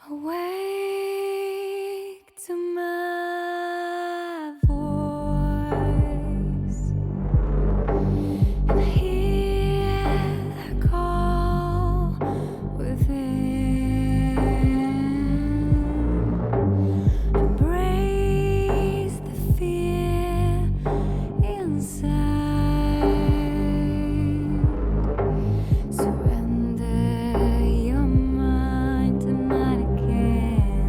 Awake to my voice and hear the call within. Embrace the fear inside. Surrender your mind to mine again.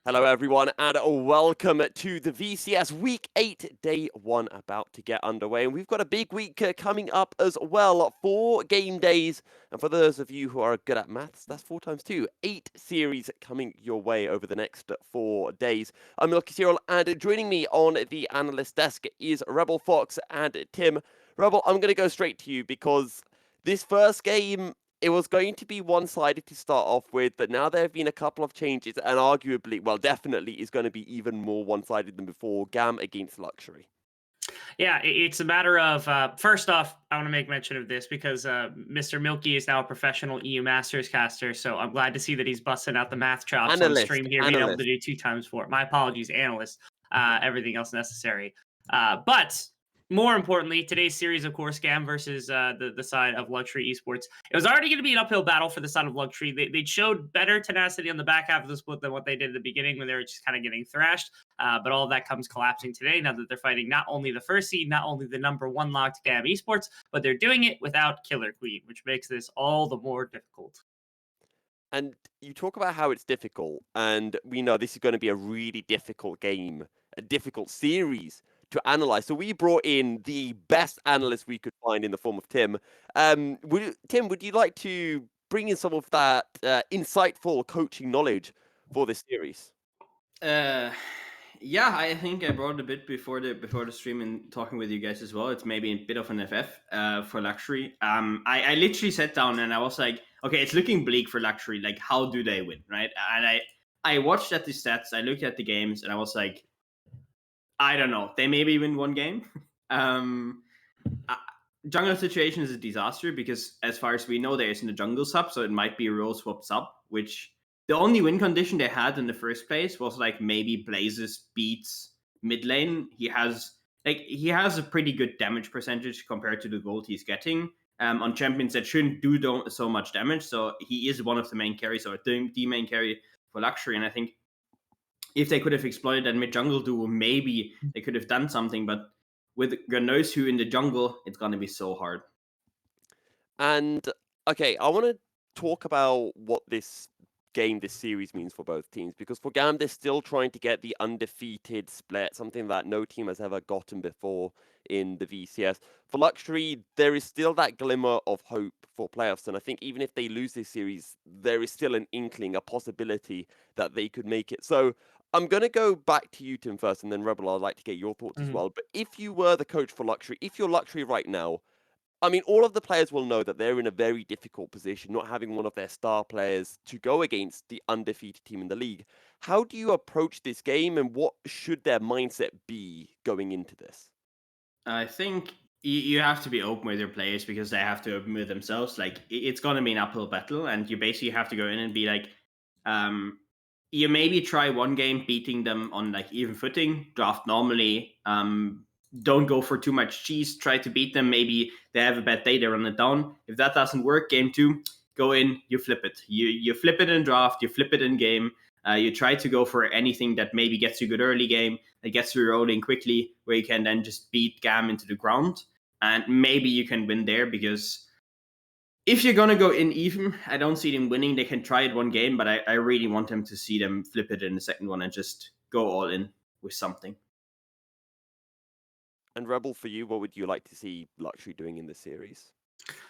Hello, everyone, and welcome to the VCS Week 8, Day 1 about to get underway. And we've got a big week coming up as well. 4 game days. And for those of you who are good at maths, that's 4 times 2. 8 series coming your way over the next 4 days. I'm Lucky Cyril, and joining me on the analyst desk is Rebel Fox and Tim. Rebel, I'm going to go straight to you because this first game, it was going to be one-sided to start off with, but now there have been a couple of changes, and arguably, well, definitely is going to be even more one-sided than before. GAM against Luxury. Yeah, it's a matter of first off, I want to make mention of this because Mr. Milky is now a professional EU Masters caster, so I'm glad to see that he's busting out the math chops on stream here, being able to do 2 times 4. My apologies, analyst. Everything else necessary. But more importantly, today's series, of course, GAM versus the side of Luxury Esports. It was already going to be an uphill battle for the side of Luxury. They showed better tenacity on the back half of the split than what they did at the beginning when they were just kind of getting thrashed. But all of that comes collapsing today now that they're fighting not only the first seed, not only the number 1 locked GAM Esports, but they're doing it without Killer Queen, which makes this all the more difficult. And you talk about how it's difficult, and we know this is going to be a really difficult game, a difficult series to analyze. So we brought in the best analyst we could find in the form of Tim. Tim, would you like to bring in some of that insightful coaching knowledge for this series? Uh, yeah, I think I brought it a bit before the stream and talking with you guys as well. It's maybe a bit of an FF for Luxury. I literally sat down and I was like, okay, it's looking bleak for Luxury. Like, how do they win, right? And I watched at the stats, I looked at the games, and I was like, I don't know. They maybe win one game. um, uh, Jungle situation is a disaster because, as far as we know, there isn't a jungle sub, so it might be a role swap sub, which the only win condition they had in the first place was like maybe Blazes beats mid lane. He has a pretty good damage percentage compared to the gold he's getting on champions that shouldn't do so much damage. So he is one of the main carries, or the main carry for Luxury. And I think if they could have exploited that mid jungle duo, maybe they could have done something. But with Ganosu in the jungle, it's gonna be so hard. And okay, I want to talk about what this series means for both teams, because for GAM, they're still trying to get the undefeated split, something that no team has ever gotten before in the VCS. For Luxury, there is still that glimmer of hope for playoffs, and I think even if they lose this series, there is still an inkling, a possibility that they could make it. So I'm going to go back to you, Tim, first, and then Rebel, I'd like to get your thoughts as Mhm. well. But if you were the coach for Luxury, if you're Luxury right now, I mean, all of the players will know that they're in a very difficult position, not having one of their star players to go against the undefeated team in the league. How do you approach this game, and what should their mindset be going into this? I think you have to be open with your players because they have to open with themselves. Like it's gonna be an uphill battle, and you basically have to go in and be like, um, you maybe try one game beating them on like even footing, draft normally. Don't go for too much cheese. Try to beat them. Maybe they have a bad day, they run it down. If that doesn't work, game 2, go in, you flip it. You flip it in draft, you flip it in game. You try to go for anything that maybe gets you good early game, that gets you rolling quickly, where you can then just beat GAM into the ground. And maybe you can win there because if you're going to go in even, I don't see them winning. They can try it one game, but I really want them to see them flip it in the second one and just go all in with something. And Rebel, for you, what would you like to see Luxury doing in this series?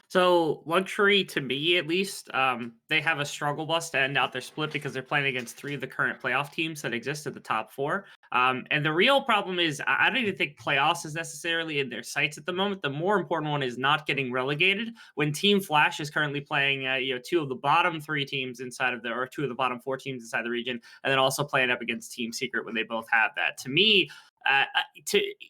So Luxury, to me at least, they have a struggle bus to end out their split because they're playing against 3 of the current playoff teams that exist at the top 4. And the real problem is I don't even think playoffs is necessarily in their sights at the moment. The more important one is not getting relegated. When Team Flash is currently playing, 2 of the bottom 3 teams inside of or 2 of the bottom 4 teams inside the region, and then also playing up against Team Secret when they both have that. To me,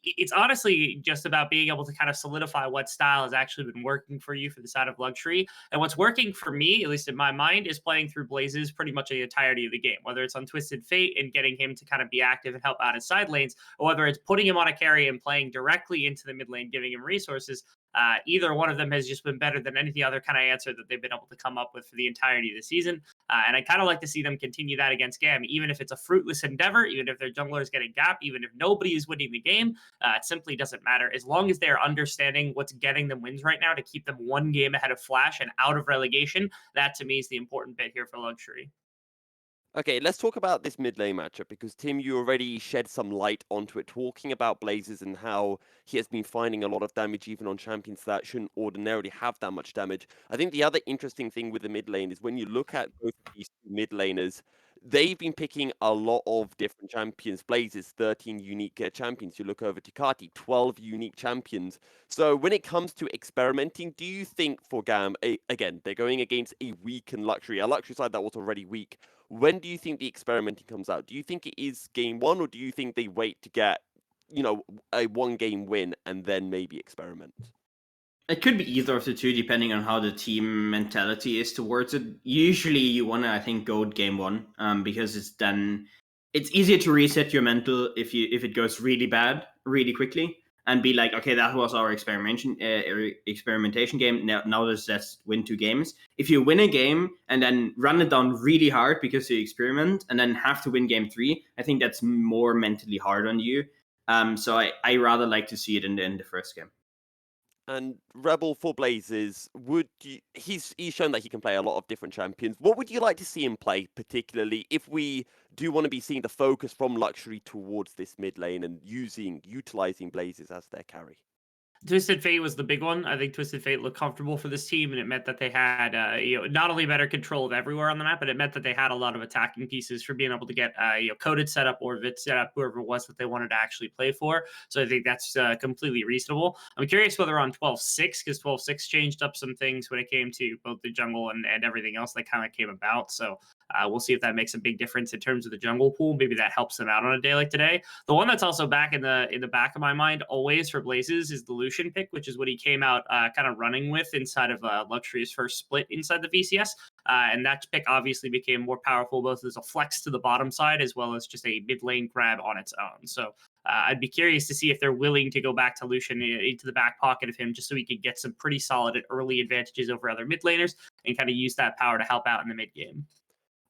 it's honestly just about being able to kind of solidify what style has actually been working for you for the side of Luxury. And what's working for me, at least in my mind, is playing through Blazes pretty much the entirety of the game, whether it's on Twisted Fate and getting him to kind of be active and help out his side lanes, or whether it's putting him on a carry and playing directly into the mid lane, giving him resources. Either one of them has just been better than any other kind of answer that they've been able to come up with for the entirety of the season. And I kind of like to see them continue that against GAM, even if it's a fruitless endeavor, even if their jungler is getting gap, even if nobody is winning the game. It simply doesn't matter. As long as they're understanding what's getting them wins right now to keep them one game ahead of Flash and out of relegation, that to me is the important bit here for Luxury. Okay, let's talk about this mid lane matchup because Tim, you already shed some light onto it, talking about Blazes and how he has been finding a lot of damage even on champions that shouldn't ordinarily have that much damage. I think the other interesting thing with the mid lane is when you look at both of these two mid laners, they've been picking a lot of different champions. Blazes, 13 unique champions. You look over to Kati, 12 unique champions. So when it comes to experimenting, do you think for GAM, again, they're going against a weakened Luxury, a Luxury side that was already weak. When do you think the experimenting comes out? Do you think it is game one, or do you think they wait to get, a 1-game win and then maybe experiment? It could be either of the two, depending on how the team mentality is towards it. Usually, you want to, I think, go game one, because it's easier to reset your mental if it goes really bad really quickly, and be like, okay, that was our experimentation game. Now let's win 2 games. If you win a game and then run it down really hard because you experiment, and then have to win game 3, I think that's more mentally hard on you. So I rather like to see it in the first game. And Rebel for Blazes, he's shown that he can play a lot of different champions. What would you like to see him play, particularly if we do want to be seeing the focus from Luxury towards this mid lane and utilizing Blazes as their carry? Twisted Fate was the big one. I think Twisted Fate looked comfortable for this team, and it meant that they had, not only better control of everywhere on the map, but it meant that they had a lot of attacking pieces for being able to get, coded setup or VIT setup, whoever it was that they wanted to actually play for. So I think that's completely reasonable. I'm curious whether on 12-6, because 12-6 changed up some things when it came to both the jungle and everything else that kind of came about. So we'll see if that makes a big difference in terms of the jungle pool. Maybe that helps them out on a day like today. The one that's also back in the back of my mind always for Blazes is the Lucian pick, which is what he came out kind of running with inside of Luxury's first split inside the VCS. And that pick obviously became more powerful both as a flex to the bottom side as well as just a mid lane grab on its own. So I'd be curious to see if they're willing to go back to Lucian into the back pocket of him just so he could get some pretty solid early advantages over other mid laners and kind of use that power to help out in the mid game.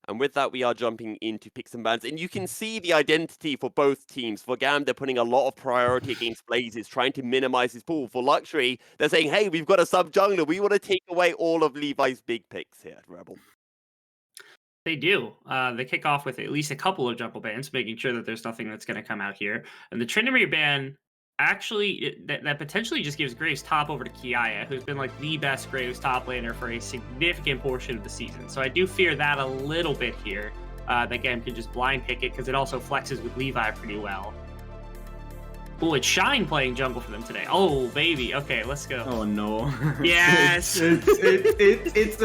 And with that, we are jumping into picks and bans. And you can see the identity for both teams. For GAM, they're putting a lot of priority against Blazes, trying to minimize his pool. For Luxury, they're saying, hey, we've got a sub-jungler. We want to take away all of Levi's big picks here at Rebel. They do. They kick off with at least a couple of jungle bans, making sure that there's nothing that's going to come out here. And the Tryndamere ban actually that potentially just gives Graves top over to Kiaya, who's been like the best Graves top laner for a significant portion of the season. So I do fear that a little bit here. That GAM can just blind pick it because it also flexes with Levi pretty well. Oh, it's Shine playing jungle for them today. Oh, baby. Okay, let's go. Oh, no. Yes! it's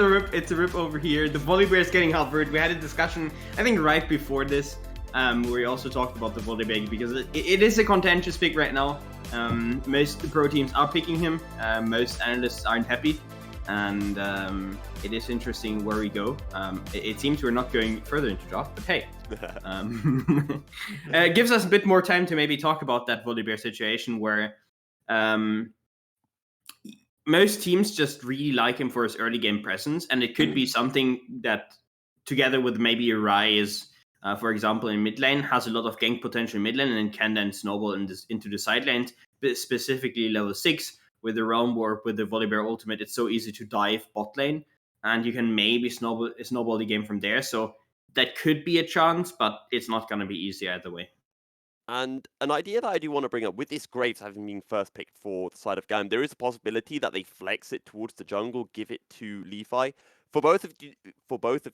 a rip over here. The Volibear is getting halberd. We had a discussion, I think, right before this, where we also talked about the Volibear because it is a contentious pick right now. Most pro teams are picking him. Most analysts aren't happy. And it is interesting where we go. It seems we're not going further into draft, but hey. It gives us a bit more time to maybe talk about that Volibear situation where most teams just really like him for his early game presence, and it could be something that, together with maybe a Rise, for example, in mid lane, has a lot of gank potential in mid lane and can then snowball into the side lanes, specifically level 6. With the Realm Warp, with the Volibear ultimate, it's so easy to dive bot lane, and you can maybe snowball the game from there. So that could be a chance, but it's not going to be easy either way. And an idea that I do want to bring up, with this Graves having been first picked for the side of GAM, there is a possibility that they flex it towards the jungle, give it to Levi. For both of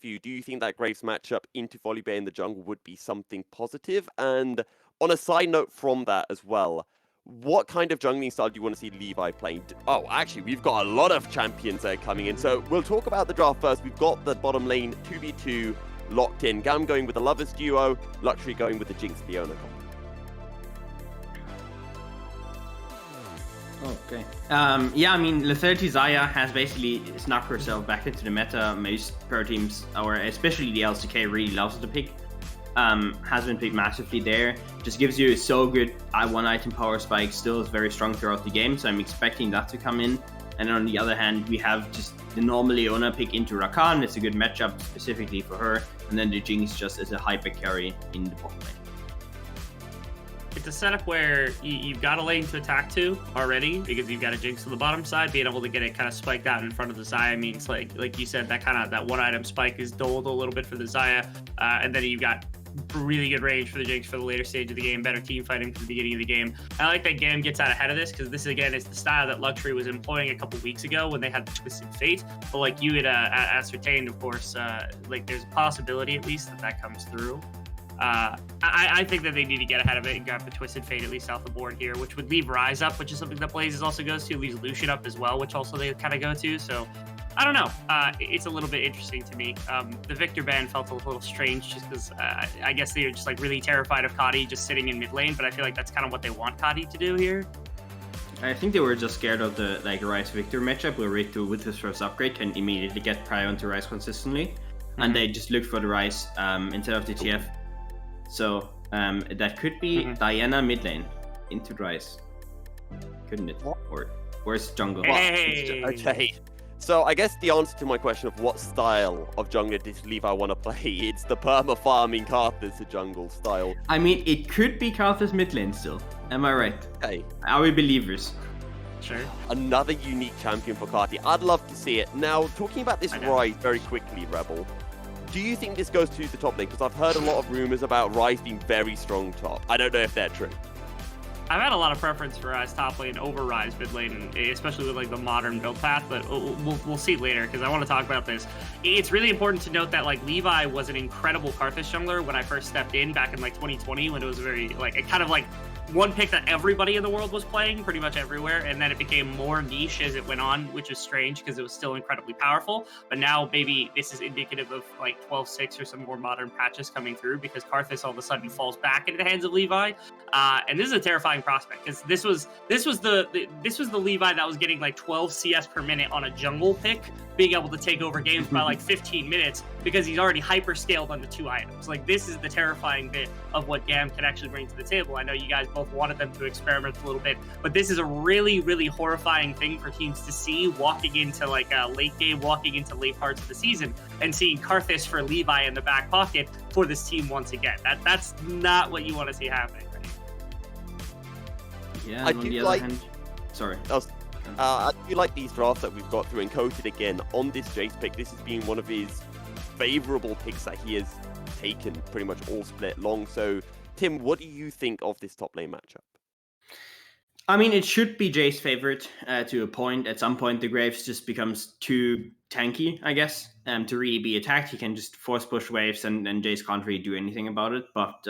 you, do you think that Graves matchup into Volibear in the jungle would be something positive? And on a side note from that as well, what kind of jungling style do you want to see Levi playing? Oh, actually, we've got a lot of champions coming in. So we'll talk about the draft first. We've got the bottom lane 2v2 locked in. GAM going with the Lovers duo, Luxury going with the Jinx Fiona combo. Okay. Yeah, I mean, Lethality Xayah has basically snuck herself back into the meta. Most pro teams, or especially the LCK, really loves the pick. Has been picked massively there. Just gives you so good one item power spike, still is very strong throughout the game, so I'm expecting that to come in. And on the other hand, we have just the normal Leona pick into Rakan. It's a good matchup specifically for her. And then the Jinx just as a hyper carry in the bot lane. it's a setup where you've got a lane to attack to already because you've got a Jinx on the bottom side. Being able to get it kind of spiked out in front of the Xayah means, like you said, that one item spike is doled a little bit for the Xayah, and then you've got really good range for the Jinx for the later stage of the game, better team fighting for the beginning of the game. I like that GAM gets out ahead of this because this, again, is the style that Luxury was employing a couple weeks ago when they had the Twisted Fate. But like you had ascertained, of course, like there's a possibility at least that comes through. I think that they need to get ahead of it and grab the Twisted Fate at least off the board here, which would leave Rise up, which is something that Blazes also goes to, leaves Lucian up as well, which also they kind of go to. So I don't know. It's a little bit interesting to me. The Victor ban felt a little strange just because I guess they were just like really terrified of Kadi just sitting in mid lane, but I feel like that's kind of what they want Kadi to do here. I think they were just scared of the Ryze Victor matchup where Rito with his first upgrade can immediately get prio onto Ryze consistently, and they just looked for the Ryze instead of the TF. So that could be Diana mid lane into Ryze, couldn't it? Or where's jungle? Hey. Okay. So I guess the answer to my question of what style of jungler does Levi want to play, it's the perma farming Karthus jungle style. I mean, it could be Karthus mid lane still. Am I right? Okay. Are we believers? Sure. Another unique champion for Karthi. I'd love to see it. Now, talking about this Rise very quickly, Rebel, do you think this goes to the top lane? Because I've heard a lot of rumors about Rise being very strong top. I don't know if they're true. I've had a lot of preference for Rise top lane over Rise mid lane, especially with like the modern build path, but we'll see later because I want to talk about this. It's really important to note that like Levi was an incredible Karthus jungler when I first stepped in back in like 2020 when it was very like it kind of like one pick that everybody in the world was playing pretty much everywhere, and then it became more niche as it went on, which is strange because it was still incredibly powerful. But now maybe this is indicative of like 12.6 or some more modern patches coming through because Karthus all of a sudden falls back into the hands of Levi, and this is a terrifying prospect because this was the Levi that was getting like 12 CS per minute on a jungle pick, being able to take over games by like 15 minutes because he's already hyper scaled on the 2 items. Like this is the terrifying bit of what GAM can actually bring to the table. I know you guys both wanted them to experiment a little bit, but this is a really, really horrifying thing for teams to see walking into like a late game, walking into late parts of the season and seeing Karthus for Levi in the back pocket for this team once again. That's not what you want to see happening, right? Yeah, I on do the like- other hand... Sorry. I do like these drafts that we've got through, encoded again on this Jace pick. This has been one of his favorable picks that he has taken pretty much all split long. So, Tim, what do you think of this top lane matchup? I mean, it should be Jay's favorite to a point. At some point, the Graves just becomes too tanky, I guess, to really be attacked. He can just force push waves, and Jace can't really do anything about it. But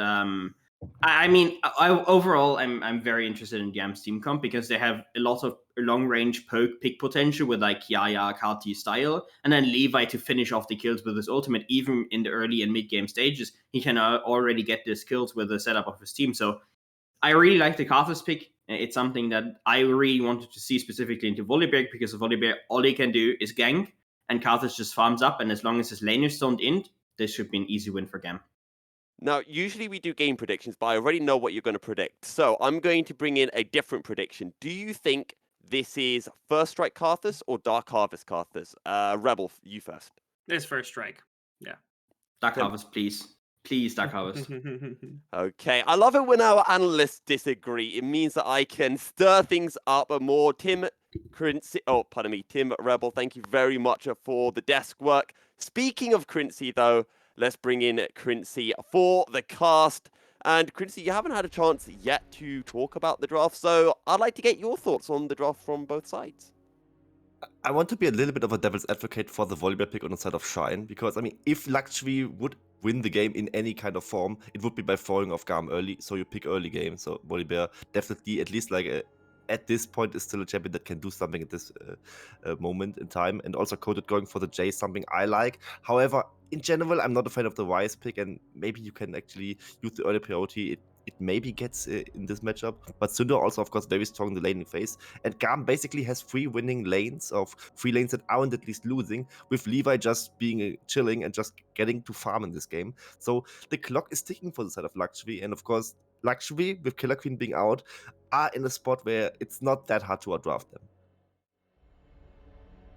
I mean, overall, I'm very interested in GAM's team comp because they have a lot of long range poke pick potential with like Yaya, Karti style, and then Levi to finish off the kills with his ultimate. Even in the early and mid game stages, he can already get these kills with the setup of his team. So I really like the Karthus pick. It's something that I really wanted to see specifically into Volibear because of Volibear, all he can do is gank, and Karthus just farms up, and as long as his laners don't end, this should be an easy win for GAM. Now, usually we do game predictions, but I already know what you're going to predict. So I'm going to bring in a different prediction. Do you think this is First Strike Karthus or Dark Harvest Karthus? Rebel, you first. This first strike. Yeah. Dark Harvest, please. Please, Dark Harvest. Okay, I love it when our analysts disagree. It means that I can stir things up more. Tim Rebel, thank you very much for the desk work. Speaking of Crincy, though, let's bring in Crincy for the cast. And Crincy, you haven't had a chance yet to talk about the draft, so I'd like to get your thoughts on the draft from both sides. I want to be a little bit of a devil's advocate for the Volibear pick on the side of Shine, because, I mean, if Luxury would win the game in any kind of form, it would be by falling off GAM early, so you pick early game. So Volibear definitely, at least like at this point, is still a champion that can do something at this moment in time. And also Coded going for the J is something I like. However, in general, I'm not a fan of the Wise pick, and maybe you can actually use the early priority. It maybe gets in this matchup, but Sundo also, of course, very strong in the laning phase. And GAM basically has 3 winning lanes of 3 lanes that aren't at least losing, with Levi just being chilling and just getting to farm in this game. So the clock is ticking for the side of Luxury, and of course, Luxury, with Killer Queen being out, are in a spot where it's not that hard to outdraft them.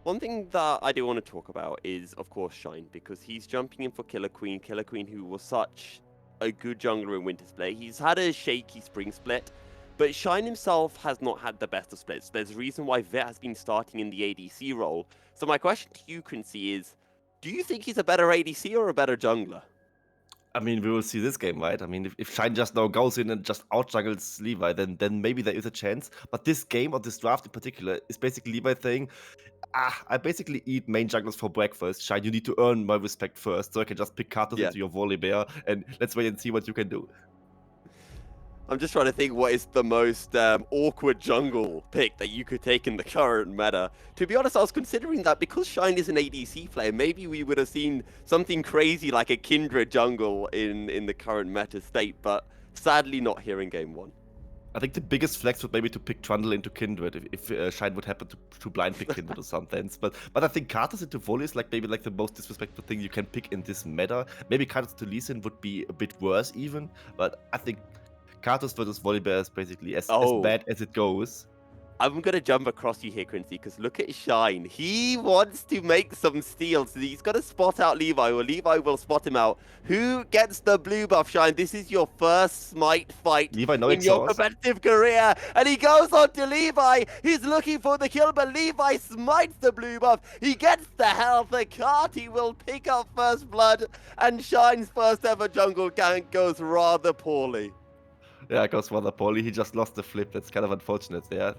One thing that I do want to talk about is, of course, Shine, because he's jumping in for Killer Queen who was such a good jungler in winter split. He's had a shaky spring split, but Shine himself has not had the best of splits. There's a reason why Vet has been starting in the ADC role. So my question to you, Quincy, is do you think he's a better ADC or a better jungler? I mean, we will see this game, right? I mean, if Shine just now goes in and just out-juggles Levi, then maybe there is a chance. But this game, or this draft in particular, is basically Levi saying, I basically eat main junglers for breakfast. Shine, you need to earn my respect first, so I can just pick Karthus Yeah. into your volley bear, and let's wait and see what you can do. I'm just trying to think what is the most awkward jungle pick that you could take in the current meta. To be honest, I was considering that because Shine is an ADC player, maybe we would have seen something crazy like a Kindred jungle in the current meta state, but sadly not here in Game 1. I think the biggest flex would maybe to pick Trundle into Kindred if Shine would happen to blind pick Kindred or something. But I think Karthus into volley is maybe the most disrespectful thing you can pick in this meta. Maybe Karthus to Lee Sin would be a bit worse even, but I think Karthus versus Volibear is basically as bad as it goes. I'm going to jump across you here, Quincy, because look at Shine. He wants to make some steals. He's got to spot out Levi, or Levi will spot him out. Who gets the blue buff, Shine? This is your first smite fight Levi, no in your exhaust. competitive career. And he goes on to Levi. He's looking for the kill, but Levi smites the blue buff. He gets the health. The Carti will pick up first blood. And Shine's first ever jungle gank goes rather poorly. Yeah, it goes rather poorly. He just lost the flip. That's kind of unfortunate there.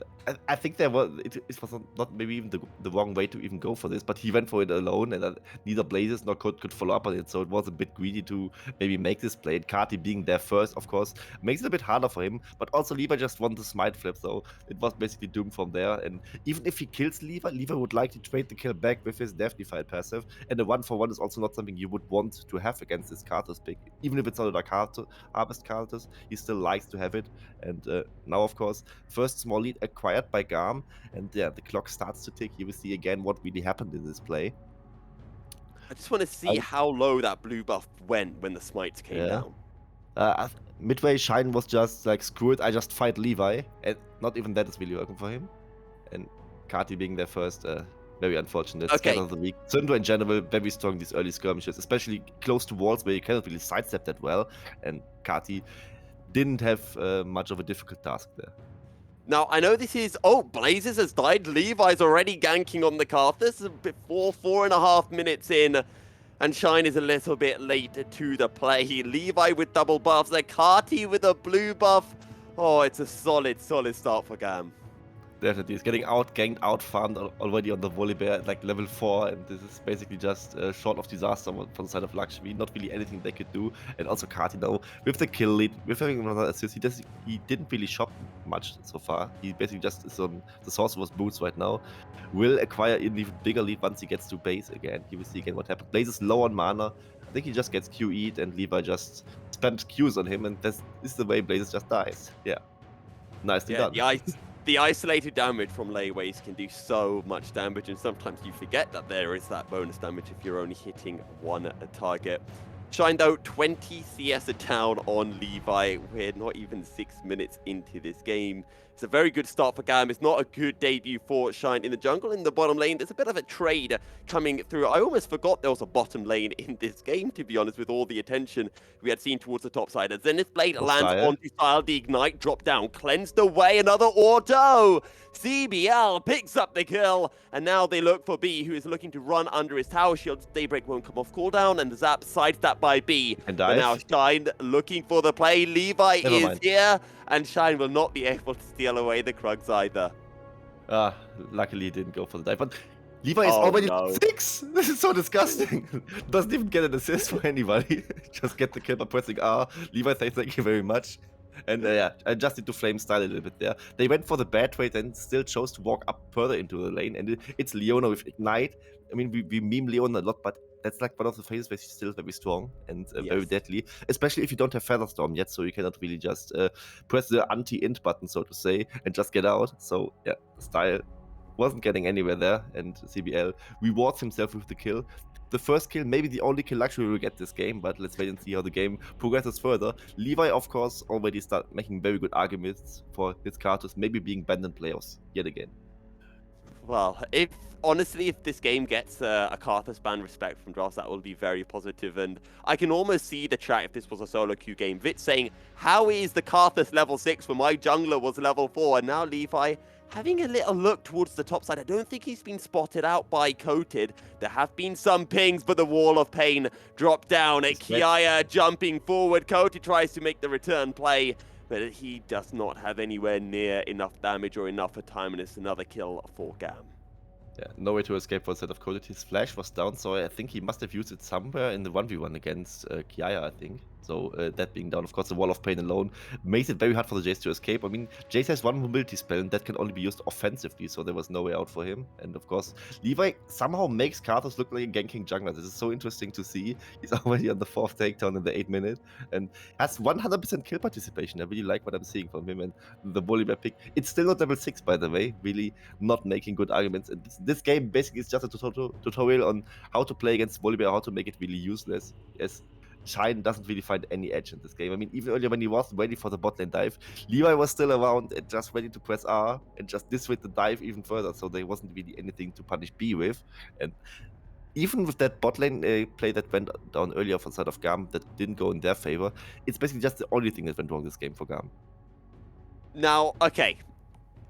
I think it was not maybe even the wrong way to even go for this, but he went for it alone, and neither Blazes nor Code could follow up on it, so it was a bit greedy to maybe make this play. And Karti being there first, of course, makes it a bit harder for him, but also Levi just won the smite flip, so it was basically doomed from there. And even if he kills Levi, Levi would likely trade the kill back with his Death Defied passive, and the 1-for-1 is also not something you would want to have against this Karthus pick. Even if it's not a Dark Harvest Karthus, he still likes to have it. And now, of course, first small lead acquired by GAM, and yeah, the clock starts to tick. You will see again what really happened in this play. I just want to see how low that blue buff went when the smites came down. Midway, Shine was just like, screw it, I just fight Levi, and not even that is really working for him. And Karti being there first, very unfortunate. Okay. Scatter of the week. Syndra in general, very strong these early skirmishes, especially close to walls where you cannot really sidestep that well, and Karti didn't have much of a difficult task there. Now, I know this is... Oh, Blazes has died. Levi's already ganking on the Karthus before 4.5 minutes in. And Shine is a little bit late to the play. Levi with double buffs. The Karti with a blue buff. Oh, it's a solid start for GAM. Definitely. He's getting out-ganked, out-farmed already on the Volibear at like level 4, and this is basically just short of disaster from the side of Lakshmi. Not really anything they could do. And also Karti now, with the kill lead, with having another assist, he didn't really shop much so far. He basically just is on the Sorcerer's boots right now. Will acquire an even bigger lead once he gets to base again. You will see again what happens. Blaze is low on mana. I think he just gets QE'd, and Levi just spams Qs on him, and this is the way Blazes just dies. Yeah. Nicely done. The isolated damage from layaways can do so much damage, and sometimes you forget that there is that bonus damage if you're only hitting one target. Shine though, 20 CS down on Levi. We're not even 6 minutes into this game. It's a very good start for GAM. It's not a good debut for Shine in the jungle. In the bottom lane, there's a bit of a trade coming through. I almost forgot there was a bottom lane in this game, to be honest, with all the attention we had seen towards the top side. As Zenith Blade lands onto Style, the Ignite drop down, cleansed away, another auto! CBL picks up the kill, and now they look for B, who is looking to run under his tower shields. Daybreak won't come off cooldown, and the Zap sidestep by B. And but now Shine looking for the play. Levi is here, and Shine will not be able to steal away the Krugs either. Luckily he didn't go for the dive, but Levi is already 6! This is so disgusting. Doesn't even get an assist for anybody. Just get the kill by pressing R. Levi says thank you very much. And yeah, I just need to flame Style a little bit there. They went for the bad trade and still chose to walk up further into the lane. And it's Leona with Ignite. I mean, we meme Leona a lot, but that's like one of the phases where she's still very strong and very deadly. Especially if you don't have Featherstorm yet, so you cannot really just press the anti-int button, so to say, and just get out. So yeah, Style wasn't getting anywhere there, and CBL rewards himself with the kill. The first kill, maybe the only kill Luxury will get this game, but let's wait and see how the game progresses further. Levi, of course, already start making very good arguments for his Karthus maybe being banned in playoffs yet again. Well, honestly, if this game gets a Karthus ban respect from Dross, that will be very positive. And I can almost see the chat if this was a solo queue game. Vit saying, how is the Karthus level 6 when my jungler was level 4? And now Levi having a little look towards the top side. I don't think he's been spotted out by Coated. There have been some pings, but the wall of pain dropped down at Kiaya jumping forward. Coated tries to make the return play, but he does not have anywhere near enough damage or enough time, and it's another kill for GAM. Yeah, no way to escape for a set of Coated. His flash was down, so I think he must have used it somewhere in the 1v1 against Kiaya, I think. So that being down, of course, the Wall of Pain alone makes it very hard for the Jace to escape. I mean, Jace has one mobility spell, and that can only be used offensively, so there was no way out for him. And of course, Levi somehow makes Karthus look like a ganking jungler. This is so interesting to see. He's already on the 4th takedown in the 8th minute, and has 100% kill participation. I really like what I'm seeing from him, and the Volibear pick. It's still not level 6, by the way. Really not making good arguments. And this game basically is just a tutorial on how to play against Volibear, how to make it really useless. Yes. Shine doesn't really find any edge in this game. I mean, even earlier when he was ready for the bot lane dive, Levi was still around and just ready to press R and just disrupt the dive even further, so there wasn't really anything to punish B with. And even with that bot lane play that went down earlier from the side of GAM that didn't go in their favor, it's basically just the only thing that went wrong this game for GAM. Now, okay,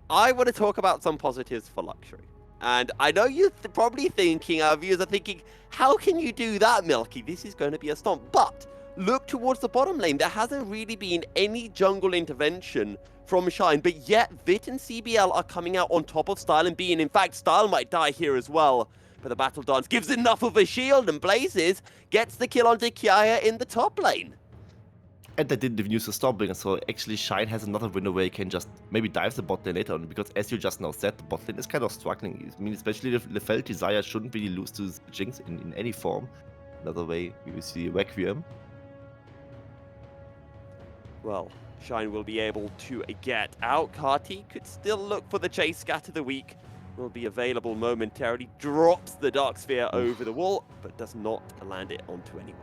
I want to talk about some positives for Luxury. And I know you're probably thinking, our viewers are thinking, how can you do that, Milky? This is going to be a stomp. But look towards the bottom lane. There hasn't really been any jungle intervention from Shine, but yet Vit and CBL are coming out on top of Style and B, and in fact, Style might die here as well. But the Battle Dance gives enough of a shield, and Blazes gets the kill onto Kiaya in the top lane. And they didn't even use the Stormbringer, so actually Shine has another window where he can just maybe dive the bot lane later on, because as you just now said, the bot lane is kind of struggling. I mean, especially the Lefeld Desire shouldn't really lose to Jinx in any form. Another way we will see Requiem. Well, Shine will be able to get out. Carty could still look for the chase. Scatter the Weak will be available momentarily. Drops the Dark Sphere over the wall, but does not land it onto anyone.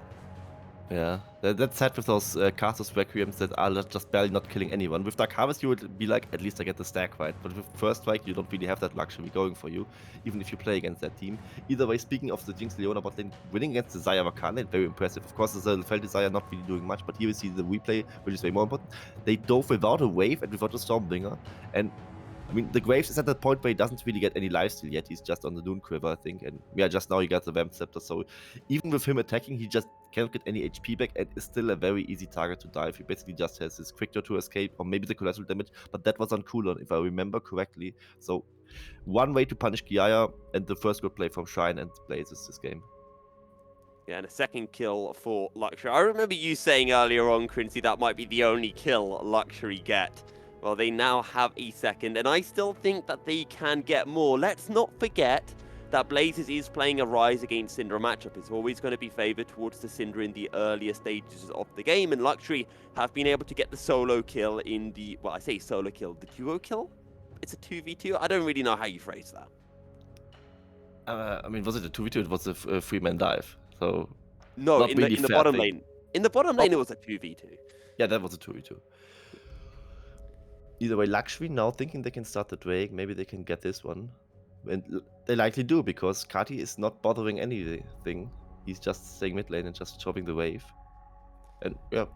Yeah, that's sad with those Karthus Requiems that are just barely not killing anyone. With Dark Harvest, you would be like, at least I get the stack right. But with First Strike, you don't really have that luxury going for you, even if you play against that team. Either way, speaking of the Jinx Leona bot lane, winning against the Xayah Rakan lane, very impressive. Of course, the Lefeld Desire not really doing much, but here we see the replay, which is way more important. They dove without a wave and without a Stormbringer, and I mean, the Graves is at that point where he doesn't really get any lifesteal yet. He's just on the Dune Quiver, I think. And yeah, just now he got the Vamp Scepter. So even with him attacking, he just cannot get any HP back and is still a very easy target to dive. He basically just has his quick draw to escape, or maybe the collateral damage, but that was on cooldown, if I remember correctly. So one way to punish Kiaya, and the first good play from Shine and Blazes this game. Yeah, and a second kill for Luxury. I remember you saying earlier on, Quincy, that might be the only kill Luxury get. Well, they now have a second, and I still think that they can get more. Let's not forget that Blazes is playing a Rise against Syndra matchup. It's always going to be favored towards the Syndra in the earlier stages of the game, and Luxury have been able to get the solo kill in the, well, I say solo kill, the duo kill? It's a 2v2? I don't really know how you phrase that. I mean, was it a 2v2? It was a 3-man dive. So No, not in really the fair bottom thing. lane. In the bottom lane, it was a 2v2. Yeah, that was a 2v2. Either way, Luxury now thinking they can start the Drake, maybe they can get this one. And they likely do, because Kati is not bothering anything. He's just staying mid lane and just chopping the wave. And yeah,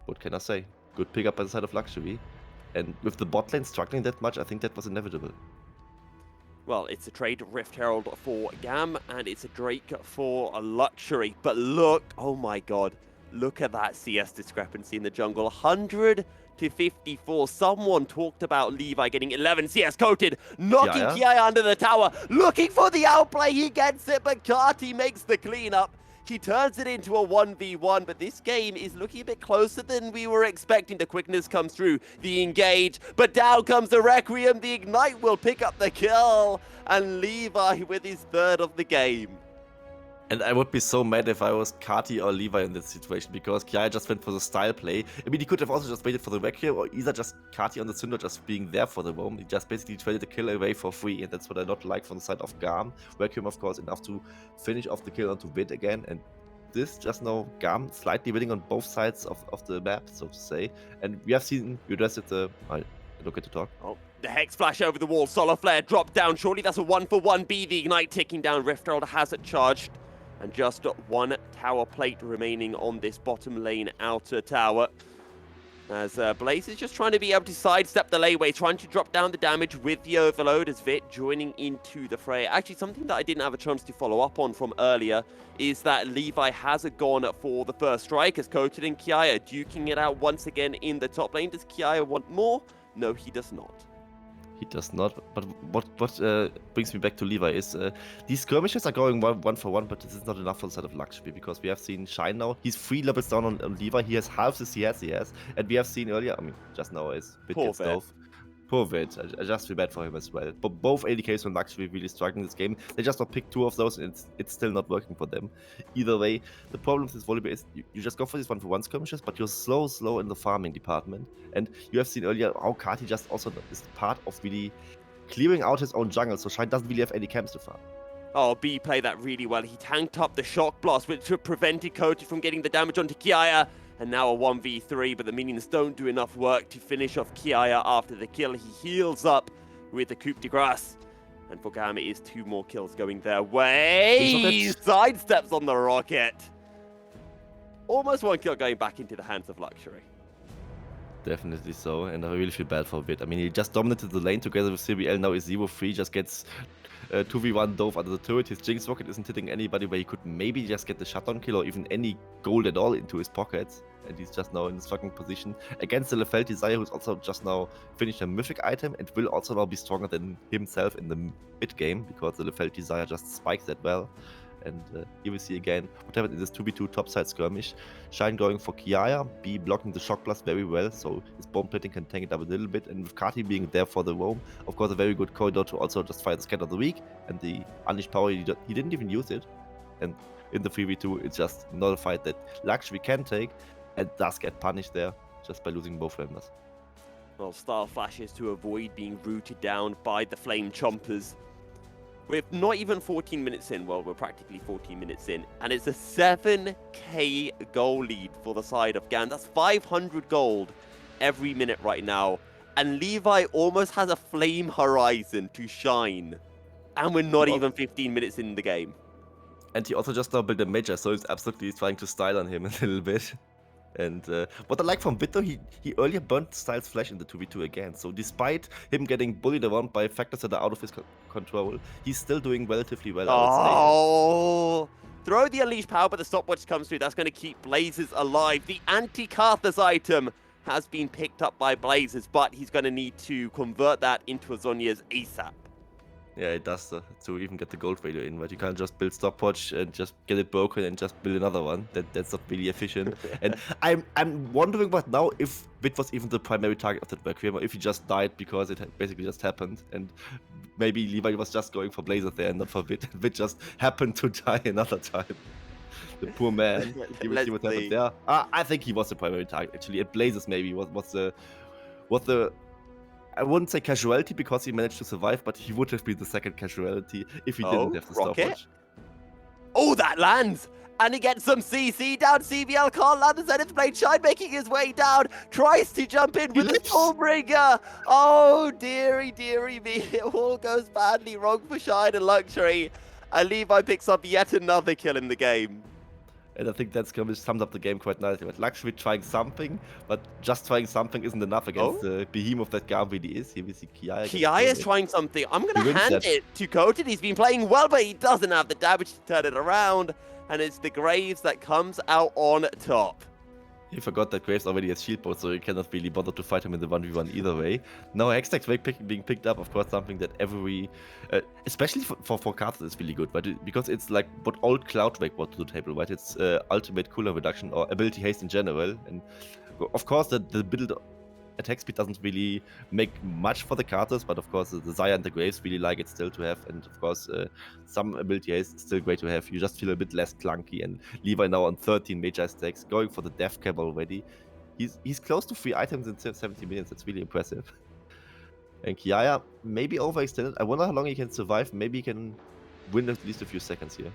what can I say? Good pickup by the side of Luxury. And with the bot lane struggling that much, I think that was inevitable. Well, it's a trade Rift Herald for GAM, and it's a Drake for a Luxury. But look, oh my god, look at that CS discrepancy in the jungle. 100 to 54. Someone talked about Levi getting 11 CS coated, knocking Kiaya under the tower, looking for the outplay. He gets it, but Kati makes the cleanup. He turns it into a 1v1, but this game is looking a bit closer than we were expecting. The quickness comes through, the engage, but down comes the Requiem. The Ignite will pick up the kill, and Levi with his third of the game. And I would be so mad if I was Kati or Levi in this situation, because Kiaya just went for the style play. I mean, he could have also just waited for the Requiem, or either just Kati on the Syndra just being there for the roam. He just basically traded the kill away for free, and that's what I not like from the side of GAM. Requiem, of course, enough to finish off the kill onto Vid again, and this just now GAM slightly winning on both sides of the map, so to say. And we have seen, you addressed it Okay to talk. Oh, the Hex flash over the wall. Solar Flare dropped down. Surely that's a 1-for-1B. The Ignite ticking down. Rift Herald has it charged. And just one tower plate remaining on this bottom lane outer tower. As Blaze is just trying to be able to sidestep the layway, trying to drop down the damage with the overload as Vit joining into the fray. Actually, something that I didn't have a chance to follow up on from earlier is that Levi has gone for the first strike as Coated and Kiaya duking it out once again in the top lane. Does Kiaya want more? No, he does not. He does not. But what brings me back to Levi is these skirmishes are going one for one, but this is not enough for the side of Luxury because we have seen Shine now. He's 3 levels down on Levi. He has half the CS he has, and we have seen earlier. I mean, just now is Bit Poor gets Vit. dove. Poor Vit. I just feel bad for him as well. But both ADKs from Luxury really struggling this game. They just not pick 2 of those, and it's still not working for them. Either way, the problem with this volleyball is you just go for these 1-for-1 skirmishes, but you're slow in the farming department. And you have seen earlier how Kati just also is part of really clearing out his own jungle, so Shine doesn't really have any camps to farm. Oh, B played that really well. He tanked up the Shock Blast, which prevented Coated from getting the damage onto Kiaya. And now a 1v3, but the minions don't do enough work to finish off Kiaya after the kill. He heals up with the Coup de Grace. And for GAM, it is 2 more kills going their way. He sidesteps on the rocket. Almost 1 kill going back into the hands of Luxury. Definitely so, and I really feel bad for Bit. I mean, he just dominated the lane together with CBL, now is 0-3, just gets 2v1 dove under the turret. His Jinx Rocket isn't hitting anybody where he could maybe just get the shutdown kill or even any gold at all into his pockets. And he's just now in this fucking position against the Lefelt Desire, who's also just now finished a mythic item and will also now be stronger than himself in the mid game because the Lefelt Desire just spikes that well. And here we see again what happened in this 2v2 topside skirmish. Shine going for Kiaya, B blocking the Shock Blast very well, so his bomb plating can tank it up a little bit. And with Kati being there for the roam, of course a very good corridor to also just fire the Scatter of the Weak. And the Unleashed Power, he didn't even use it. And in the 3v2, it's just not a fight that Luxury can take and does get punished there just by losing both members. Well, Star flashes to avoid being rooted down by the Flame Chompers. We're not even 14 minutes in. Well, we're practically 14 minutes in. And it's a 7k goal lead for the side of GAN. That's 500 gold every minute right now. And Levi almost has a Flame Horizon to Shine. And we're not even 15 minutes in the game. And he also just now built a Major, so he's absolutely trying to style on him a little bit. And what I like from Vito, he earlier burnt Styles' Flash in the 2v2 again. So despite him getting bullied around by factors that are out of his control, he's still doing relatively well, I would say. Oh, throw the Unleashed Power, but the stopwatch comes through. That's going to keep Blazes alive. The anti-Karthus item has been picked up by Blazes, but he's going to need to convert that into a Zhonya's ASAP. Yeah, it does to even get the gold value in, but you can't just build stopwatch and just get it broken and just build another one. That's not really efficient. And I'm wondering what now if Bit was even the primary target of that Requiem, or if he just died because it basically just happened, and maybe Levi was just going for Blazers there and not for Bit. And Bit just happened to die another time. The poor man. He will see what happens there. I think he was the primary target actually. And Blazers maybe was the I wouldn't say casualty because he managed to survive, but he would have been the second casualty if he didn't have the stopwatch. Oh, that lands! And he gets some CC down. CBL can't land the Zenith Blade. Shine making his way down. Tries to jump in with the Stormbringer. Oh, dearie me. It all goes badly wrong for Shine and Luxury. And Levi picks up yet another kill in the game. And I think that's sums up the game quite nicely. But Luxury trying something, but just trying something isn't enough against the behemoth that GAM really is. Here we see Kiaya. Kiaya is trying something. I'm going to hand it to Coated. He's been playing well, but he doesn't have the damage to turn it around. And it's the Graves that comes out on top. He forgot that Graves already has shield bolt, so you cannot really bother to fight him in the 1v1 either way. Now Hextech's Wake being picked up, of course, something that every, especially for Karthus is really good, right? Because it's like what old Cloud Wake brought to the table, right? It's ultimate cooldown reduction or ability haste in general. And of course, the build attack speed doesn't really make much for the Karthus, but of course the Xayah and the Graves really like it still to have, and of course some ability haste is still great to have. You just feel a bit less clunky, and Levi now on 13 Magi stacks, going for the Death Cap already. He's close to 3 items in 70 minutes, that's really impressive. And Kiaya maybe overextended. I wonder how long he can survive. Maybe he can win at least a few seconds here.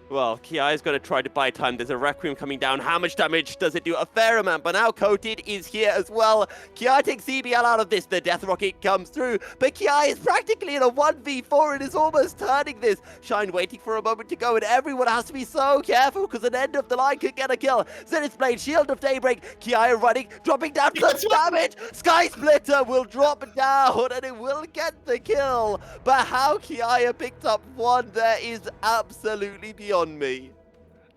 Well, Kiai's going to try to buy time. There's a Requiem coming down. How much damage does it do? A fair amount, but now Coated is here as well. Kiai takes CBL out of this. The Death Rocket comes through, but Kiai is practically in a 1v4 and is almost turning this. Shine waiting for a moment to go, and everyone has to be so careful because an end of the line could get a kill. Zenith's Blade, Shield of Daybreak. Kiai running, dropping down some damage. Sky Splitter will drop down, and it will get the kill. But how Kiai picked up one there is absolutely beyond me.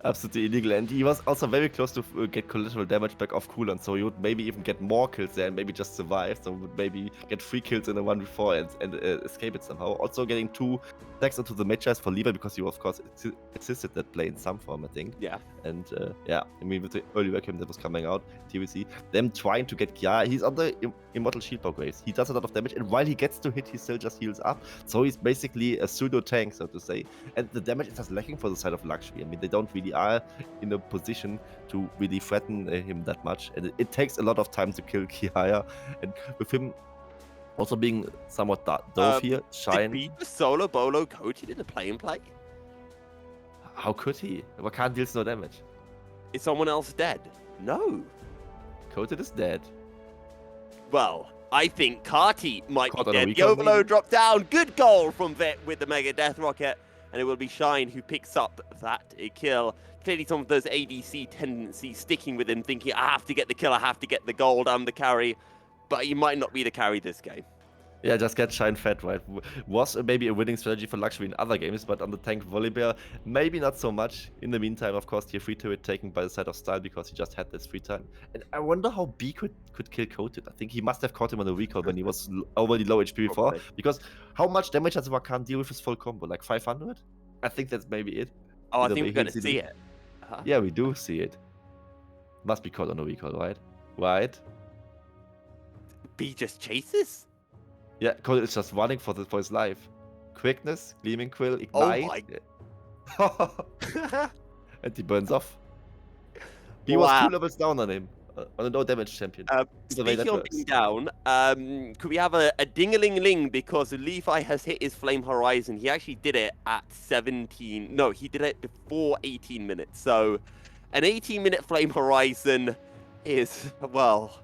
Absolutely illegal, and he was also very close to get collateral damage back off cooldown, so he would maybe even get more kills there and maybe just survive, so would maybe get 3 kills in a 1v4 and escape it somehow. Also getting 2 stacks onto the Magi for Levi because he of course assisted that play in some form, I think. Yeah. And yeah, I mean with the early vacuum that was coming out, TVC, them trying to get Kia, he's on the Immortal Shield Power Graves. He does a lot of damage, and while he gets to hit, he still just heals up, so he's basically a pseudo tank, so to say, and the damage is just lacking for the side of Luxury. I mean, they don't really are in a position to really threaten him that much, and it takes a lot of time to kill Kiaya, and with him also being somewhat dove here, Shine. Did he just solo bolo Coated in a play? How could he? Wakan deals no damage. Is someone else dead? No. Coated is dead. Well, I think Carty might Caught be on a dead. The recall, Overload maybe? dropped down. Good goal from Vet with the Mega Death Rocket. And it will be Shine who picks up that kill. Clearly some of those ADC tendencies sticking with him, thinking, I have to get the kill, I have to get the gold, I'm the carry. But he might not be the carry this game. Yeah, just get Shine fed, right? Was maybe a winning strategy for Luxury in other games, but on the tank Volibear, maybe not so much. In the meantime, of course, tier 3 turret taken by the side of Style because he just had this free time. And I wonder how B could kill Coated. I think he must have caught him on the recall when he was already low HP before. Probably. Because How much damage does Wakan deal with his full combo? Like 500? I think that's maybe it. I Either think way, we're going to he's see elite. it. Uh-huh. Yeah, we do see it. Must be caught on a recall, right? Right? B just chases? Yeah, Coated is just running for his life. Quickness, Gleaming Quill, Oh Ignite. my... And he burns off. He was Wow. 2 levels down on him. On a no damage champion. The way that Speaking of works. being down, could we have a ding-a-ling-ling because Levi has hit his Flame Horizon. He actually did it at 17. No, he did it before 18 minutes. So an 18-minute Flame Horizon is, well,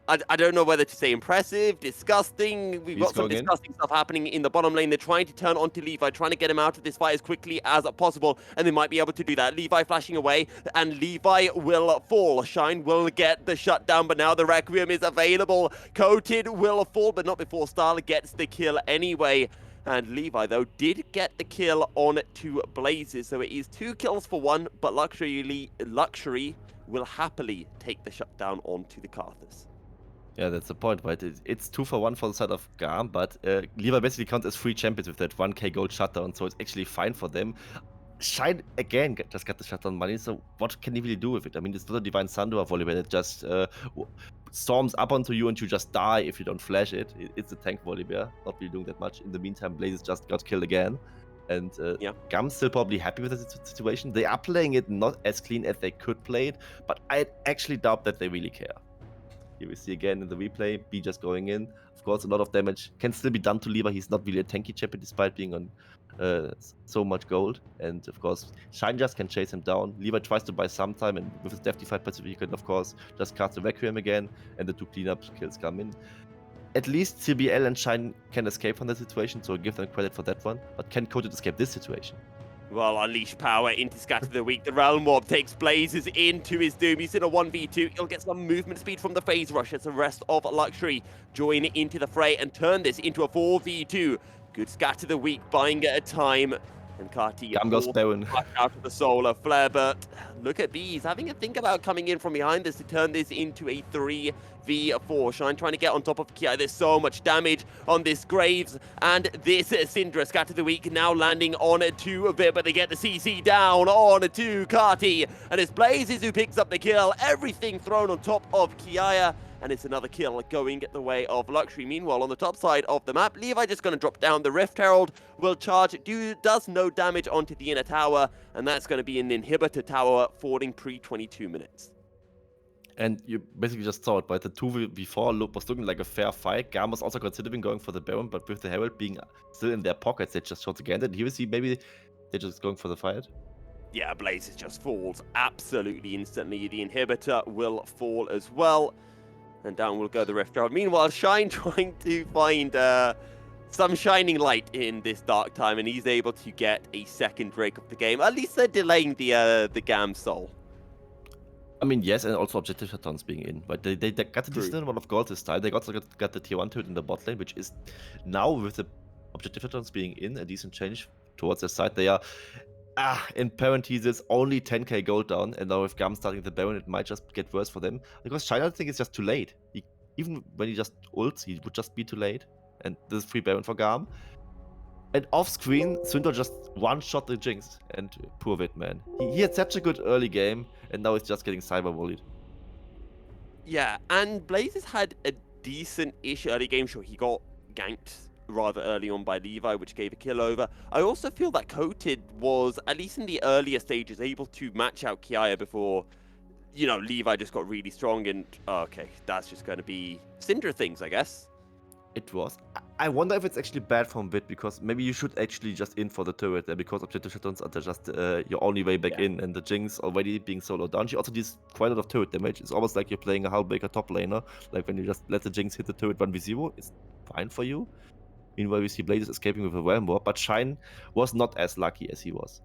I don't know whether to say impressive, disgusting. We've He's got some going in. disgusting stuff happening in the bottom lane. They're trying to turn onto Levi, trying to get him out of this fight as quickly as possible, and they might be able to do that. Levi flashing away, and Levi will fall. Shine will get the shutdown, but now the Requiem is available. Coated will fall, but not before Starla gets the kill anyway. And Levi, though, did get the kill on 2 Blazes, so it is 2 kills for 1, but Luxury will happily take the shutdown onto the Karthus. Yeah, that's the point, right? It's 2 for 1 for the side of GAM, but Levi basically counts as 3 champions with that 1k gold shutdown, so it's actually fine for them. Shine, again, just got the shutdown money, so what can he really do with it? I mean, it's not a Divine Thunder Volibear that just storms up onto you and you just die if you don't flash it. It's a tank Volibear, not really doing that much. In the meantime, Blazes just got killed again. And Yeah. GAM's still probably happy with the situation. They are playing it not as clean as they could play it, but I actually doubt that they really care. Here we see again in the replay, B just going in. Of course, a lot of damage can still be done to Levi. He's not really a tanky champion despite being on so much gold. And of course, Shine just can chase him down. Levi tries to buy some time, and with his Death Defy passive, he can, of course, just cast the Requiem again, and the 2 cleanup kills come in. At least CBL and Shine can escape from that situation, so I give them credit for that one. But can Coated escape this situation? Well, Unleash Power into Scatter the Weak. The Realm Warp takes Blazes into his doom. He's in a 1v2. He'll get some movement speed from the Phase Rush as the rest of Luxury join into the fray and turn this into a 4v2. Good Scatter the Weak, buying it a time. And Carty GAM goes Baron. out of the solar flare, but look at B. He's having a think about coming in from behind this to turn this into a 3v4. Shine trying to get on top of Kia. There's so much damage on this Graves and this Syndra. Scatter the Weak now landing on 2 of it, but they get the CC down on 2 Carty. And it's Blazes who picks up the kill. Everything thrown on top of Kiaya. And it's another kill going the way of Luxury. Meanwhile, on the top side of the map, Levi just going to drop down. The Rift Herald will charge, does no damage onto the inner tower, and that's going to be an inhibitor tower falling pre-22 minutes. And you basically just saw it, right? The 2v4 was looking like a fair fight. GAM was also considering going for the Baron, but with the Herald being still in their pockets, they just shot again. And here we see maybe they're just going for the fight. Yeah, Blazes just falls absolutely instantly. The inhibitor will fall as well. And down will go the Rift Herald. Meanwhile, Shine trying to find some shining light in this dark time, and he's able to get a second break of the game. At least they're delaying the GAM soul. I mean, yes, and also objective shutdowns being in, but they got a True. decent amount of gold this time. They got the tier 1 to it in the bot lane, which is now with the objective shutdowns being in, a decent change towards their side. They are, in parentheses, only 10k gold down, and now with GAM starting the Baron, it might just get worse for them. Because China, I think, is just too late. Even when he just ults, he would just be too late. And this is free Baron for GAM. And off screen, Syndor just one-shot the Jinx, and poor Vid, man. He had such a good early game, and now he's just getting cyber-bullied. Yeah, and Blazes had a decent-ish early game. Sure, he got ganked rather early on by Levi, which gave a kill over. I also feel that Coated was, at least in the earlier stages, able to match out Kiaya before, Levi just got really strong, and okay, that's just going to be Syndra things, I guess. It was. I wonder if it's actually bad from Vid, because maybe you should actually just in for the turret there, because objective shutdowns are just your only way back in, and the Jinx already being solo down. She also does quite a lot of turret damage. It's almost like you're playing a Hullbreaker top laner. Like when you just let the Jinx hit the turret 1v0, it's fine for you. Meanwhile, we see Blazes escaping with a Realm Warp, but Shine was not as lucky as he was.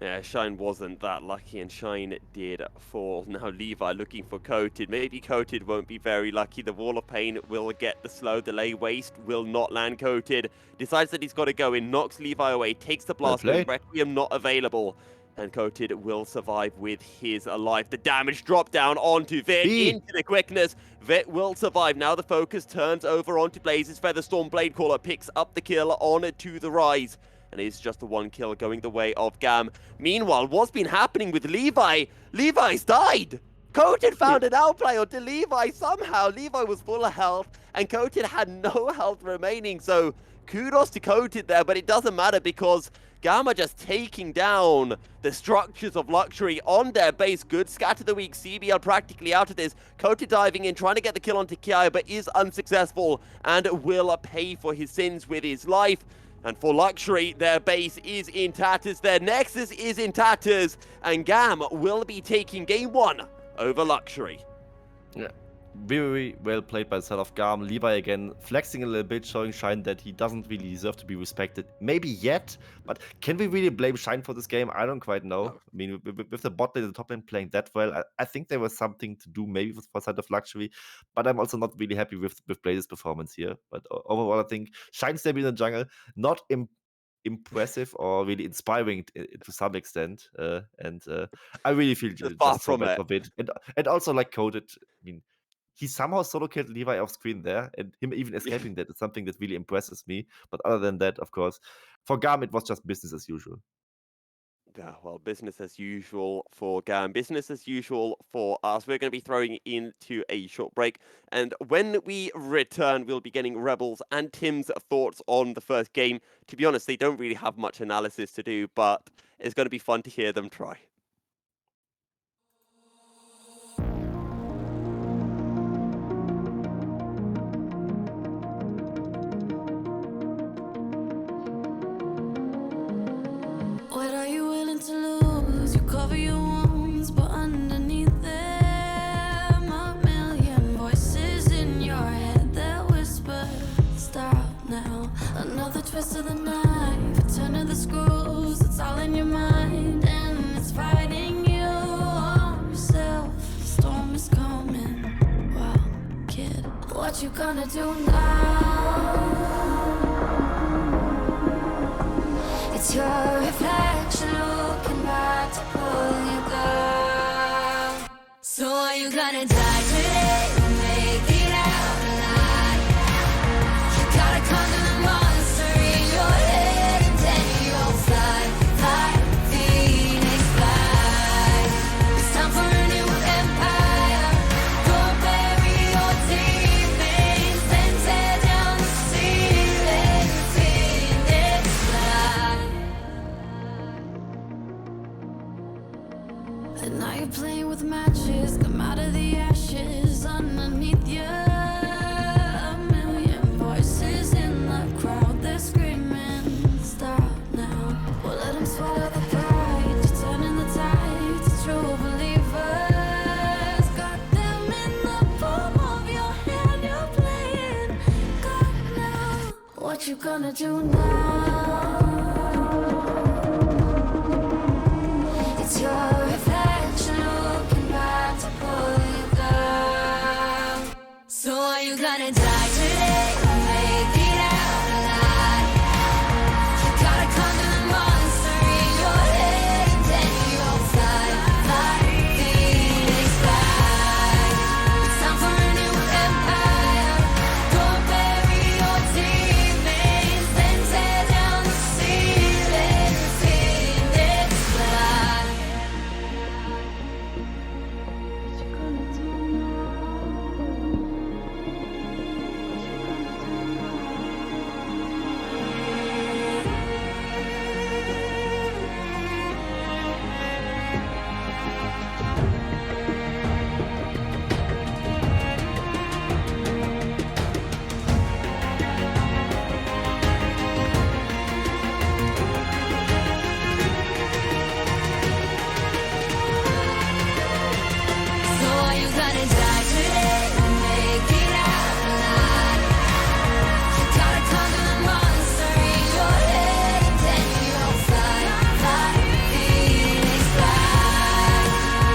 Yeah, Shine wasn't that lucky, and Shine did fall. Now Levi looking for Coated. Maybe Coated won't be very lucky. The Wall of Pain will get the slow delay. Waste will not land Coated. Decides that he's got to go in, knocks Levi away, takes the blast, but Requiem not available. And Coated will survive with his life. The damage drop down onto Vit, into the quickness. Vit will survive. Now the focus turns over onto Blazes. Featherstorm Bladecaller picks up the kill on to the Rise. And it's just the one kill going the way of GAM. Meanwhile, what's been happening with Levi? Levi's died! Coated found an outplay onto Levi somehow. Levi was full of health, and Coated had no health remaining. So kudos to Coated there, but it doesn't matter because GAM are just taking down the structures of Luxury on their base. Good scatter the weak. CBL practically out of this. Coated diving in, trying to get the kill onto Kiaya, but is unsuccessful and will pay for his sins with his life. And for Luxury, their base is in tatters, their Nexus is in tatters, and GAM will be taking game 1 over Luxury. Yeah, very well played by the side of GAM. Levi again flexing a little bit, showing Shine that he doesn't really deserve to be respected. Maybe yet, but can we really blame Shine for this game? I don't quite know. I mean, with the bot lane and the top lane playing that well, I think there was something to do maybe for the side of Luxury, but I'm also not really happy with Blaze's performance here. But overall, I think Shine staying in the jungle, not impressive or really inspiring to some extent, and I really feel just so bad for it. And also like Coded, I mean, he somehow solo killed Levi off screen there, and him even escaping that is something that really impresses me. But other than that, of course, for GAM, it was just business as usual. Yeah, well, business as usual for GAM, business as usual for us. We're going to be throwing into a short break, and when we return, we'll be getting Rebels and Tim's thoughts on the first game. To be honest, they don't really have much analysis to do, but it's going to be fun to hear them try. What are you willing to lose? You cover your wounds, but underneath them, a million voices in your head that whisper, stop now. Another twist of the knife, a turn of the screws, it's all in your mind, and it's fighting you on yourself. The storm is coming. Wow, kid, what you gonna do now? It's your reflection looking back to pull you down. So are you gonna die today or make it out alive? You gotta conquer the monster in your head, and then you'll fly, fly, Phoenix fly. It's time for a new empire. Don't bury your demons, then tear down the ceiling, Phoenix fly. And now you're playing with matches, come out of the ashes underneath you. A million voices in the crowd, they're screaming, stop now. Well, let them swallow the pride, gonna do now? It's your reflection looking back to pull you down. So are you gonna die today or make it out alive? You gotta conquer the monster in your head and then you'll fly, fly, Phoenix fly. It's time for a new empire. Go bury your demons, then tear down the ceiling. Phoenix fly. What you gonna do So are you gonna die today or make it out alive? You gotta conquer the monster in your head and then you'll fly, fly, Phoenix fly.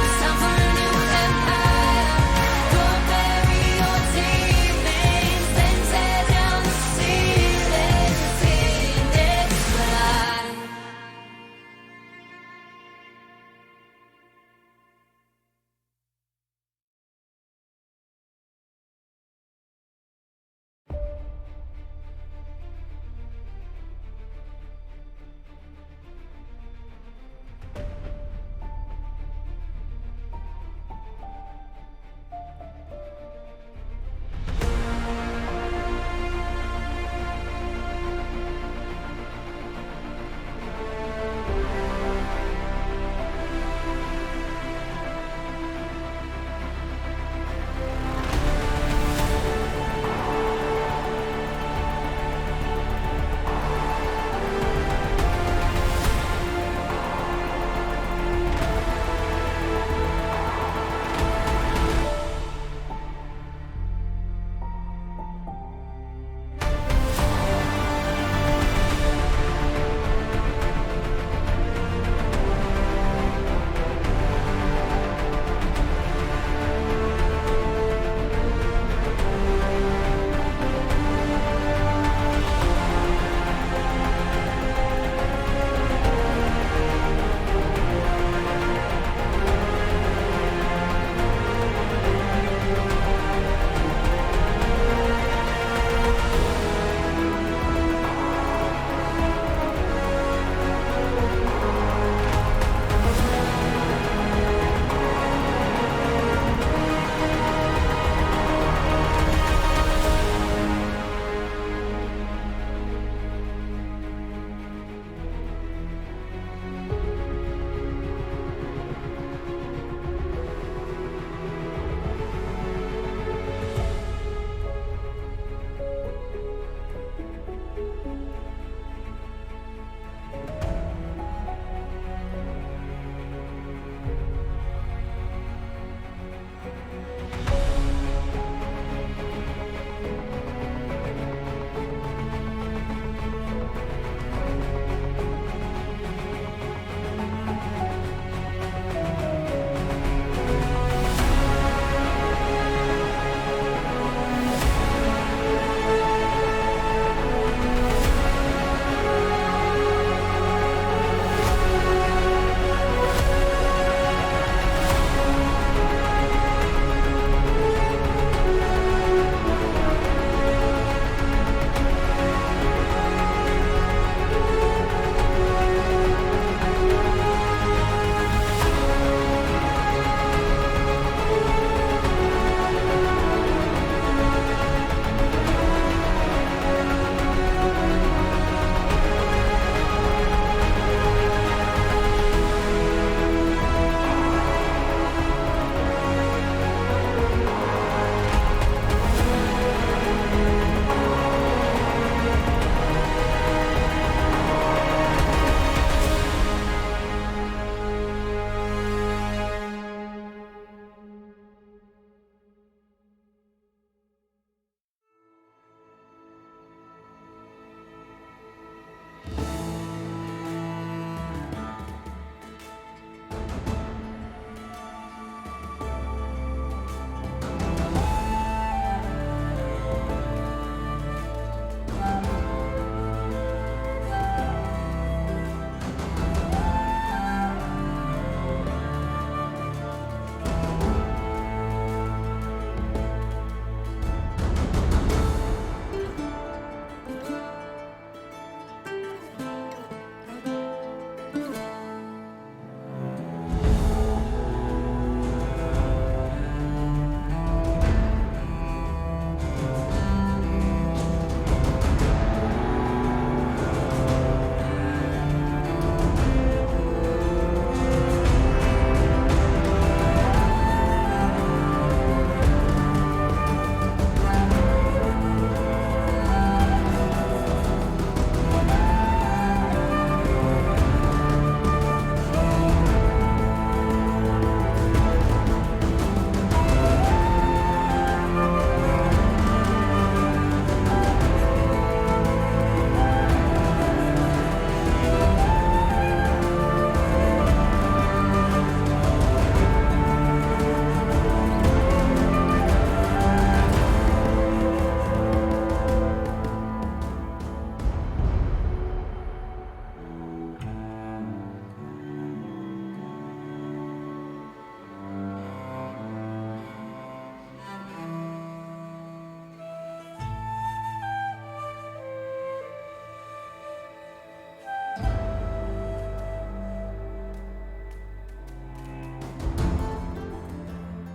It's time for a new empire. Go bury your demons, then tear down the ceiling. Phoenix fly.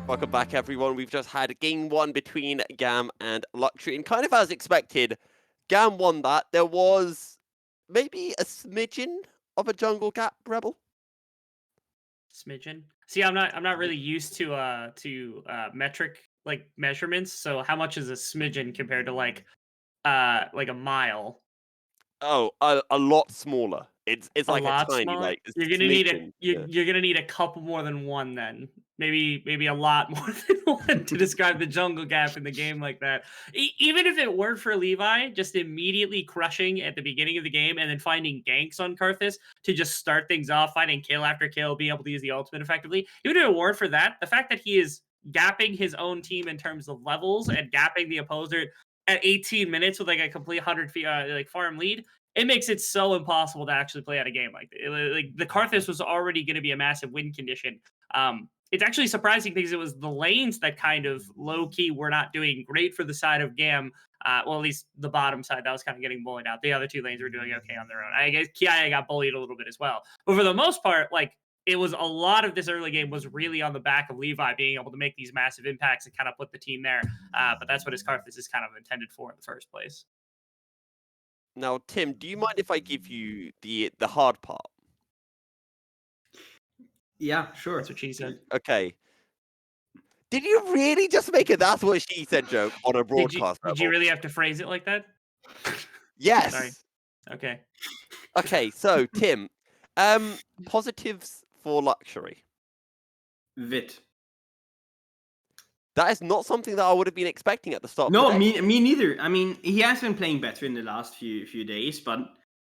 Welcome back, everyone. We've just had game 1 between GAM and Luxury, and kind of as expected, GAM won that. There was maybe a smidgen of a jungle gap, Rebel. Smidgen. See, I'm not really used to metric like measurements. So how much is a smidgen compared to like a mile? Oh, a lot smaller. It's A like a lot tiny, smaller. like You're gonna need smidgen. you're gonna need a couple more than one then. Maybe a lot more than one to describe the jungle gap in the game like that. Even if it weren't for Levi just immediately crushing at the beginning of the game and then finding ganks on Karthus to just start things off, finding kill after kill, being able to use the ultimate effectively. Even if it weren't for that, the fact that he is gapping his own team in terms of levels and gapping the opposer at 18 minutes with like a complete 100 feet like farm lead, it makes it so impossible to actually play out a game like that. Like the Karthus was already going to be a massive win condition. It's actually surprising because it was the lanes that kind of low key were not doing great for the side of GAM. Well, at least the bottom side that was kind of getting bullied out. The other two lanes were doing okay on their own. I guess Kiaya got bullied a little bit as well, but for the most part, like it was a lot of this early game was really on the back of Levi being able to make these massive impacts and kind of put the team there. But that's what his Karthus is kind of intended for in the first place. Now, Tim, do you mind if I give you the hard part? Yeah, sure. That's what she said. Okay. Did you really just make a "that's what she said" joke on a broadcast? Did you really have to phrase it like that? Yes. Sorry. Okay. Okay, so Tim, positives for Luxury. Vit. That is not something that I would have been expecting at the start. No, of the day. me neither. I mean, he has been playing better in the last few days, but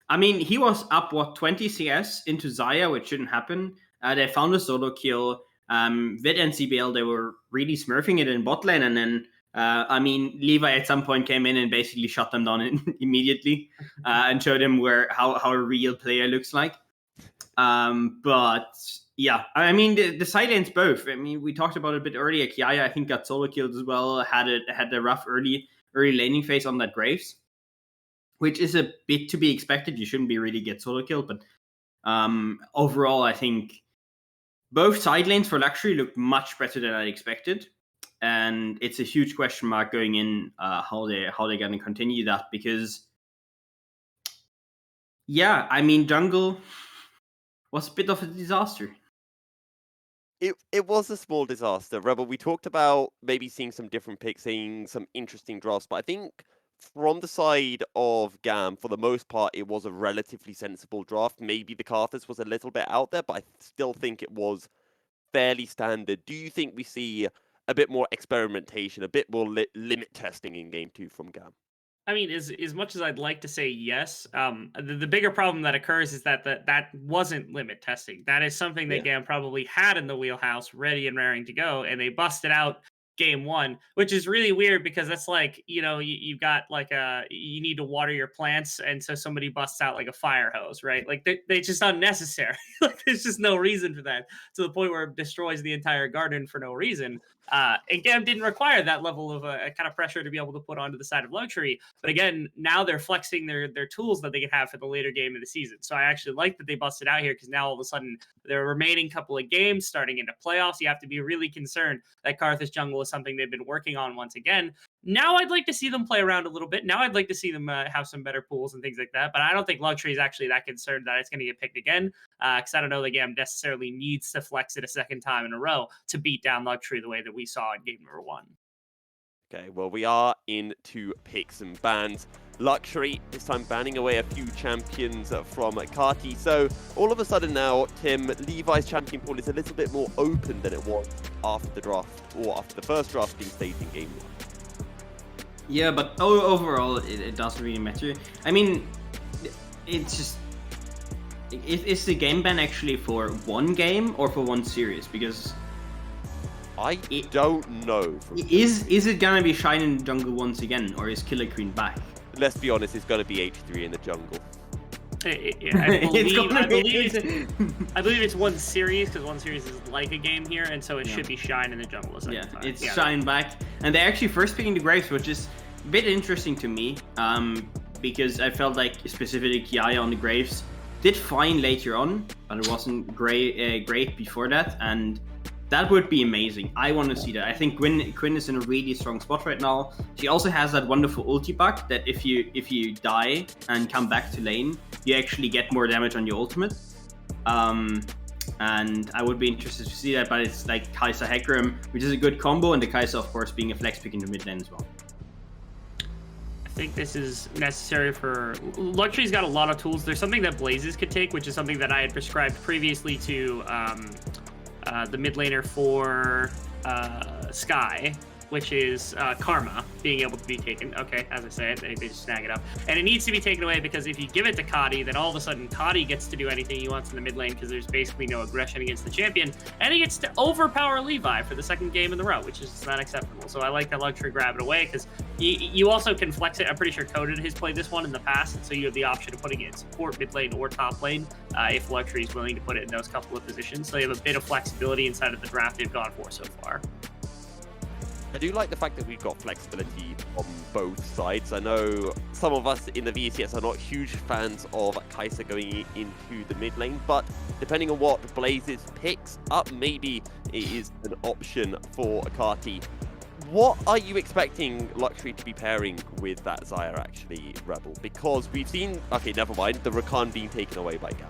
I mean, he was up 20 CS into Zaya, which shouldn't happen. They found a solo kill. Vit and CBL, they were really smurfing it in bot lane, and then I mean, Levi at some point came in and basically shut them down immediately and showed them how a real player looks like. But yeah, I mean, the side lanes both. I mean, we talked about it a bit earlier. Kiaya, I think, got solo killed as well. Had a rough early laning phase on that Graves, which is a bit to be expected. You shouldn't be really get solo killed, but overall, I think both side lanes for Luxury look much better than I expected, and it's a huge question mark going in how they're going to continue that, because yeah, I mean, jungle was a bit of a disaster. It was a small disaster, Rebel. We talked about maybe seeing some different picks, seeing some interesting drafts, but I think from the side of GAM, for the most part, it was a relatively sensible draft. Maybe the Karthus was a little bit out there, but I still think it was fairly standard. Do you think we see a bit more experimentation, a bit more limit testing in Game 2 from GAM? I mean, as much as I'd like to say yes, the bigger problem that occurs is that that wasn't limit testing. That is something that GAM probably had in the wheelhouse, ready and raring to go, and they busted out Game 1, which is really weird because that's like, you know, you've got like you need to water your plants, and so somebody busts out like a fire hose, right? Like they just unnecessary. Like there's just no reason for that, to the point where it destroys the entire garden for no reason. And GAM didn't require that level of kind of pressure to be able to put onto the side of Luxury. But again, now they're flexing their tools that they can have for the later game of the season. So I actually like that they busted out here, because now all of a sudden their remaining couple of games starting into playoffs, you have to be really concerned that Karthus jungle is something they've been working on once again. Now I'd like to see them play around a little bit. Now I'd like to see them have some better pools and things like that. But I don't think Luxury is actually that concerned that it's going to get picked again, because I don't know the GAM necessarily needs to flex it a second time in a row to beat down Luxury the way that we saw in game number 1. Okay, well, we are into picks and bans. Luxury, this time banning away a few champions from Kati. So all of a sudden now, Tim, Levi's champion pool is a little bit more open than it was after the draft, or after the first drafting stage in game 1. Yeah, but overall, it doesn't really matter. I mean, it's just... Is the game ban actually for one game or for one series? Because... I don't know. Is it gonna be Shine in the jungle once again, or is Killer Queen back? Let's be honest, it's going to be H3 in the jungle. I believe it's one series, because one series is like a game here, and so it should be Shine in the jungle. It's Shine back, and they're actually first picking the Graves, which is a bit interesting to me, because I felt like specifically Kiaya on the Graves did fine later on, but it wasn't great before that, and That would be amazing. I want to see that. I think Quinn is in a really strong spot right now. She also has that wonderful ulti bug that if you die and come back to lane, you actually get more damage on your ultimate. And I would be interested to see that, but it's like Kai'Sa Hecarim, which is a good combo, and the Kai'Sa, of course, being a flex pick in the mid lane as well. I think this is necessary for... Luxury's got a lot of tools. There's something that Blazes could take, which is something that I had prescribed previously to the mid laner for Sky, which is Karma being able to be taken. Okay, as I say, they just snag it up. And it needs to be taken away because if you give it to Kadi, then all of a sudden Kadi gets to do anything he wants in the mid lane because there's basically no aggression against the champion. And he gets to overpower Levi for the second game in the row, which is not acceptable. So I like that Luxury grab it away because you also can flex it. I'm pretty sure Coded has played this one in the past, so you have the option of putting it in support, mid lane, or top lane if Luxury is willing to put it in those couple of positions. So you have a bit of flexibility inside of the draft they've gone for so far. I do like the fact that we've got flexibility on both sides. I know some of us in the VCS are not huge fans of Kai'Sa going into the mid lane, but depending on what Blazes picks up, maybe it is an option for Akati. What are you expecting Luxury to be pairing with that Xayah actually, Rebel? Because we've seen, okay, never mind, the Rakan being taken away by GAM.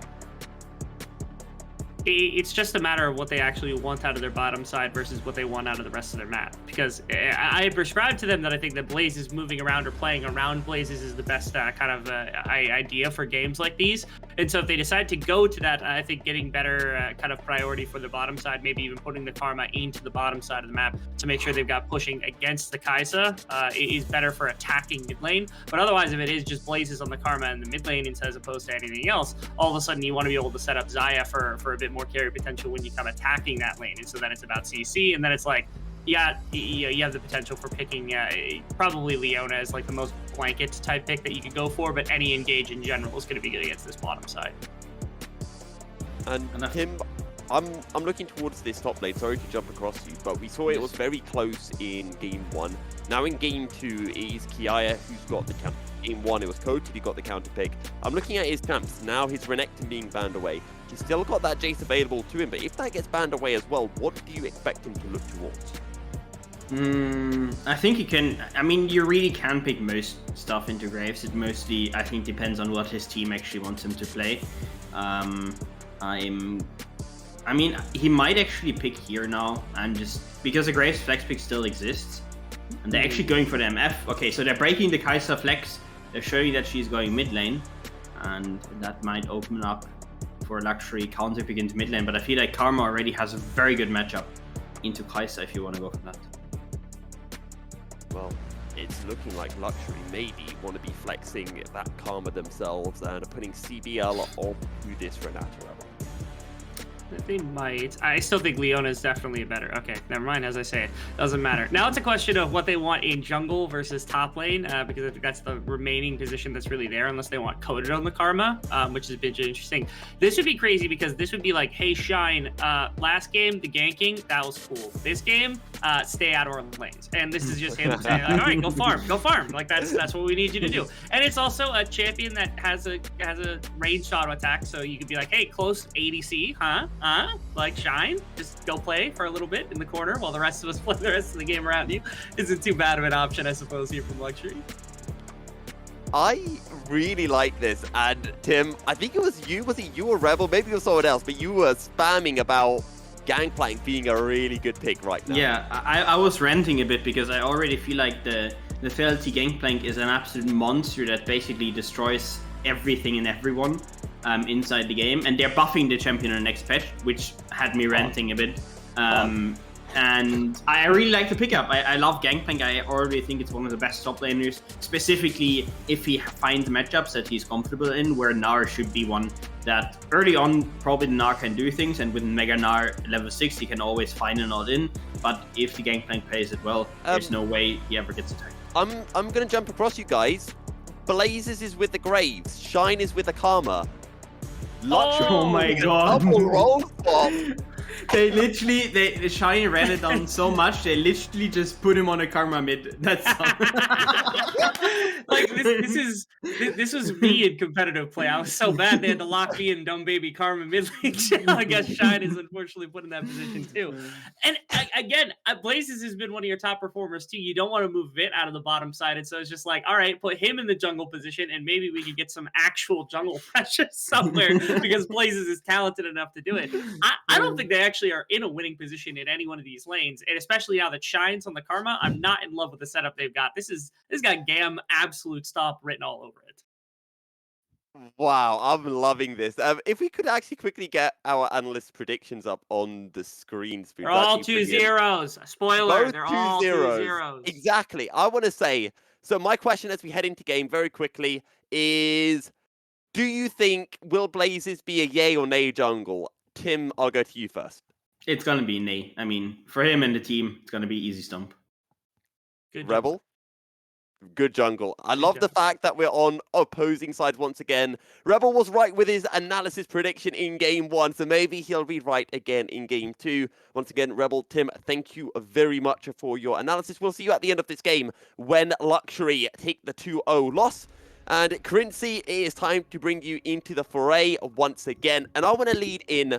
It's just a matter of what they actually want out of their bottom side versus what they want out of the rest of their map. Because I prescribed to them that I think that Blazes moving around or playing around Blazes is the best kind of idea for games like these. And so if they decide to go to that, I think getting better kind of priority for the bottom side, maybe even putting the Karma into the bottom side of the map to make sure they've got pushing against the Kai'Sa is better for attacking mid lane. But otherwise, if it is just Blazes on the Karma in the mid lane as opposed to anything else, all of a sudden you want to be able to set up Xayah for a bit more carry potential when you come attacking that lane. And so then it's about CC, and then it's like, yeah, you have the potential for picking probably Leona as like the most blanket type pick that you could go for, but any engage in general is going to be good against this bottom side. And Tim, I'm looking towards this top lane. Sorry to jump across you, but we saw it was very close in game 1. Now in game 2, it is Kiaya who's got the counter. Game 1, it was Cody who got the counter pick. I'm looking at his champs now. His Renekton being banned away. He's still got that Jace available to him, but if that gets banned away as well, what do you expect him to look towards? I think you can. I mean, you really can pick most stuff into Graves. It mostly, I think, depends on what his team actually wants him to play. I mean, he might actually pick here now, and just because the Graves flex pick still exists, and they're actually going for the MF. Okay, so they're breaking the Kai'Sa flex. They're showing that she's going mid lane, and that might open up for Luxury counter pick into mid lane. But I feel like Karma already has a very good matchup into Kai'Sa if you want to go for that. Well, it's looking like Luxury maybe want to be flexing that Karma themselves and putting CBL onto this Renata level. They might. I still think Leona is definitely better. Okay, never mind. As I say, it doesn't matter. Now it's a question of what they want in jungle versus top lane, because I think that's the remaining position that's really there, unless they want Coded on the Karma, which is a bit interesting. This would be crazy because this would be like, hey, Shine, last game, the ganking, that was cool. This game, stay out of our lanes. And this is just him saying, like, all right, go farm. Like, that's what we need you to do. And it's also a champion that has a range auto attack, so you could be like, hey, close ADC, huh? Like Shine, just go play for a little bit in the corner while the rest of us play the rest of the game around you. Isn't too bad of an option, I suppose, here from Luxury. I really like this, and Tim, I think it was you or Rebel, maybe it was someone else, but you were spamming about Gangplank being a really good pick right now. Yeah, I was ranting a bit because I already feel like the Fealty Gangplank is an absolute monster that basically destroys everything and everyone inside the game, and they're buffing the champion on the next patch, which had me ranting a bit. And I really like the pickup. I love Gangplank. I already think it's one of the best top laners, specifically if he finds matchups that he's comfortable in, where Gnar should be one that early on probably Gnar can do things, and with Mega Gnar level 6 he can always find an all-in, but if the Gangplank plays it well, there's no way he ever gets attacked. I'm gonna jump across you guys. Blazes is with the Graves, Shine is with the Karma. Luxury. Oh my god. Double roll swap. They literally, Shine ran it down so much, they literally just put him on a Karma mid. That's all. Like this was me in competitive play. I was so bad they had to lock me in dumb baby Karma mid lane. I guess Shine is unfortunately put in that position too. And again, Blazes has been one of your top performers too. You don't want to move Vit out of the bottom side, and so it's just like, all right, put him in the jungle position, and maybe we could get some actual jungle pressure somewhere because Blazes is talented enough to do it. I don't think they actually are in a winning position in any one of these lanes, and especially now that Shine's on the Karma, I'm not in love with the setup they've got. This got GAM absolute stop written all over it. Wow, I'm loving this. If we could actually quickly get our analyst predictions up on the screens. They're all 2-0s. Spoiler, they're all 2-0s. Exactly. I want to say, so my question as we head into game very quickly is, do you think will Blazes be a yay or nay jungle? Tim, I'll go to you first. It's gonna be nay. I mean, for him and the team, it's gonna be easy stump. Good Rebel? jungle. Good jungle. I love the fact that we're on opposing sides once again. Rebel was right with his analysis prediction in game 1, so maybe he'll be right again in game 2. Once again, Rebel, Tim, thank you very much for your analysis. We'll see you at the end of this game when Luxury take the 2-0 loss. And Crincy, it is time to bring you into the foray once again. And I want to lead in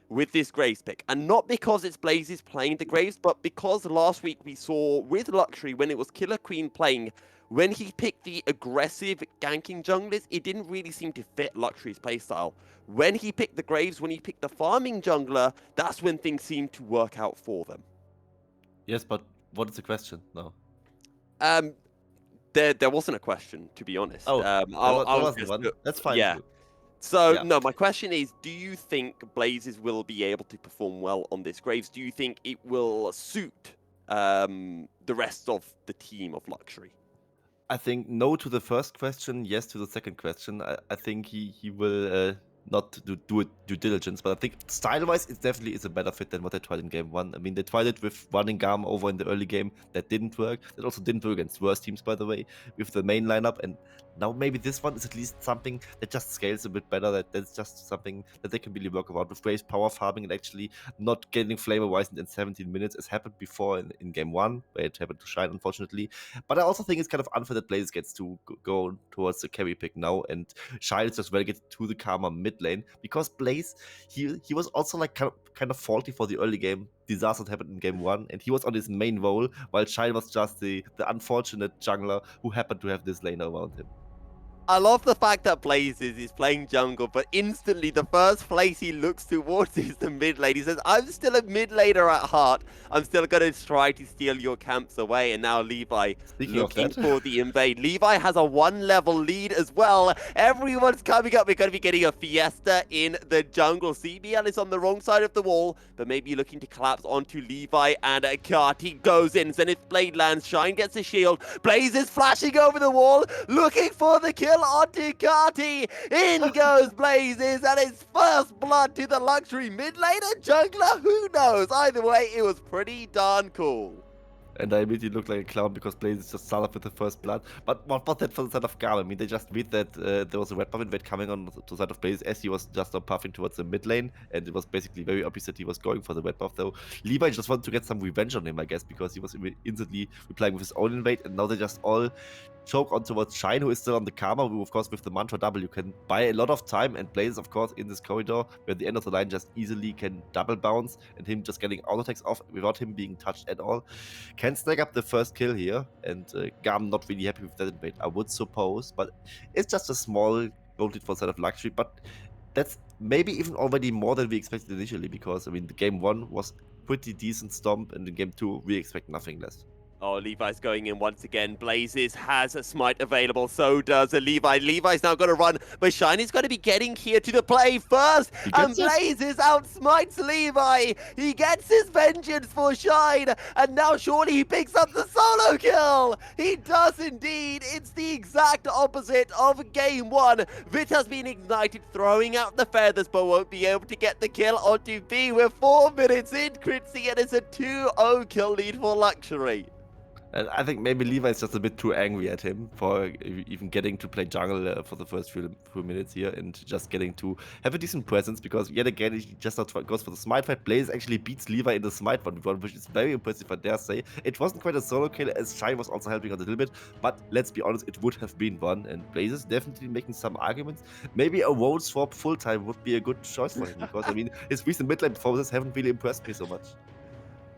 with this Graves pick. And not because it's Blazes playing the Graves, but because last week we saw with Luxury, when it was Killer Queen playing, when he picked the aggressive ganking junglers, it didn't really seem to fit Luxury's playstyle. When he picked the Graves, when he picked the farming jungler, that's when things seemed to work out for them. Yes, but what is the question? No. There wasn't a question, to be honest. Oh, I'll wasn't just, one. That's fine. Yeah. So, Yeah. no, my question is, do you think Blazes will be able to perform well on this Graves? Do you think it will suit the rest of the team of Luxury? I think no to the first question, yes to the second question. I think he will not do it due diligence, but I think style-wise it definitely is a better fit than what they tried in game 1. I mean, they tried it with running GAM over in the early game. That didn't work. That also didn't work against worse teams, by the way, with the main lineup. And now maybe this one is at least something that just scales a bit better. That's just something that they can really work about with Graves power farming and actually not getting flavor-wise in 17 minutes, as happened before in game 1, where it happened to Shine, unfortunately. But I also think it's kind of unfair that Blaze gets to go towards the carry pick now, and Shine is just relegated to the Karma mid lane, because Blaze, he was also like kind of faulty for the early game disaster that happened in game 1, and he was on his main role, while Shine was just the unfortunate jungler who happened to have this lane around him. I love the fact that Blazes is playing jungle, but instantly the first place he looks towards is the mid lane. He says, I'm still a mid laner at heart. I'm still going to try to steal your camps away. And now Levi looking for the invade. Levi has a 1-level lead as well. Everyone's coming up. We're going to be getting a fiesta in the jungle. CBL is on the wrong side of the wall, but maybe looking to collapse onto Levi, and Kati goes in. Zenith Blade lands. Shine gets a shield. Blaze is flashing over the wall, looking for the kill onto Kati. In goes Blazes, and it's first blood to the Luxury mid laner jungler. Who knows? Either way, it was pretty darn cool. And I immediately looked like a clown because Blazes just started with the first blood. But what about that for the side of GAM? I mean, they just read that there was a red buff invade coming on to the side of Blazes as he was just puffing towards the mid lane. And it was basically very obvious that he was going for the red buff, though. Levi just wanted to get some revenge on him, I guess, because he was instantly replying with his own invade. And now they just all choke on towards Shine, who is still on the Karma, who, of course, with the Mantra W can buy a lot of time. And Blazes, of course, in this corridor, where the end of the line just easily can double bounce, and him just getting auto attacks off without him being touched at all, can snag up the first kill here. And GAM not really happy with that invade, I would suppose, but it's just a small gold lead for the side of Luxury. But that's maybe even already more than we expected initially, because, I mean, the game 1 was pretty decent stomp, and in game 2 we expect nothing less. Oh, Levi's going in once again. Blazes has a smite available. So does Levi. Levi's now going to run, but Shiny's going to be getting here to the play first. And Blazes outsmites Levi. He gets his vengeance for Shine. And now surely he picks up the solo kill. He does indeed. It's the exact opposite of game 1. Vit has been ignited, throwing out the feathers, but won't be able to get the kill onto B. We're 4 minutes in, Critzy, and it's a 2-0 kill lead for Luxury. And I think maybe Levi is just a bit too angry at him for even getting to play jungle for the first few minutes here and just getting to have a decent presence, because yet again he just not goes for the smite fight. Blaze actually beats Levi in the smite 1v1, which is very impressive, I dare say. It wasn't quite a solo kill, as Shine was also helping out a little bit, but let's be honest, it would have been one, and Blaze is definitely making some arguments. Maybe a role swap full time would be a good choice for him, because I mean his recent mid lane performances haven't really impressed me so much.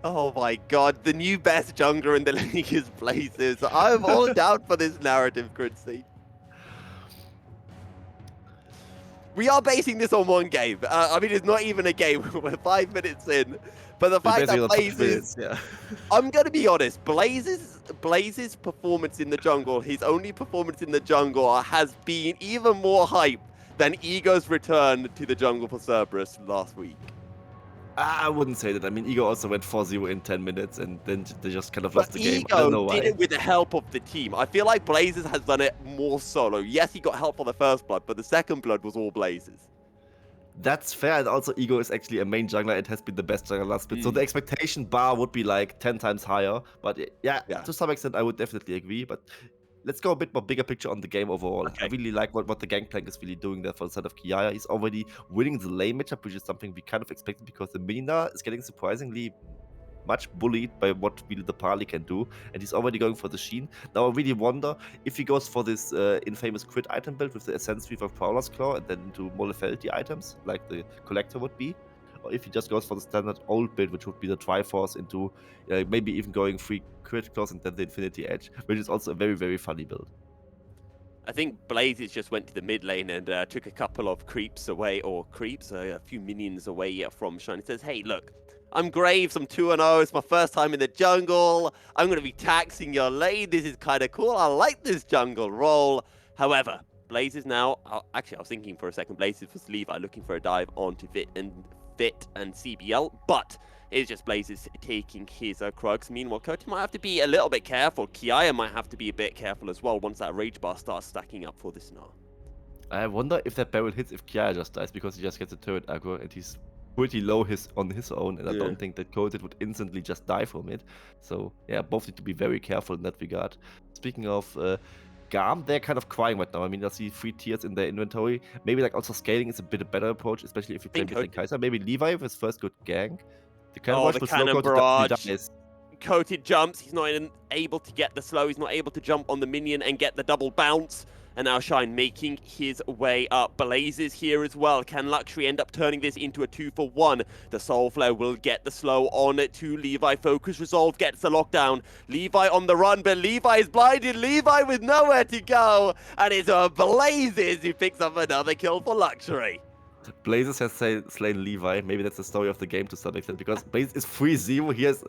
Oh my god, the new best jungler in the league is Blazes. I'm all down for this narrative, Quincy. We are basing this on one game. I mean, it's not even a game. We're 5 minutes in. But the fact that Blazes... Yeah. I'm going to be honest. Blazes' performance in the jungle, his only performance in the jungle, has been even more hype than Ego's return to the jungle for Cerberus last week. I wouldn't say that. I mean, Ego also went 4-0 in 10 minutes, and then they just kind of lost the game. I don't know why. Ego did it with the help of the team. I feel like Blazes has done it more solo. Yes, he got help for the first blood, but the second blood was all Blazes. That's fair, and also Ego is actually a main jungler and has been the best jungler last bit. So the expectation bar would be like 10 times higher. But yeah, to some extent, I would definitely agree. But let's go a bit more bigger picture on the game overall. Okay. I really like what the Gangplank is really doing there for the side of Kiaya. He's already winning the lane matchup, which is something we kind of expected, because the Mina is getting surprisingly much bullied by what really the parley can do, and he's already going for the Sheen. Now I really wonder if he goes for this infamous crit item build with the Essence Weave of Prowler's Claw and then into Molefelti items, like the Collector would be, or if he just goes for the standard old build, which would be the Triforce into maybe even going 3 crit claws and then the Infinity Edge, which is also a very, very funny build. I think Blazes just went to the mid lane and took a couple of creeps away, or a few minions away from Shine. He says, hey, look, I'm Graves, I'm 2-0, it's my first time in the jungle, I'm going to be taxing your lane, this is kind of cool, I like this jungle role. However, Blazes now, actually I was thinking for a second, Blazes was Levi looking for a dive onto Fit and CBL, but it's just Blazes taking his Krugs. Meanwhile, Cody might have to be a little bit careful, Kiaya might have to be a bit careful as well once that Rage Bar starts stacking up for this now. I wonder if that barrel hits if Kiaya just dies, because he just gets a turret aggro and he's pretty low on his own, and I don't think that Coated would instantly just die from it. So yeah, both need to be very careful in that regard. Speaking of GAM, they're kind of crying right now. I mean, I see 3 tiers in their inventory. Maybe like also scaling is a bit a better approach, especially if you play with Kaiser. Maybe Levi with his first good gank. The cannon barrage. Dies. Coated jumps, he's not able to get the slow, he's not able to jump on the minion and get the double bounce. And now Shine making his way up. Blazes here as well. Can Luxury end up turning this into a 2-for-1? The Soul Flare will get the slow on to Levi. Focus Resolve gets the lockdown. Levi on the run, but Levi is blinded. Levi with nowhere to go. And it's Blazes who picks up another kill for Luxury. Blazes has slain Levi. Maybe that's the story of the game to some extent, because Blazes is 3-0. He has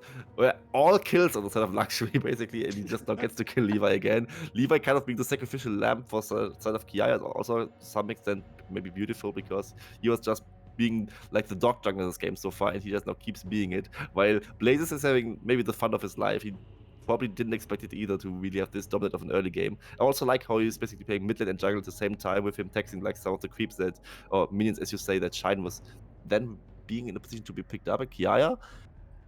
all kills on the side of Luxury, basically, and he just now gets to kill Levi again. Levi kind of being the sacrificial lamb for the side of Kiaya is also to some extent maybe beautiful, because he was just being like the dog jungler in this game so far, and he just now keeps being it, while Blazes is having maybe the fun of his life. He probably didn't expect it either to really have this dominant of an early game. I also like how he's basically playing mid lane and jungle at the same time, with him taxing like some of the creeps that, or minions as you say, that Shine was then being in a position to be picked up. And Kiaya,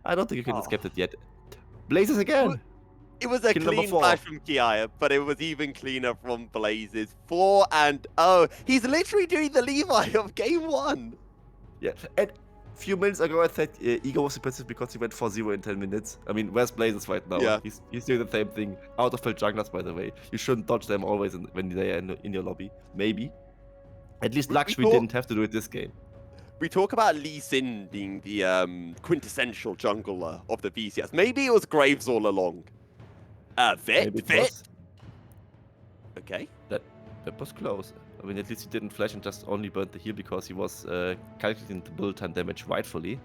I don't think you can escape it yet. Blazes again! It was a clean flash from Kiaya, but it was even cleaner from Blazes. 4-0. He's literally doing the Levi of game 1. Yeah, and few minutes ago I thought Ego was impressive because he went 4-0 in 10 minutes. I mean, where's Blazes right now? Yeah. He's doing the same thing. Out of field junglers, by the way. You shouldn't dodge them always when they're in your lobby. Maybe. At least Luxury didn't have to do it this game. We talk about Lee Sin being the quintessential jungler of the VCS. Maybe it was Graves all along. Fit? Okay. That was close. I mean, at least he didn't flash and just only burned the heal because he was calculating the build time damage rightfully.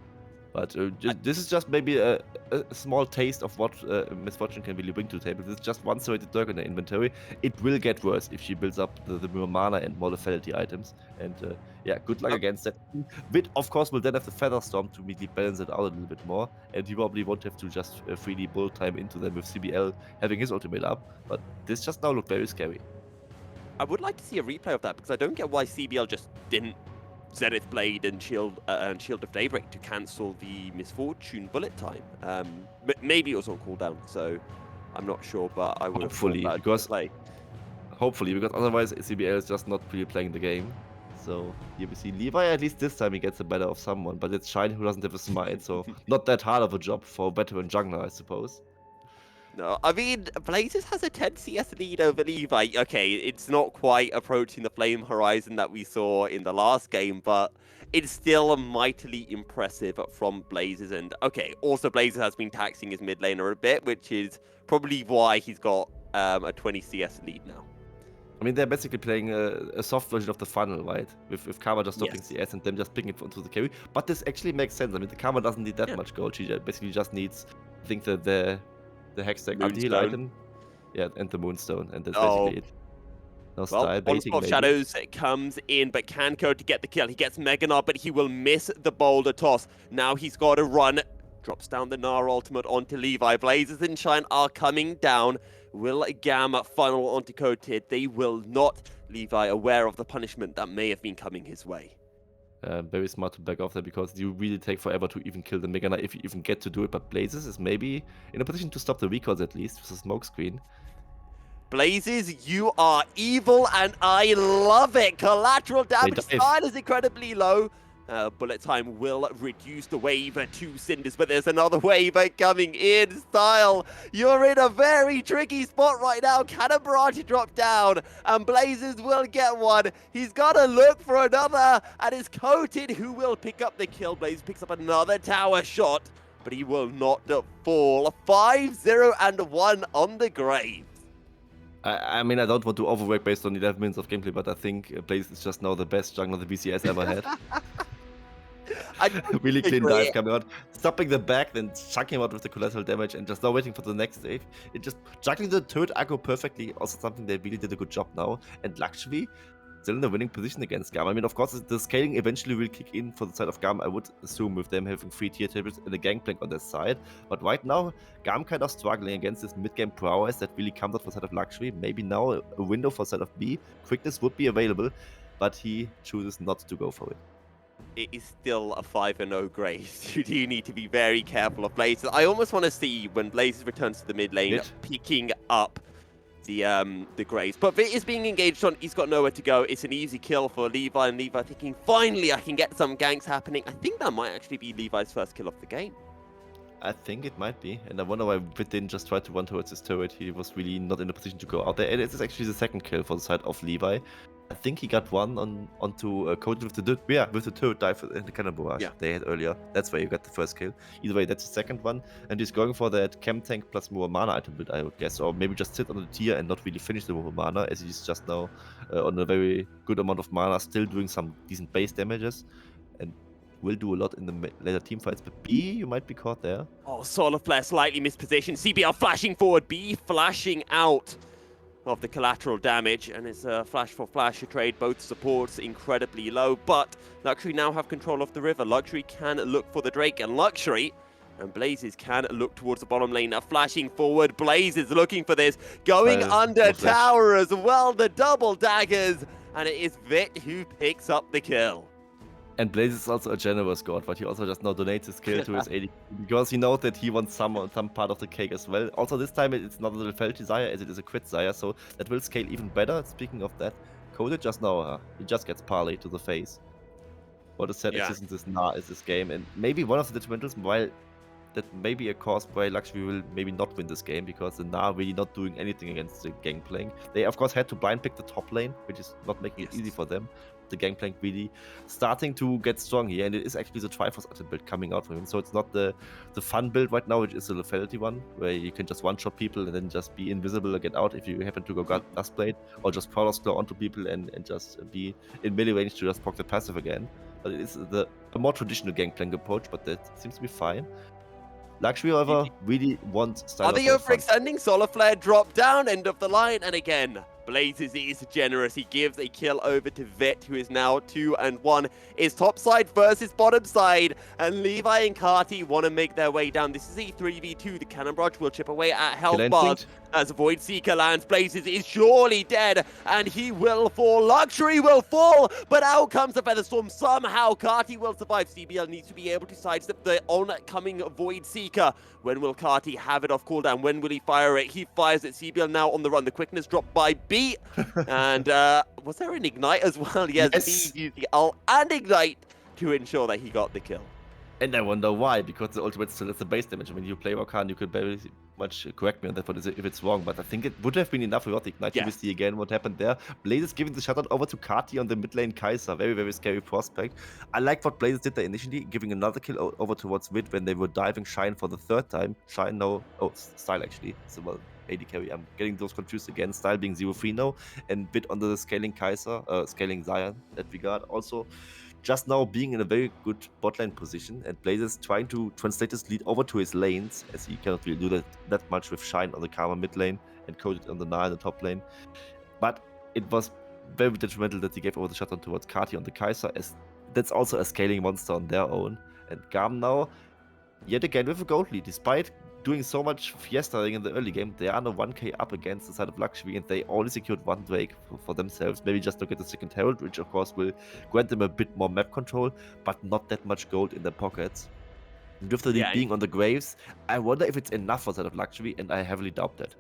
But this is just maybe a small taste of what Misfortune can really bring to the table. This is just one serrated Dirk in the inventory. It will get worse if she builds up the mana and more lethality items. And yeah, good luck against that. Bit, of course, will then have the Feather Storm to really balance it out a little bit more. And he probably won't have to just freely build time into them with CBL having his ultimate up. But this just now looked very scary. I would like to see a replay of that, because I don't get why CBL just didn't Zenith Blade and Shield of Daybreak to cancel the Misfortune bullet time. But maybe it was on cooldown, so I'm not sure, but I would have Hopefully, thought that because play. Hopefully, because otherwise CBL is just not really playing the game. So here we see Levi, at least this time he gets the better of someone, but it's Shine who doesn't have a smite, so not that hard of a job for a veteran jungler, I suppose. No, I mean, Blazers has a 10 CS lead over Levi. Okay, it's not quite approaching the flame horizon that we saw in the last game, but it's still mightily impressive from Blazers. And okay, also Blazers has been taxing his mid laner a bit, which is probably why he's got a 20 CS lead now. I mean, they're basically playing a soft version of the funnel, right? With Karma just stopping Yes. CS and them just picking it onto the carry. But this actually makes sense. I mean, the Karma doesn't need that Yeah. much gold. She basically just needs, I think, the Hextech anti-heal Moonstone. item. Yeah, and the Moonstone, and that's Oh. basically it. No Well, style baiting, Onslaught of maybe. Shadows comes in, but can go to get the kill. He gets Mega Gnar, but he will miss the boulder toss. Now he's got to run. Drops down the Gnar ultimate onto Levi. Blazers and Shine are coming down. Will GAM funnel onto Coated? They will not. Levi aware of the punishment that may have been coming his way. Very smart to back off there because you really take forever to even kill the Mega Knight if you even get to do it. But Blazes is maybe in a position to stop the recalls at least with a smoke screen. Blazes, you are evil and I love it. Collateral damage dive. style is incredibly low. Bullet time will reduce the wave to cinders, but there's another wave coming in. Style, you're in a very tricky spot right now. Can a barrage drop down? And Blazes will get one. He's got to look for another, and it's Coated who will pick up the kill. Blaze picks up another tower shot, but he will not fall. 5-0-1 on the grave. I mean, I don't want to overwork based on 11 minutes of gameplay, but I think Blaze is just now the best jungler the VCS ever had. Really clean dive coming out, stopping the back, then chucking him out with the collateral damage, and just now waiting for the next wave. It just juggling the third aggro perfectly, also something they really did a good job now. And Lakshmi still in the winning position against GAM. I mean, of course, the scaling eventually will kick in for the side of GAM, I would assume, with them having 3 tier tables and a gangplank on their side. But right now, GAM kind of struggling against this mid-game prowess that really comes out for the side of Lakshmi. Maybe now a window for the side of B. Quickness would be available, but he chooses not to go for it. It is still a 5-0 Grace. You do need to be very careful of Blazes. I almost want to see when Blazes returns to the mid lane, picking up the Grace. But Vit is being engaged on. He's got nowhere to go. It's an easy kill for Levi, and Levi thinking, finally, I can get some ganks happening. I think that might actually be Levi's first kill of the game. I think it might be, and I wonder why Vit didn't just try to run towards his turret. He was really not in a position to go out there, and it is actually the second kill for the side of Levi. I think he got one onto Coated with the turret dive in the cannon barrage they had earlier. That's where you got the first kill. Either way, that's the second one, and he's going for that chem tank plus more mana item build, I would guess, or maybe just sit on the tier and not really finish the more mana, as he's just now on a very good amount of mana, still doing some decent base damages, and will do a lot in the later team fights. But B, you might be caught there. Oh, Solar Flare slightly mispositioned. CBL flashing forward. B flashing out of the collateral damage, and it's a flash for flash trade. Both supports incredibly low, but Luxury now have control of the river. Luxury can look for the Drake, and Luxury and Blazes can look towards the bottom lane. Now flashing forward, Blazes looking for this, going under tower as well. The double daggers, and it is Vit who picks up the kill. And Blaze is also a generous god, but he also just now donates his kill to his AD because he knows that he wants some part of the cake as well. Also this time it's not a little felt desire as it is a crit desire, so that will scale even better. Speaking of that, Coded just now, he just gets parley to the face. What a sad existence is this game, and maybe one of the detrimentals, while that may be a cause why Luxury will maybe not win this game, because the Na really not doing anything against the Gangplank. They of course had to blind pick the top lane, which is not making it easy for them. The Gangplank really starting to get strong here, and it is actually the Triforce item build coming out from him. So it's not the fun build right now, which is the lethality one, where you can just one-shot people and then just be invisible or get out if you happen to go Dust Blade, or just Prowler's Claw onto people and just be in melee range to just proc the passive again. But it is a more traditional Gangplank approach, but that seems to be fine. Luxury, however, really wants style. Are they overextending? Solar Flare drop down, end of the line, and again, Blazes is generous. He gives a kill over to Vit, who is now 2-1. Is top side versus bottom side, and Levi and Carti want to make their way down. This is a 3v2. The Cannon Barrage will chip away at health bars as Void Seeker lands. Blazes is surely dead, and he will fall. Luxury will fall, but out comes the Featherstorm. Somehow Carti will survive. CBL needs to be able to sidestep the oncoming Void Seeker. When will Carti have it off cooldown? When will he fire it? He fires it. CBL now on the run. The quickness dropped by Beat. And was there an Ignite as well? Yes, Yes. he used the ult and Ignite to ensure that he got the kill. And I wonder why, because the ultimate still has the base damage. I mean, you play Rakan, you could very much correct me on that if it's wrong, but I think it would have been enough without the Ignite. Yeah. You see again what happened there. Blazes giving the shutout over to Carti on the mid lane Kai'Sa. Very, very scary prospect. I like what Blazes did there initially, giving another kill over towards Vid when they were diving Shine for the third time. Shine now, Style actually. So, well, AD carry. I'm getting those confused again. Style being 0-3 now, and Vid on the scaling Kai'Sa, scaling Zion in that regard. Also, just now being in a very good bot lane position, and Blazes trying to translate his lead over to his lanes, as he cannot really do that much with Shine on the Karma mid lane and Coded on the Nile in the top lane. But it was very detrimental that he gave over the shutdown towards Carti on the Kai'Sa, as that's also a scaling monster on their own. And GAM now, yet again with a gold lead, despite doing so much fiestaing in the early game. They are now 1k up against the side of Luxury, and they only secured one Drake for themselves. Maybe just to get the second Herald, which of course will grant them a bit more map control, but not that much gold in their pockets. And with the lead being on the Graves, I wonder if it's enough for side of Luxury, and I heavily doubt that.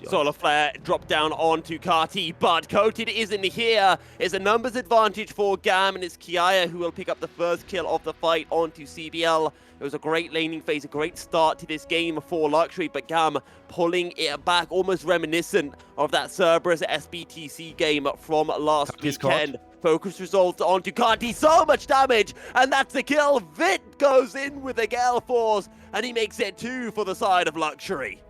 Solar Flare dropped down onto Carti, but Coated isn't here. It's a numbers advantage for GAM, and it's Kiaya who will pick up the first kill of the fight onto CBL. It was a great laning phase, a great start to this game for Luxury, but GAM pulling it back, almost reminiscent of that Cerberus SBTC game from last weekend. Focus results onto Carti, so much damage, and that's the kill. Vit goes in with a Gale Force, and he makes it 2 for the side of Luxury.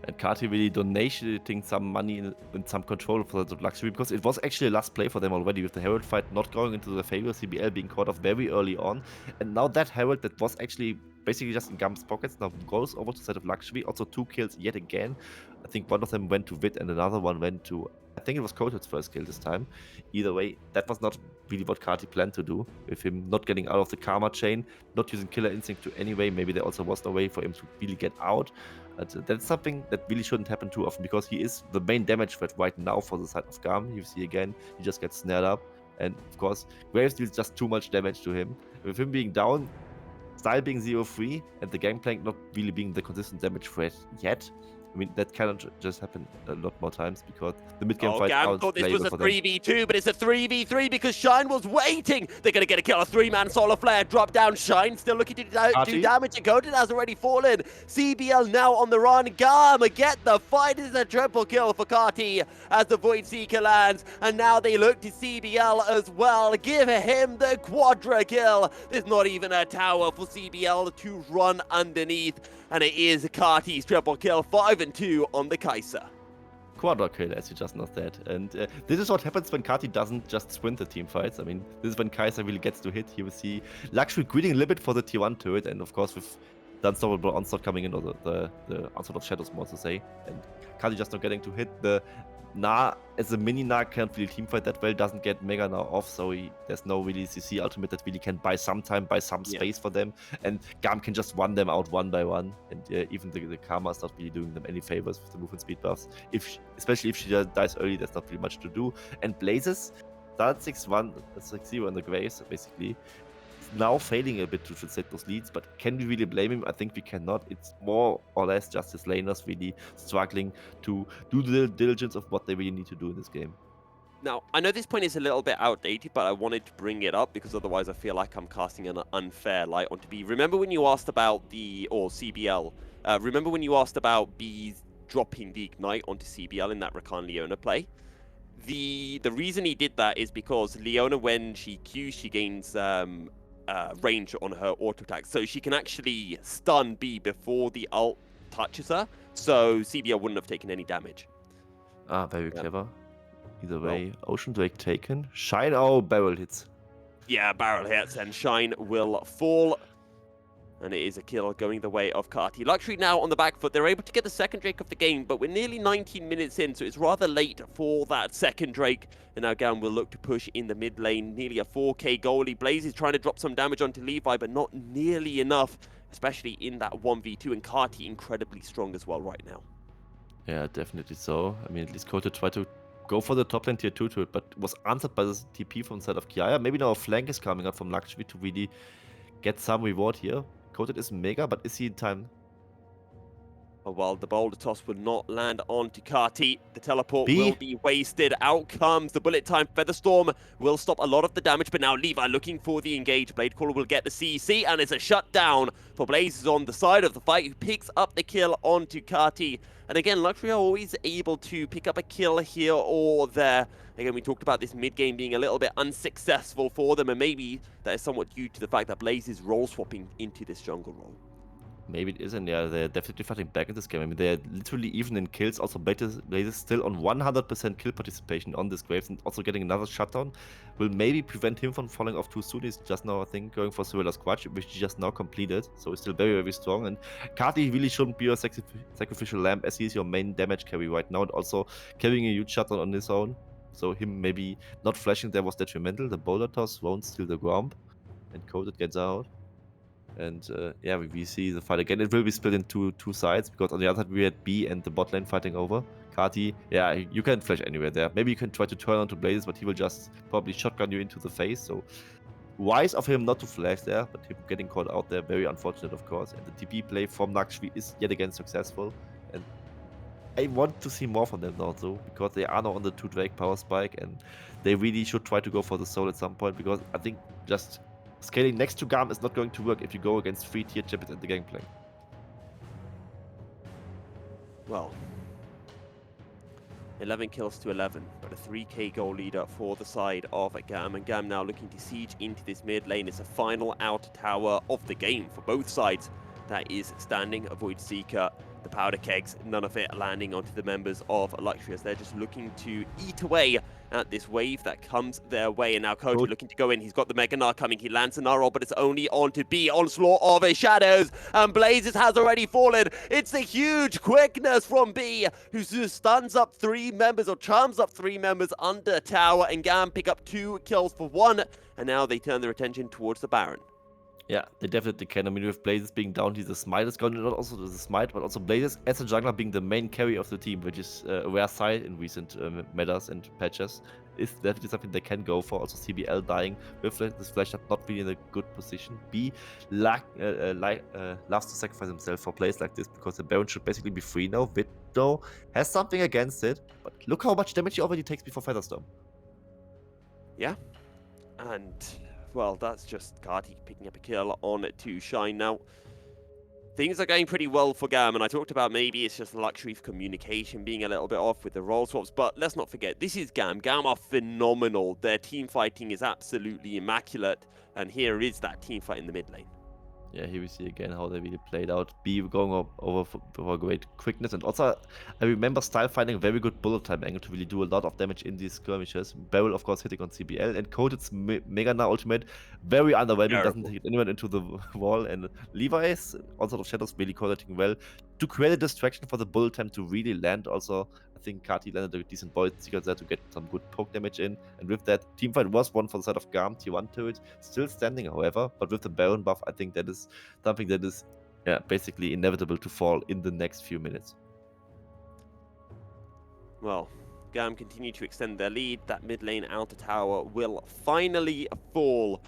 And Carti really donating some money and some control for the Luxury, because it was actually a last play for them already, with the Herald fight not going into the favor, CBL being caught off very early on. And now that Herald that was actually basically just in GAM's pockets now goes over to the side of Luxury. Also 2 kills yet again. I think one of them went to Vit and another one went to, I think it was Koted's first kill this time. Either way, that was not really what Carti planned to do, with him not getting out of the Karma chain, not using Killer Instinct to any way. Maybe there also was no way for him to really get out. But that's something that really shouldn't happen too often, because he is the main damage threat right now for the side of GAM. You see again, he just gets snared up. And of course, Graves deals just too much damage to him. With him being down, Style being 0-3, and the Gangplank not really being the consistent damage threat yet. I mean, that cannot just happen a lot more times, because the mid-game fight GAM thought this was a 3v2, but it's a 3v3 because Shine was waiting. They're going to get a kill. A 3-man Solar Flare drop down. Shine still looking to do damage, and Coded has already fallen. CBL now on the run. GAM get the fight. Is a triple kill for Carti as the Void Seeker lands, and now they look to CBL as well. Give him the quadra kill. There's not even a tower for CBL to run underneath, and it is Carti's triple kill. 5-2 on the Kai'Sa. Quadra kill, as you just not said. And this is what happens when Carti doesn't just sprint the team fights. I mean, this is when Kai'Sa really gets to hit. Here we see Luxury greeting a little bit for the tier 1 turret, and of course with the Unstoppable Onslaught coming in, or the Onslaught of Shadows, more to say. And Carti just not getting to hit. The Na, as a mini Na, can't really teamfight that well, doesn't get Mega Na off, so there's no really CC ultimate that really can buy some time, buy some space for them, and GAM can just run them out one by one, and even the Karma is not really doing them any favors with the movement speed buffs. Especially if she dies early, there's not really much to do. And Blazes started 6-1, 6-0 in the Graves, basically. Now failing a bit to translate those leads, but can we really blame him? I think we cannot. It's more or less just his laners really struggling to do the diligence of what they really need to do in this game. Now, I know this point is a little bit outdated, but I wanted to bring it up because otherwise I feel like I'm casting an unfair light onto B. Remember when you asked about CBL, remember when you asked about B's dropping the Ignite onto CBL in that Rakan Leona play? The reason he did that is because Leona, when she Qs, she gains range on her auto attack, so she can actually stun B before the ult touches her, so CBL wouldn't have taken any damage. Very clever. Either way, Ocean Drake taken. Shine, barrel hits. Yeah, barrel hits, and Shine will fall. And it is a kill going the way of Carti. Luxury now on the back foot. They're able to get the second Drake of the game, but we're nearly 19 minutes in, so it's rather late for that second Drake. And now GAM will look to push in the mid lane. Nearly a 4k goalie. Blaze is trying to drop some damage onto Levi, but not nearly enough, especially in that 1v2. And Carti incredibly strong as well right now. Yeah, definitely so. I mean, at least Kota tried to go for the top lane tier 2 to it, but was answered by the TP from the side of Kiaya. Maybe now a flank is coming up from Luxury to really get some reward here. Coated is mega, but is he in time? Oh, well, the boulder toss will not land onto Carti. The teleport B. will be wasted. Out comes the bullet time. Featherstorm will stop a lot of the damage, but now Levi looking for the engage. Bladecaller will get the CC, and it's a shutdown for Blazes on the side of the fight, who picks up the kill onto Carti. And again, Luxury are always able to pick up a kill here or there. Again, we talked about this mid-game being a little bit unsuccessful for them, and maybe that is somewhat due to the fact that Blaze is role-swapping into this jungle role. Maybe it isn't. Yeah, they're definitely fighting back in this game. I mean, they're literally even in kills. Also, Blaze is still on 100% kill participation on this Graves, and also getting another shutdown will maybe prevent him from falling off too soon. He's just now, I think, going for Cirilla's Clutch, which he just now completed. So he's still very, very strong. And Carti really shouldn't be your sacrificial lamb, as he is your main damage carry right now, and also carrying a huge shutdown on his own. So him maybe not flashing there was detrimental. The boulder toss won't steal the ground, and Coated gets out. And yeah, we see the fight again. It will be split into two sides, because on the other side we had B and the bot lane fighting over. Carti, yeah, you can flash anywhere there. Maybe you can try to turn onto Blazes, but he will just probably shotgun you into the face. So wise of him not to flash there, but him getting caught out there, very unfortunate, of course. And the TP play from Luxury is yet again successful. And I want to see more from them now, though, because they are now on the 2 Drake power spike, and they really should try to go for the soul at some point, because I think just scaling next to GAM is not going to work if you go against 3 tier champions at the gangplank. Well, 11 kills to 11, but a 3k goal leader for the side of GAM, and GAM now looking to siege into this mid lane. It's a final outer tower of the game for both sides that is standing. Avoid Seeker, the powder kegs, none of it landing onto the members of Luxury, as they're just looking to eat away at this wave that comes their way. And now Cody looking to go in. He's got the Mega Gnar coming. He lands an Gnarl, but it's only on to B. Onslaught of his shadows, and Blazes has already fallen. It's a huge quickness from B, who just stuns up 3 members, or charms up 3 members under tower, and GAM pick up 2 kills for 1, and now they turn their attention towards the Baron. Yeah, they definitely can. I mean, with Blazes being down, he's the smite is gone, not also the smite, but also Blazes as a jungler being the main carry of the team, which is a rare sight in recent metas and patches. Is definitely something they can go for. Also, CBL dying with this flash up, not really in a good position. B loves to sacrifice himself for plays like this, because the Baron should basically be free now. Widow has something against it, but look how much damage he already takes before Featherstorm. Yeah, and well, that's just Carti picking up a kill on to Shine. Now, things are going pretty well for GAM, and I talked about maybe it's just Luxury for communication being a little bit off with the role swaps, but let's not forget, this is GAM. GAM are phenomenal. Their team fighting is absolutely immaculate, and here is that team fight in the mid lane. Yeah, here we see again how they really played out. B going over for great quickness, and also I remember Style finding a very good bullet time angle to really do a lot of damage in these skirmishes. Beryl, of course, hitting on CBL, and Coded's Mega Gnar ultimate, very underwhelming, doesn't hit anyone into the wall, and Levi's on sort of shadows really coordinating well to create a distraction for the bullet time to really land. Also, I think Carti landed a decent Void Seeker there to get some good poke damage in, and with that, teamfight was won for the side of GAM. Tier 1 turret still standing, however, but with the Baron buff, I think that is something that is basically inevitable to fall in the next few minutes. Well, GAM continue to extend their lead. That mid lane outer tower will finally fall.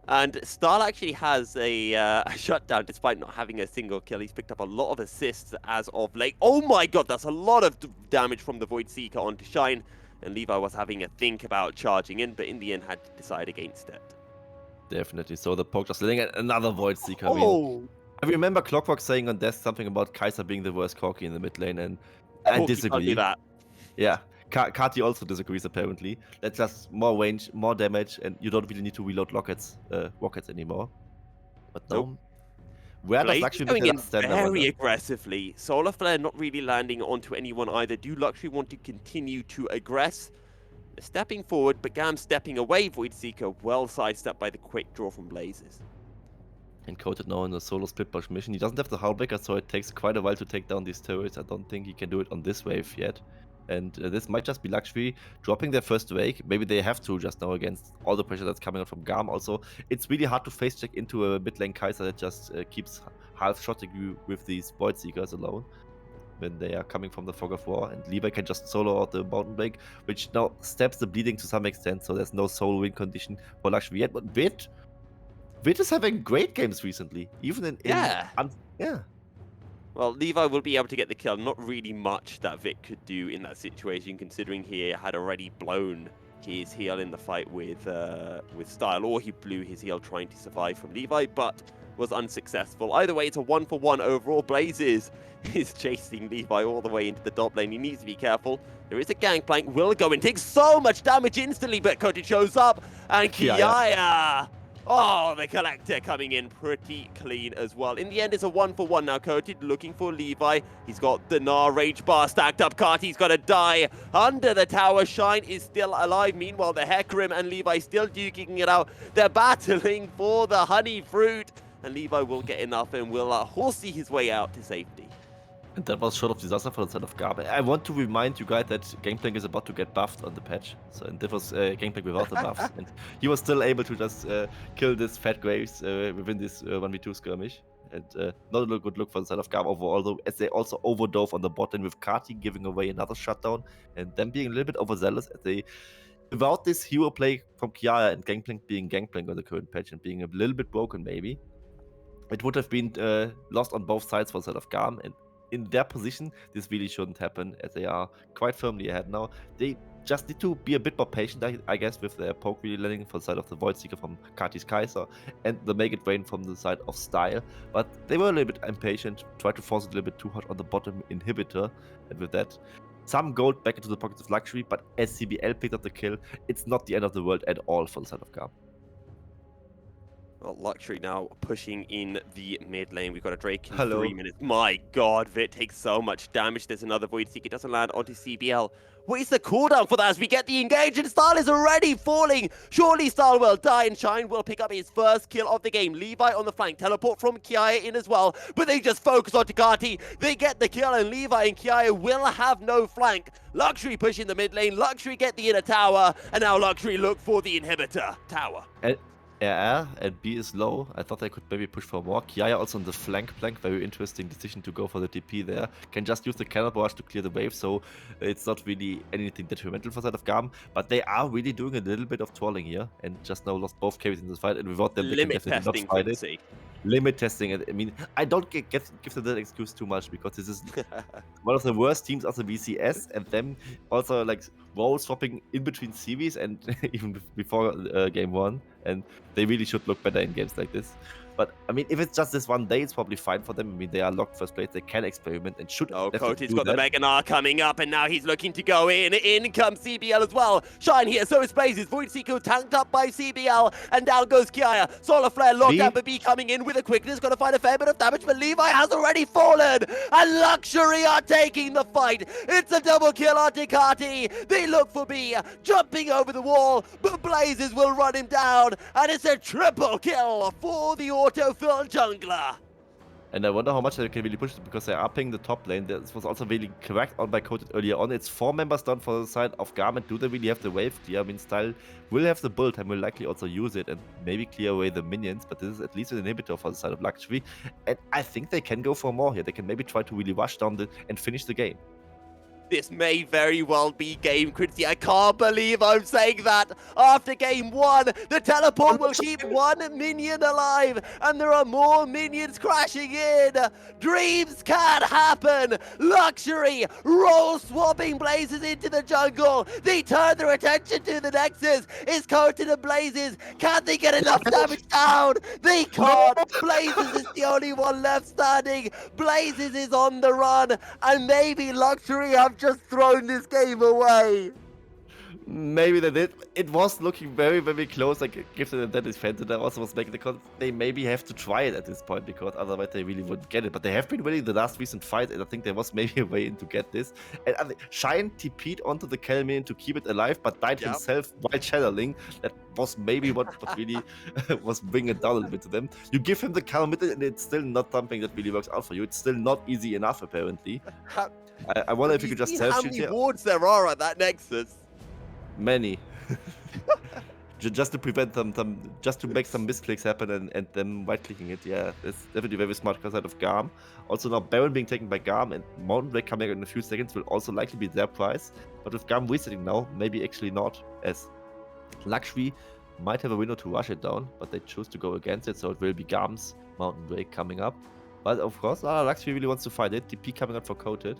And Starl actually has a shutdown despite not having a single kill. He's picked up a lot of assists as of late. Oh my god, that's a lot of damage from the Void Seeker onto Shine. And Levi was having a think about charging in, but in the end had to decide against it. Definitely. So the poke just letting another Void Seeker. I mean, I remember Clockwork saying on Death something about Kai'Sa being the worst Corki in the mid lane, and I disagree. Do that. Yeah, Carti also disagrees apparently. That's just more range, more damage, and you don't really need to reload rockets anymore. But no. Where does Luxury going in stand very aggressively. Solar Flare not really landing onto anyone either. Do Luxury want to continue to aggress? They're stepping forward, but GAM stepping away. Void Seeker well sidestepped by the quick draw from Blazes. And Coated now in a solo split push mission. He doesn't have the Hullbreaker, so it takes quite a while to take down these turrets. I don't think he can do it on this wave yet. And this might just be Luxury dropping their first wave. Maybe they have to just now against all the pressure that's coming out from GAM. Also, it's really hard to face check into a mid lane Kai'Sa that just keeps half-shotting you with these Void Seekers alone when they are coming from the Fog of War. And Levi can just solo out the Mountain Break, which now steps the bleeding to some extent, so there's no solo win condition for Luxury yet. But Vit is having great games recently, even in Yeah. Yeah. Well, Levi will be able to get the kill. Not really much that Vic could do in that situation, considering he had already blown his heal in the fight with Style, or he blew his heal trying to survive from Levi, but was unsuccessful. Either way, it's a 1-for-1 overall. Blazes is chasing Levi all the way into the top lane. He needs to be careful. There is a gangplank. Will go and take so much damage instantly, but Coated shows up, and Kiaya. Oh, the Collector coming in pretty clean as well. In the end, it's a 1-for-1 now. Coated looking for Levi. He's got the Gnar Rage Bar stacked up. Carty's got to die under the tower. Shine is still alive. Meanwhile, the Hecarim and Levi still duking it out. They're battling for the honey fruit. And Levi will get enough and will horsey his way out to safety. And that was Shot of Disaster for the side of GAM. I want to remind you guys that Gangplank is about to get buffed on the patch. So, and that was Gangplank without the buffs. And he was still able to just kill this Fat Graves within this 1v2 skirmish. And not a good look for the side of GAM overall, though, as they also overdove on the bot lane with Kati giving away another shutdown. And them being a little bit overzealous as they, without this hero play from Kiaya and Gangplank being Gangplank on the current patch and being a little bit broken maybe, it would have been lost on both sides for the side of GAM. And in their position, this really shouldn't happen, as they are quite firmly ahead now. They just need to be a bit more patient, I guess, with their poke really landing for the side of the Void Seeker from Kati's Kai'Sa and the Make It Rain from the side of Style. But they were a little bit impatient, tried to force it a little bit too hard on the bottom inhibitor, and with that, some gold back into the pockets of Luxury. But as CBL picked up the kill, it's not the end of the world at all for the side of GAM. Well, Luxury now pushing in the mid lane. We've got a Drake in Hello. 3 minutes. My god, Vit takes so much damage. There's another Void Seeker. It doesn't land onto CBL. What is the cooldown for that as we get the engage? And Style is already falling. Surely Style will die, and Shine will pick up his first kill of the game. Levi on the flank. Teleport from Kiaya in as well. But they just focus on Takati. They get the kill, and Levi and Kiaya will have no flank. Luxury pushing the mid lane. Luxury get the inner tower. And now Luxury look for the inhibitor tower. RR and B is low. I thought they could maybe push for more. Kiaya also on the flank. Very interesting decision to go for the TP there. Can just use the cannon barrage to clear the wave, so it's not really anything detrimental for side of GAM. But they are really doing a little bit of trolling here, and just now lost both carries in this fight. And without them, they can Limit definitely testing, not fight it. Quincy. Limit testing it. I mean, I don't give them that excuse too much, because this is one of the worst teams of the VCS, and them also like role swapping in between series and even before game one, and they really should look better in games like this. But I mean, if it's just this one day, it's probably fine for them. I mean, they are locked first place. They can experiment and should. Oh, definitely Coaty's do got the that. Mega Gnar coming up, and now he's looking to go in. In comes CBL as well. Shine here, so is Blazes. Void Seeker tanked up by CBL, and down goes Kiaya. Solar Flare locked B. up, but B coming in with a quickness. Going to find a fair bit of damage, but Levi has already fallen. And Luxury are taking the fight. It's a double kill on Ducati. They look for B, jumping over the wall, but Blazes will run him down. And it's a triple kill for the autofill jungler. And I wonder how much they can really push it, because they are playing the top lane. This was also really cracked on by Coated earlier on. It's 4 members down for the side of GAM. Do they really have the wave clear? I mean, Style will have the build and will likely also use it and maybe clear away the minions, but this is at least an inhibitor for the side of Luxury. And I think they can go for more here. They can maybe try to really rush down and finish the game. This may very well be game Quincy. I can't believe I'm saying that. After game 1, the teleport will keep 1 minion alive, and there are more minions crashing in. Dreams can happen. Luxury roll swapping Blazes into the jungle. They turn their attention to the Nexus. It's Coated and Blazes. Can they get enough damage down? They can't. Blazes is the only one left standing. Blazes is on the run, and maybe Luxury have just thrown this game away. Maybe they did. It was looking very, very close. Like, given that defended, I also was making the call. They maybe have to try it at this point because otherwise they really wouldn't get it. But they have been winning the last recent fight, and I think there was maybe a way in to get this. And I think Shine TP'd onto the Kelmin to keep it alive, but died Yep. himself while channeling. That was maybe what really was bringing it down a little bit to them. You give him the Calmid, and it's still not something that really works out for you. It's still not easy enough, apparently. I wonder if you could just seen how self-shield many here. wards there are at that Nexus? Many. Just to prevent them, just to make some misclicks happen and them right-clicking it. Yeah, it's definitely very smart because out of GAM. Also now Baron being taken by GAM and Mountain Blade coming in a few seconds will also likely be their prize. But with GAM resetting now, maybe actually not, as Luxury might have a window to rush it down, but they choose to go against it, so it will be GAM's Mountain Blade coming up. But of course, Luxury really wants to fight it. TP coming up for Coated.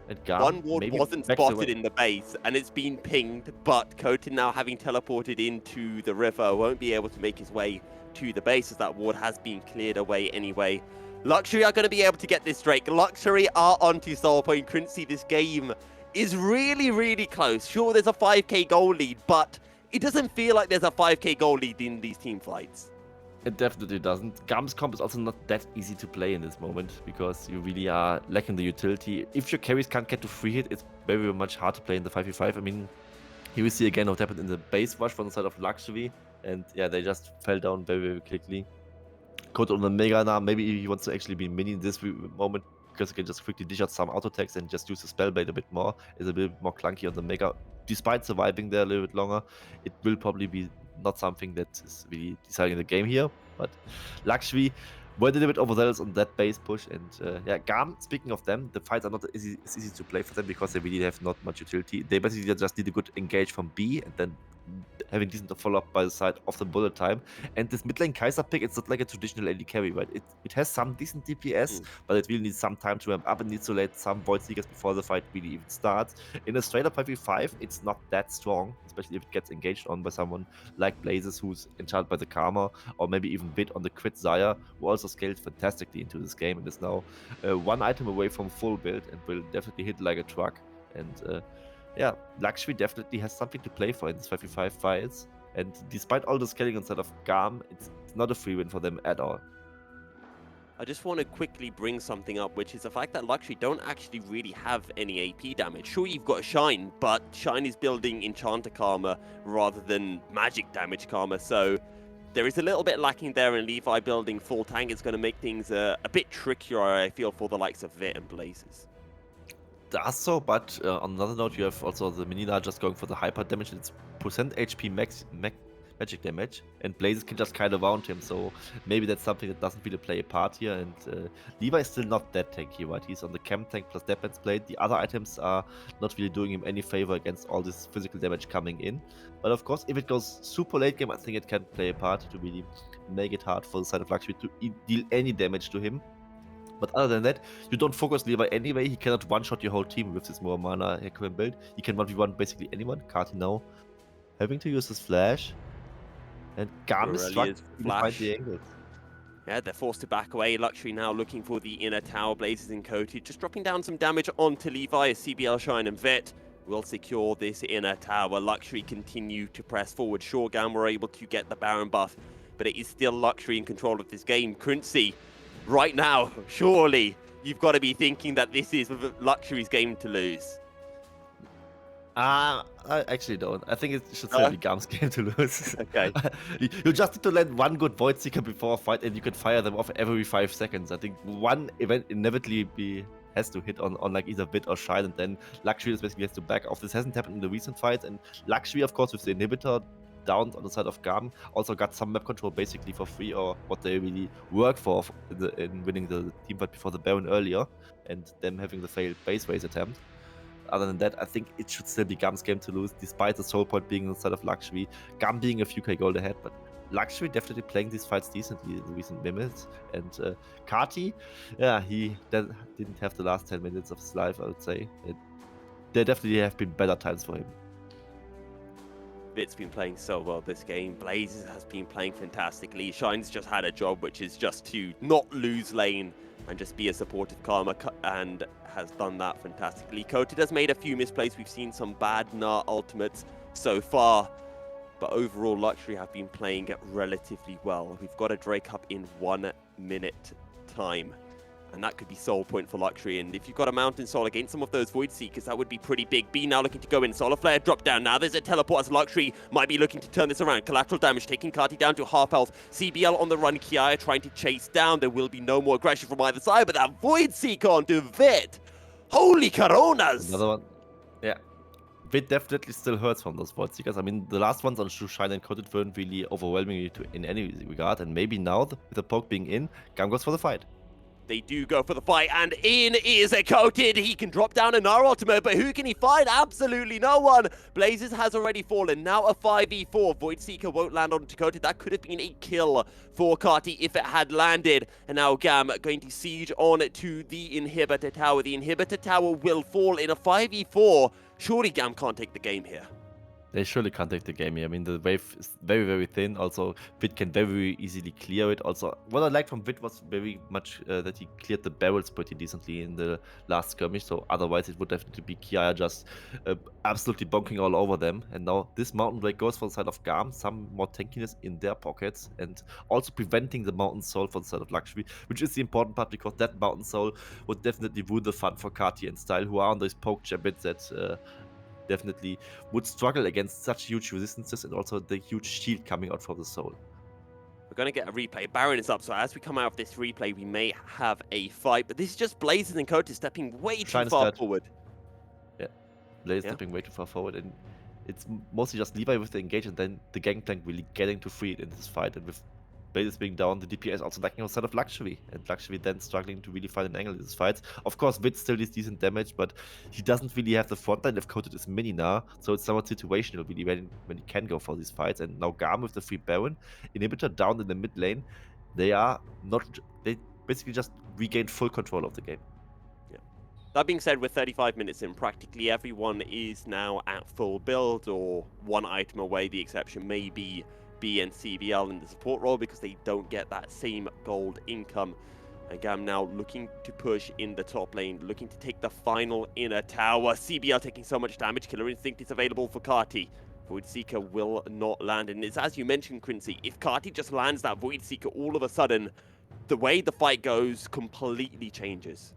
And GAM One ward maybe wasn't backs spotted away. in the base, and it's been pinged, but Cotin now having teleported into the river won't be able to make his way to the base as that ward has been cleared away anyway. Luxury are going to be able to get this Drake. Luxury are onto Soul Point. Quincy, this game is really, really close. Sure, there's a 5k goal lead, but it doesn't feel like there's a 5k goal lead in these team fights. It definitely doesn't. GAM's comp is also not that easy to play in this moment because you really are lacking the utility. If your carries can't get to free hit, it's very much hard to play in the 5v5. I mean, here we see again what happened in the base rush from the side of Luxury. And yeah, they just fell down very, very quickly. Code on the Mega now, maybe he wants to actually be mini in this moment because he can just quickly dish out some auto attacks and just use the Spellblade a bit more. It's a bit more clunky on the Mega. Despite surviving there a little bit longer, it will probably be not something that is really deciding the game here. But Luxury were a little bit overzealous on that base push. And yeah, GAM, speaking of them, the fights are not as easy to play for them because they really have not much utility. They basically just need a good engage from B and then having decent follow-up by the side of the bullet time. And this mid lane Kaiser pick, it's not like a traditional AD carry, right? It has some decent DPS, but it really needs some time to ramp up and needs to let some Void Seekers before the fight really even starts. In a straight up 5v5, it's not that strong, especially if it gets engaged on by someone like Blazes, who's enchanted by the Karma, or maybe even bit on the crit Zaya, who also scaled fantastically into this game and is now one item away from full build and will definitely hit like a truck. And yeah, Luxury definitely has something to play for in these 5v5 fights. And despite all the scaling inside of GAM, it's not a free win for them at all. I just want to quickly bring something up, which is the fact that Luxury don't actually really have any AP damage. Sure, you've got Shine, but Shine is building Enchanter Karma rather than Magic damage Karma, so there is a little bit lacking there, and Levi building full tank is going to make things a bit trickier, I feel, for the likes of Vit and Blazes. Does so, but on another note, you have also the Menina just going for the hyper damage. It's percent HP magic damage, and Blazes can just kite around him, so maybe that's something that doesn't really play a part here. And Levi is still not that tanky, right? He's on the chem tank plus Deadman's Blade. The other items are not really doing him any favor against all this physical damage coming in. But of course, if it goes super late game, I think it can play a part to really make it hard for the side of Luxury to deal any damage to him. But other than that, you don't focus Levi anyway. He cannot one-shot your whole team with this more mana Hecarim build. He can 1v1 basically anyone. Karti now having to use his flash. And GAM is struggling to find the angles. Yeah, they're forced to back away. Luxury now looking for the inner tower. Blazes and Coated just dropping down some damage onto Levi as CBL, Shine and Vit will secure this inner tower. Luxury continue to press forward. Sure, GAM were able to get the Baron buff, but it is still Luxury in control of this game. Quincy, right now, surely you've got to be thinking that this is Luxury's game to lose. I actually don't. I think it should still be GAM's game to lose. Okay. You just need to land one good Void Seeker before a fight and you can fire them off every 5 seconds. I think one event inevitably has to hit on like either Vit or Shine, and then Luxury basically has to back off. This hasn't happened in the recent fights, and Luxury, of course, with the inhibitor down on the side of GAM, also got some map control basically for free, or what they really work for in winning the team fight before the Baron earlier, and them having the failed base raise attempt. Other than that, I think it should still be GAM's game to lose, despite the soul point being on the side of Luxury, GAM being a few K gold ahead, but Luxury definitely playing these fights decently in the recent minutes. And Karti, yeah, he didn't have the last 10 minutes of his life, I would say. There definitely have been better times for him. Vit's been playing so well this game. Blazes has been playing fantastically. Shine's just had a job, which is just to not lose lane and just be a supportive Karma, and has done that fantastically. Coated has made a few misplays. We've seen some bad Gnar ultimates so far, but overall Luxury have been playing it relatively well. We've got a Drake up in 1 minute time, and that could be soul point for Luxury. And if you've got a Mountain Soul against some of those Void Seekers, that would be pretty big. B now looking to go in. Solar Flare drop down. Now there's a teleport as Luxury might be looking to turn this around. Collateral damage taking Carti down to half health. CBL on the run. Kiaya trying to chase down. There will be no more aggression from either side, but that Void Seeker onto Vit. Holy Coronas! Another one. Yeah. It definitely still hurts from those Void Seekers. I mean, the last ones on Shine and Coated weren't really overwhelming in any regard, and maybe now, with the poke being in, GAM goes for the fight. They do go for the fight, and in is a Coated. He can drop down a Gnar ultimate, but who can he find? Absolutely no one. Blazes has already fallen. Now a 5v4. Void Seeker won't land on Coated. That could have been a kill for Carti if it had landed. And now GAM going to siege on to the Inhibitor Tower. The Inhibitor Tower will fall in a 5v4. Surely GAM can't take the game here. They surely can't take the game here. I mean, the wave is very, very thin. Also, Vit can very easily clear it. Also, what I liked from Vit was very much that he cleared the barrels pretty decently in the last skirmish. So otherwise, it would definitely be Kiaya just absolutely bonking all over them. And now this Mountain Break goes for the side of GAM. Some more tankiness in their pockets. And also preventing the Mountain Soul for the side of Luxury, which is the important part, because that Mountain Soul would definitely ruin the fun for Carti and Style, who are on those poke jabits that definitely would struggle against such huge resistances, and also the huge shield coming out from the soul. We're going to get a replay. Baron is up, so as we come out of this replay, we may have a fight. But this is just Blazes and Coated stepping way too far forward. Yeah, Blaze stepping way too far forward, and it's mostly just Levi with the engage, and then the Gangplank really getting to free it in this fight. And with Blazes being down, the DPS also lacking outside of Luxury, and Luxury then struggling to really find an angle in this fight. Of course, Vit still does decent damage, but he doesn't really have the frontline if Coated is mini now, so it's somewhat situational really when he can go for these fights. And now GAM with the free Baron, Inhibitor down in the mid lane, they basically just regained full control of the game. Yeah. That being said, we're 35 minutes in. Practically everyone is now at full build, or one item away. The exception may be B and CBL in the support role, because they don't get that same gold income. And GAM now looking to push in the top lane, looking to take the final inner tower. CBL taking so much damage. Killer Instinct is available for Carti. Void Seeker will not land, and it's as you mentioned, Quincy, if Carti just lands that Void Seeker, all of a sudden the way the fight goes completely changes.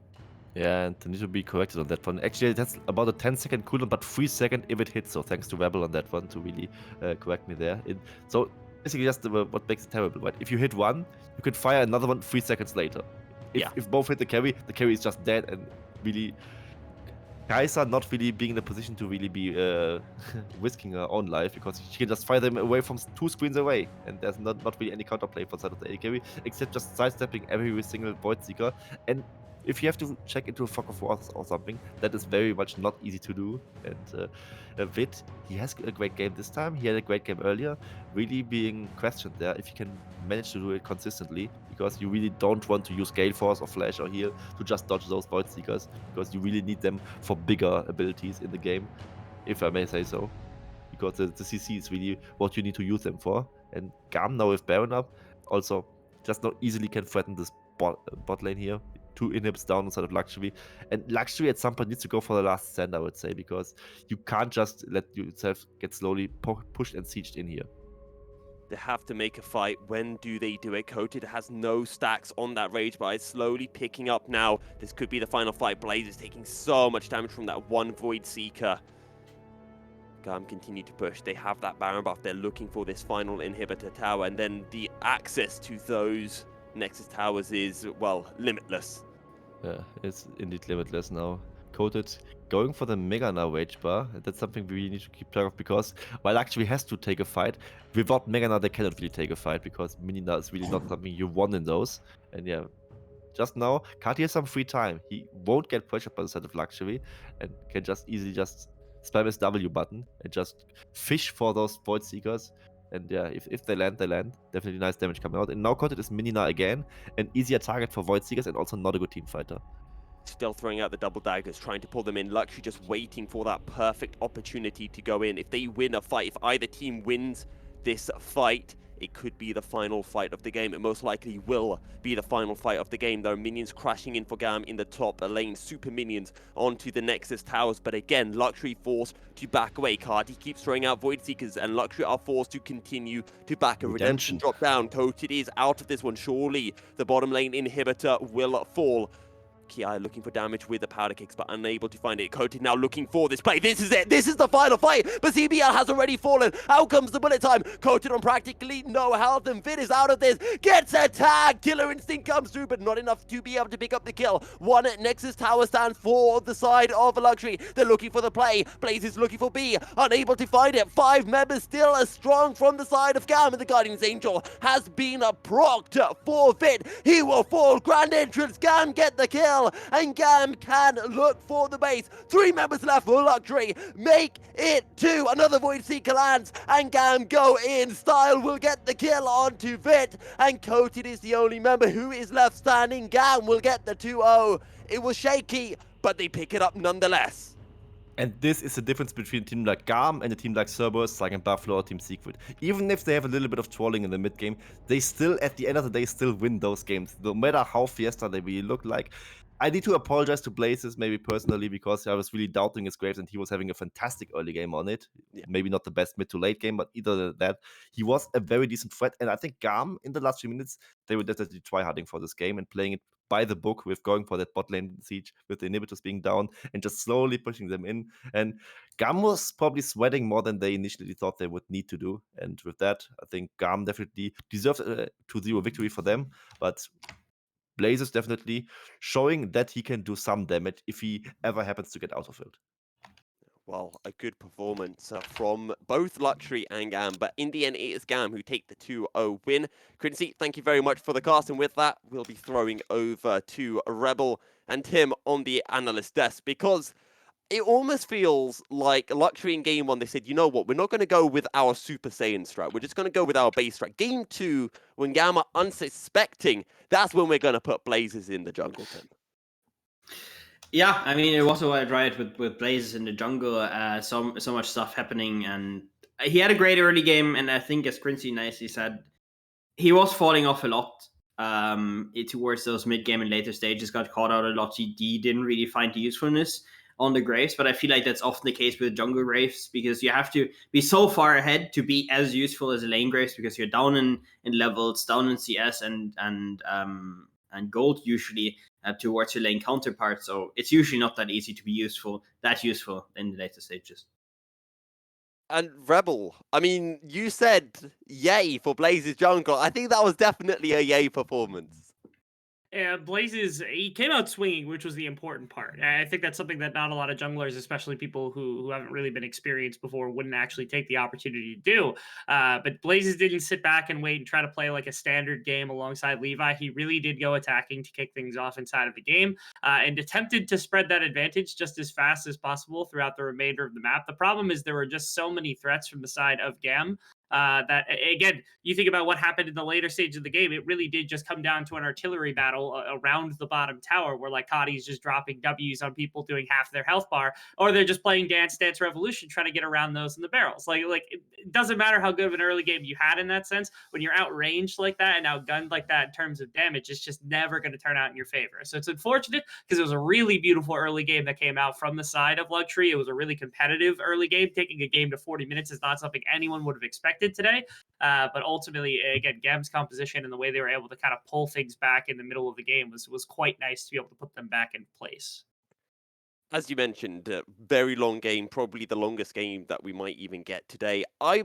Yeah, and they need to be corrected on that one. Actually, that's about a 10-second cooldown, but 3 seconds if it hits. So thanks to Rebel on that one to really correct me there. So basically, just what makes it terrible, right? If you hit one, you can fire another one 3 seconds later. If both hit the carry is just dead, and really Kai'Sa not really being in a position to really be risking her own life, because she can just fire them away from 2 screens away, and there's not really any counterplay for the side of the AD carry, except just sidestepping every single Void Seeker. And if you have to check into a Fog of War or something, that is very much not easy to do. And Vit, he has a great game this time. He had a great game earlier. Really being questioned there if you can manage to do it consistently, because you really don't want to use Gale Force or Flash or Heal to just dodge those Void Seekers, because you really need them for bigger abilities in the game, if I may say so. Because the CC is really what you need to use them for. And GAM now with Baron up, also just not easily can threaten this bot lane here. 2 inhibs down inside of Luxury, and Luxury at some point needs to go for the last stand, I would say, because you can't just let yourself get slowly pushed and sieged in here. They have to make a fight. When do they do it? Coated has no stacks on that Rage, but it's slowly picking up now. This could be the final fight. Blaze is taking so much damage from that one Void Seeker. GAM continue to push. They have that Baron buff. They're looking for this final Inhibitor Tower, and then the access to those Nexus Towers is, well, limitless. Yeah, it's indeed limitless now. Coated going for the Mega now Rage Bar. That's something we need to keep track of, because while actually has to take a fight, without Mega now they cannot really take a fight, because Minina is really not something you want in those. And yeah, just now, Carti has some free time. He won't get pressured by the side of Luxury, and can just easily just spam his W button and just fish for those Void Seekers. And yeah, if they land, they land. Definitely nice damage coming out. And now Coated is Minina again. An easier target for Void Seekers, and also not a good team fighter. Still throwing out the double daggers, trying to pull them in. Luxury just waiting for that perfect opportunity to go in. If they win a fight, if either team wins this fight, it could be the final fight of the game. It most likely will be the final fight of the game. There are minions crashing in for GAM in the top lane, super minions onto the Nexus towers, but again, Luxury forced to back away. Cardi keeps throwing out Void Seekers, and Luxury are forced to continue to back. A Redemption drop down. Coated is out of this one. Surely the bottom lane inhibitor will fall. Ki looking for damage with the powder kicks, but unable to find it. Coated now looking for this play. This is it. This is the final fight. But CBL has already fallen. Out comes the bullet time. Coated on practically no health, and Vid is out of this. Gets a tag. Killer instinct comes through, but not enough to be able to pick up the kill. One Nexus tower stands for the side of Luxury. They're looking for the play. Blaze is looking for B. Unable to find it. 5 members still as strong from the side of GAM, and the Guardian's Angel has been procced for Vid. He will fall. Grand entrance. GAM get the kill. And GAM can look for the base. 3 members left for Luxury. Make it 2. Another Void Seeker lands, and GAM go in. Style will get the kill onto Vit, and Coated is the only member who is left standing. GAM will get the 2-0. It was shaky, but they pick it up nonetheless. And this is the difference between a team like GAM and a team like Cerberus, like in Buffalo or Team Secret. Even if they have a little bit of trolling in the mid game, they still, at the end of the day, still win those games, no matter how Fiesta they really look like. I need to apologize to Blazes, maybe personally, because I was really doubting his Graves and he was having a fantastic early game on it. Yeah. Maybe not the best mid to late game, but either that, he was a very decent threat. And I think GAM, in the last few minutes, they were definitely tryharding for this game and playing it by the book, with going for that bot lane siege, with the inhibitors being down, and just slowly pushing them in. And GAM was probably sweating more than they initially thought they would need to do. And with that, I think GAM definitely deserves a 2-0 victory for them. But Blaze is definitely showing that he can do some damage if he ever happens to get out of it. Well, a good performance from both Luxury and GAM, but in the end, it is GAM who take the 2-0 win. Quincy, thank you very much for the cast, and with that, we'll be throwing over to Rebel and Tim on the analyst desk, because it almost feels like Luxury in Game 1, they said, you know what, we're not going to go with our Super Saiyan strat, we're just going to go with our base strat. Game 2, when GAM are unsuspecting, that's when we're going to put Blazes in the jungle, Tim. Yeah, I mean, it was a wild ride with Blazes in the jungle, so much stuff happening, and he had a great early game, and I think, as Quincy nicely said, he was falling off a lot towards those mid-game and later stages, got caught out a lot. He didn't really find the usefulness on the Graves, but I feel like that's often the case with jungle Graves, because you have to be so far ahead to be as useful as a lane Graves, because you're down in levels, down in CS and gold usually towards your lane counterpart. So it's usually not that easy to be useful in the later stages. And Rebel, I mean, you said yay for Blaze's jungle. I think that was definitely a yay performance. Blazes, he came out swinging, which was the important part. I think that's something that not a lot of junglers, especially people who haven't really been experienced before, wouldn't actually take the opportunity to do. But Blazes didn't sit back and wait and try to play like a standard game alongside Levi. He really did go attacking to kick things off inside of the game, and attempted to spread that advantage just as fast as possible throughout the remainder of the map. The problem is there were just so many threats from the side of GAM that, again, you think about what happened in the later stage of the game, it really did just come down to an artillery battle around the bottom tower, where like Kadi's just dropping W's on people doing half their health bar, or they're just playing Dance Dance Revolution trying to get around those in the barrels. Like it doesn't matter how good of an early game you had in that sense. When you're outranged like that and outgunned like that in terms of damage, it's just never going to turn out in your favor. So it's unfortunate, because it was a really beautiful early game that came out from the side of Luxury. It was a really competitive early game. Taking a game to 40 minutes is not something anyone would have expected today, but ultimately, again, GAM's composition and the way they were able to kind of pull things back in the middle of the game was quite nice to be able to put them back in place. As you mentioned, very long game, probably the longest game that we might even get today. I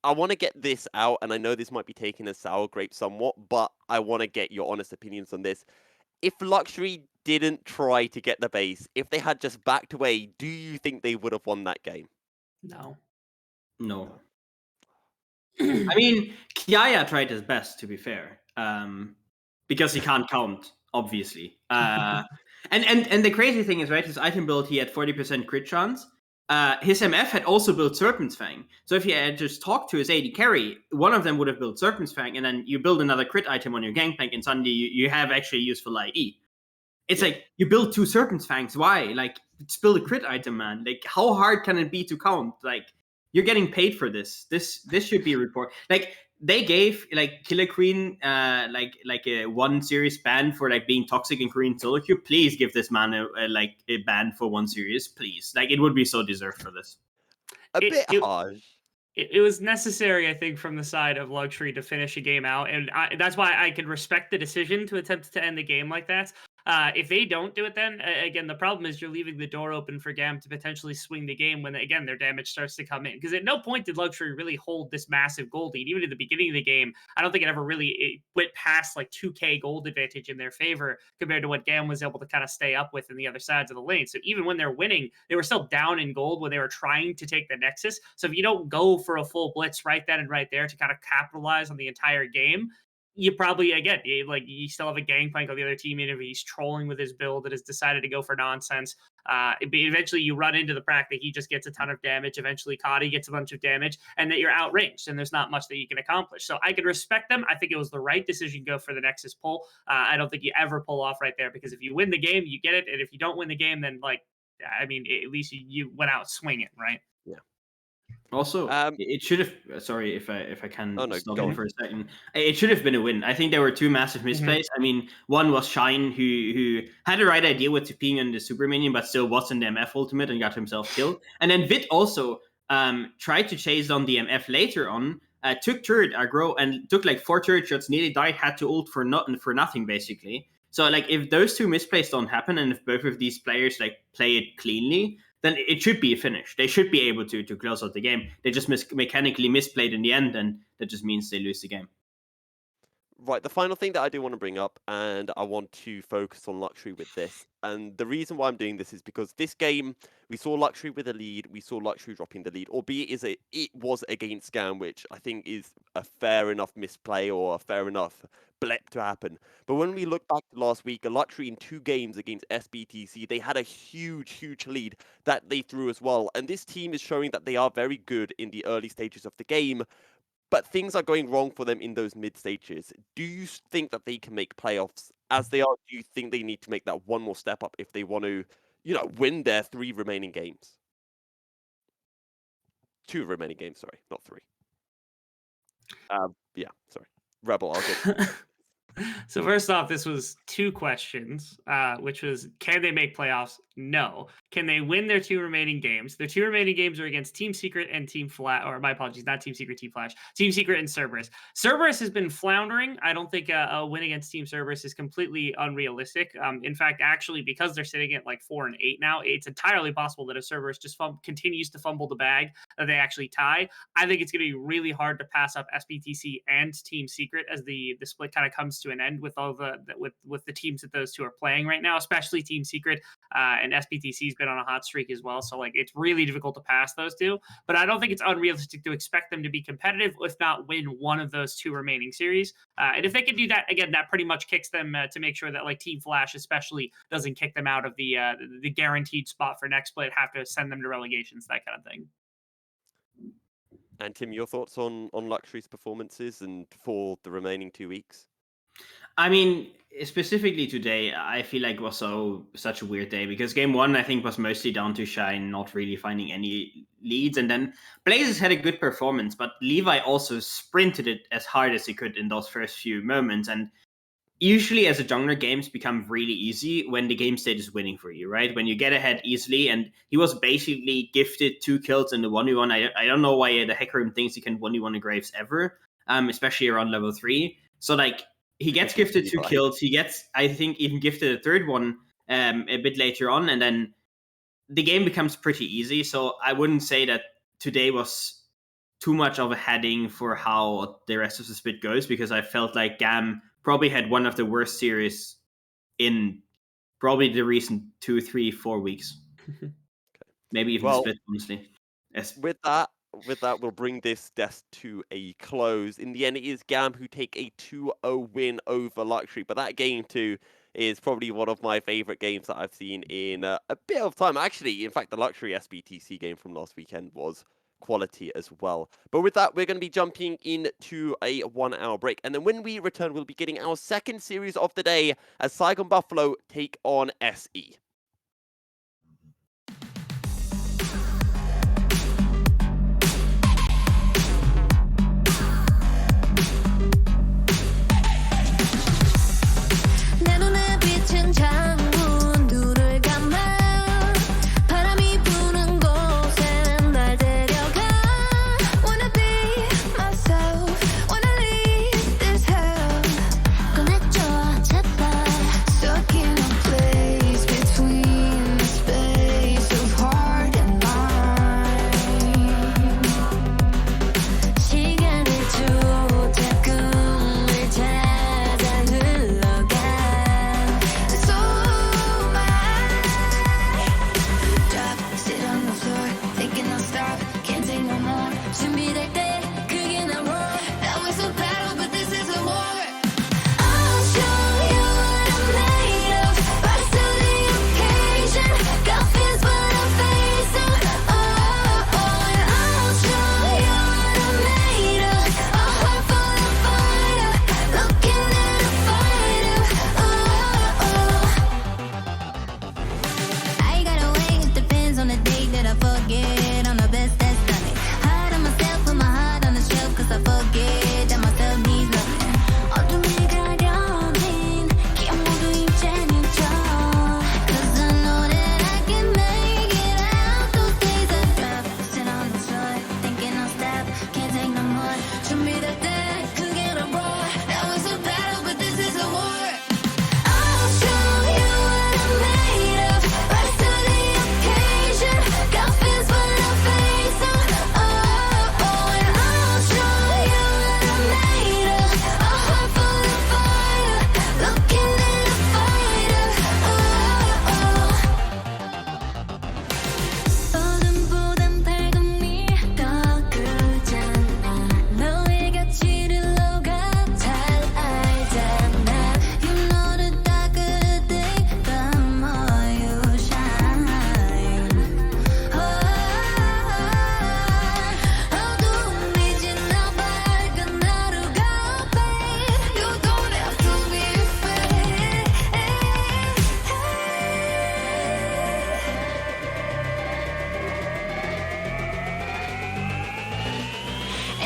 want to get this out, and I know this might be taken as sour grape somewhat, but I want to get your honest opinions on this. If Luxury didn't try to get the base, if they had just backed away, do you think they would have won that game? No. I mean, Kiaya tried his best, to be fair, because he can't count, obviously. And the crazy thing is, right, his item build, he had 40% crit chance. His MF had also built Serpent's Fang. So if he had just talked to his AD carry, one of them would have built Serpent's Fang, and then you build another crit item on your Gangplank, and suddenly you have actually useful IE. It's like, you build 2 Serpent's Fangs, why? Like, just build a crit item, man. Like, how hard can it be to count? Like, you're getting paid for this. This should be a report. Like, they gave like Killer Queen like a 1 series ban for like being toxic in Korean solo queue. Please give this man a ban for 1 series, please. Like it would be so deserved for this. A It- bit it- harsh. It was necessary, I think, from the side of Luxury to finish a game out, and that's why I could respect the decision to attempt to end the game like that. If they don't do it, then again, the problem is you're leaving the door open for GAM to potentially swing the game when again their damage starts to come in. Because at no point did Luxury really hold this massive gold lead. Even at the beginning of the game, I don't think it ever really went past like 2k gold advantage in their favor compared to what GAM was able to kind of stay up with in the other sides of the lane. So even when they're winning, they were still down in gold when they were trying to take the Nexus. So if you don't go for a full blitz right then and right there to kind of capitalize on the entire game, you probably again you still have a gangplank on the other team, and if he's trolling with his build that has decided to go for nonsense, eventually you run into the fact that he just gets a ton of damage. Eventually, Cody gets a bunch of damage, and that you're outranged, and there's not much that you can accomplish. So I can respect them. I think it was the right decision to go for the Nexus pull. I don't think you ever pull off right there, because if you win the game, you get it, and if you don't win the game, then at least you went out swinging, right? Also, Um, it should have. Sorry if I can Oh, no, stop go in on. for a second. It should have been a win. I think there were 2 massive misplays. I mean, one was Shine, who had the right idea with TPing on the super minion, but still was in the MF ultimate and got himself killed. And then Vit also tried to chase down the MF later on, took turret aggro and took like 4 turret shots, nearly died, had to ult for nothing basically. So like if those 2 misplays don't happen, and if both of these players like play it cleanly, then it should be a finish. They should be able to close out the game. They just mechanically misplayed in the end, and that just means they lose the game. Right, the final thing that I do want to bring up, and I want to focus on Luxury with this, and the reason why I'm doing this is because this game, we saw Luxury with a lead, we saw Luxury dropping the lead, albeit it was against GAM, which I think is a fair enough misplay or a fair enough blip to happen. But when we look back to last week, a Luxury in 2 games against SBTC, they had a huge lead that they threw as well, and this team is showing that they are very good in the early stages of the game, but things are going wrong for them in those mid stages. Do you think that they can make playoffs as they are? Do you think they need to make that one more step up if they want to, win their 3 remaining games? 2 remaining games, sorry, not 3. Yeah, sorry. Rebel, I'll get. So first off, this was 2 questions, which was, can they make playoffs? No. Can they win their 2 remaining games? Their 2 remaining games are against Team Secret and Team Flash, or my apologies, not Team Secret, Team Flash. Team Secret and Cerberus. Cerberus has been floundering. I don't think a win against Team Cerberus is completely unrealistic. In fact, actually, because they're sitting at like 4 and 8 now, it's entirely possible that if Cerberus just continues to fumble the bag, that they actually tie. I think it's going to be really hard to pass up SBTC and Team Secret as the split kind of comes to an end with all with the teams that those 2 are playing right now, especially Team Secret, and SBTC's been on a hot streak as well. So like it's really difficult to pass those 2, but I don't think it's unrealistic to expect them to be competitive, if not win one of those 2 remaining series. And if they can do that, again, that pretty much kicks them to make sure that like Team Flash especially doesn't kick them out of the guaranteed spot for next split, have to send them to relegations, that kind of thing. And Tim, your thoughts on Luxury's performances and for the remaining 2 weeks? I mean, specifically today, I feel like it was such a weird day, because game 1, I think, was mostly down to Shine not really finding any leads, and then Blazes had a good performance, but Levi also sprinted it as hard as he could in those first few moments, and usually as a jungler, games become really easy when the game state is winning for you, right? When you get ahead easily, and he was basically gifted 2 kills in the 1v1. I don't know why the hacker room thinks he can 1v1 a Graves ever, especially around level 3. So like, he gets gifted 2 kills. He gets, I think, even gifted a 3rd one a bit later on, and then the game becomes pretty easy. So I wouldn't say that today was too much of a heading for how the rest of the split goes, because I felt like GAM probably had one of the worst series in probably the recent 2, 3, 4 weeks. Maybe even the split, honestly. Yes. With that, we'll bring this desk to a close. In the end, it is GAM who take a 2-0 win over Luxury. But that game 2 is probably one of my favorite games that I've seen in a bit of time. Actually, in fact, the Luxury SBTC game from last weekend was quality as well. But with that, we're going to be jumping into a 1-hour break. And then when we return, we'll be getting our 2nd series of the day as Saigon Buffalo take on SE.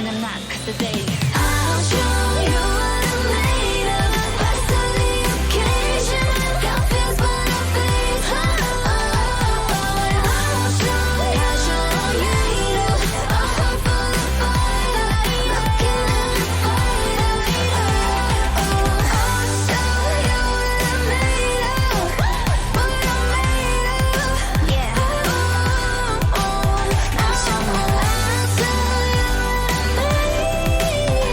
I'm not, 'cause today I'll show you what I'm made of. Rise to the occasion. Got fears but no faith. I'll show you a heart full of fire. Looking at the fire. I'll show you what I'm made of. What I'm made of. Yeah. I'll show you what I'm made of.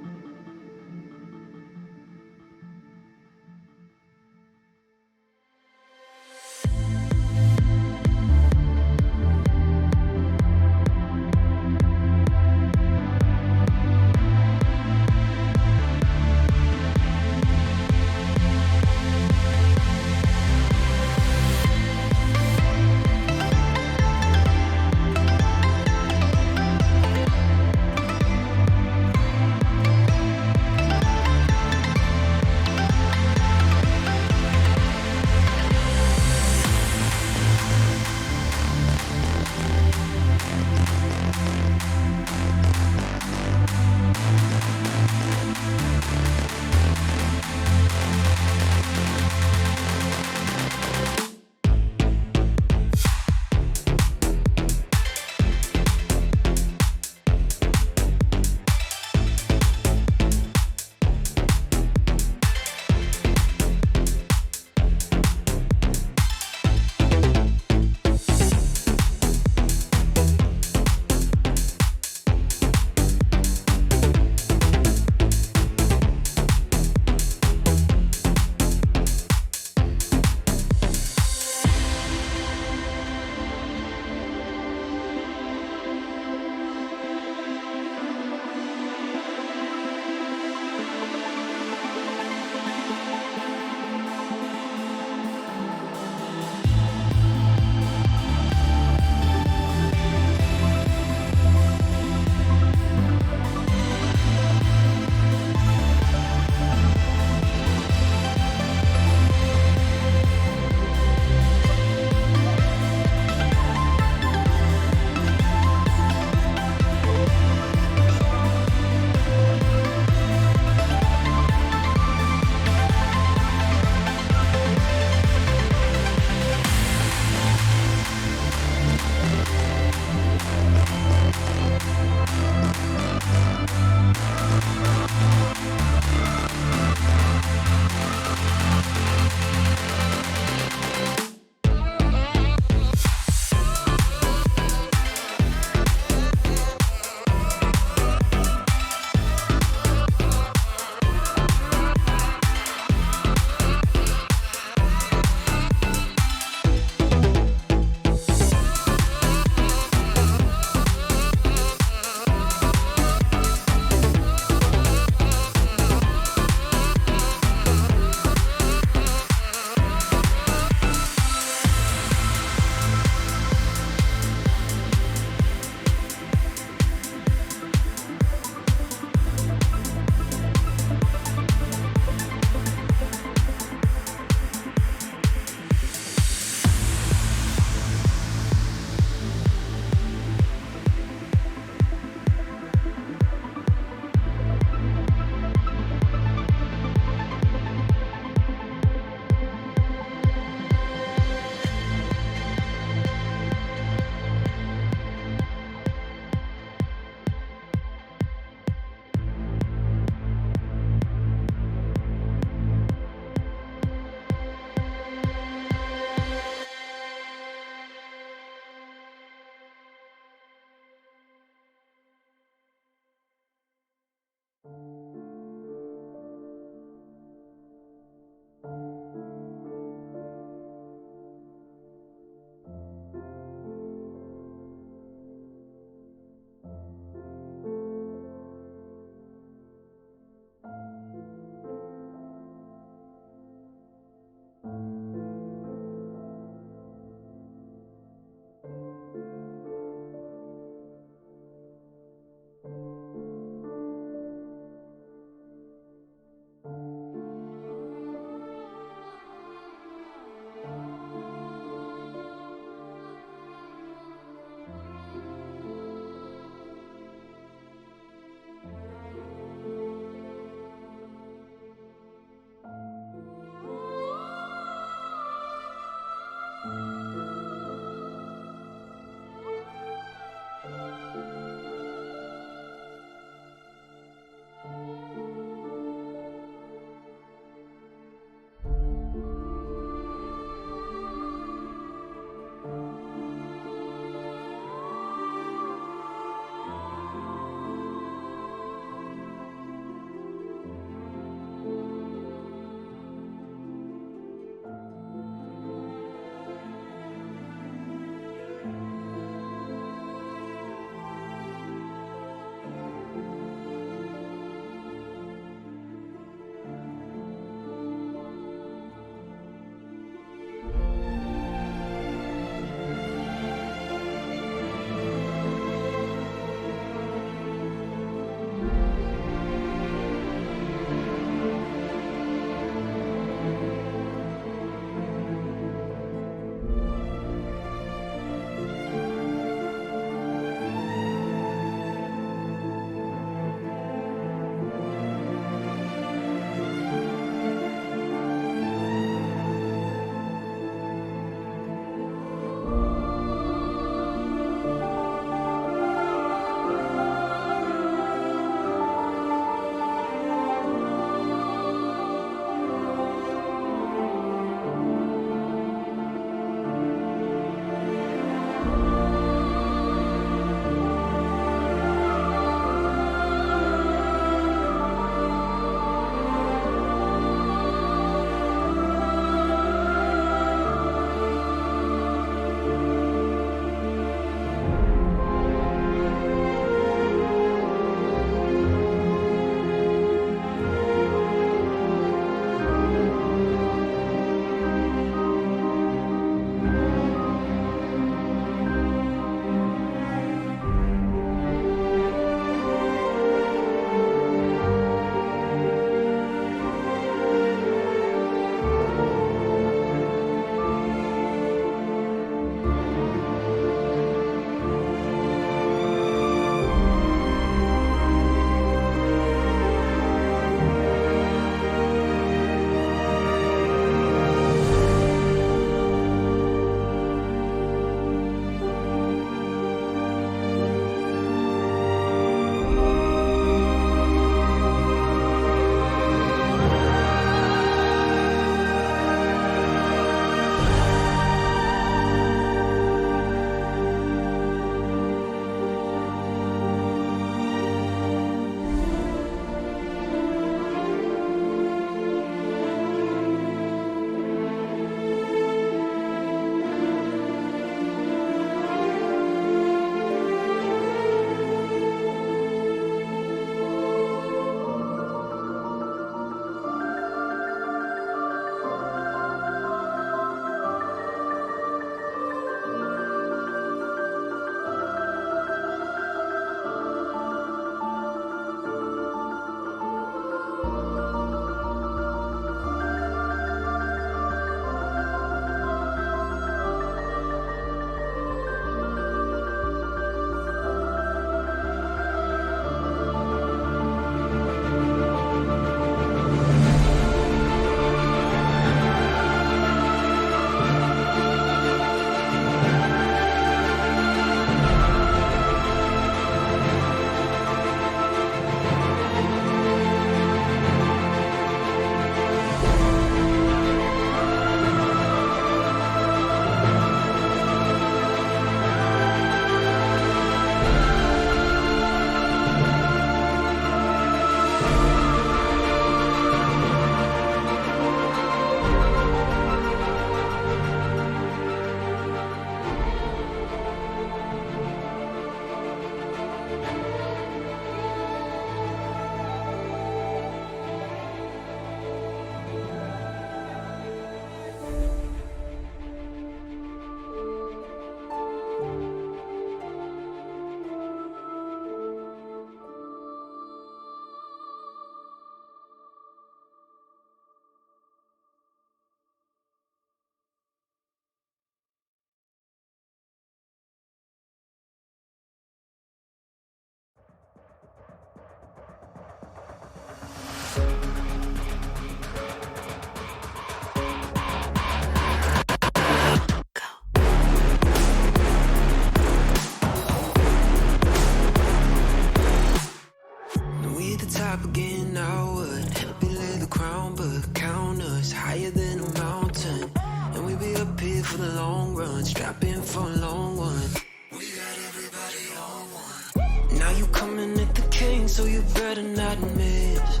Strap in for a long one. We got everybody on one. Now you coming at the king, so you better not miss.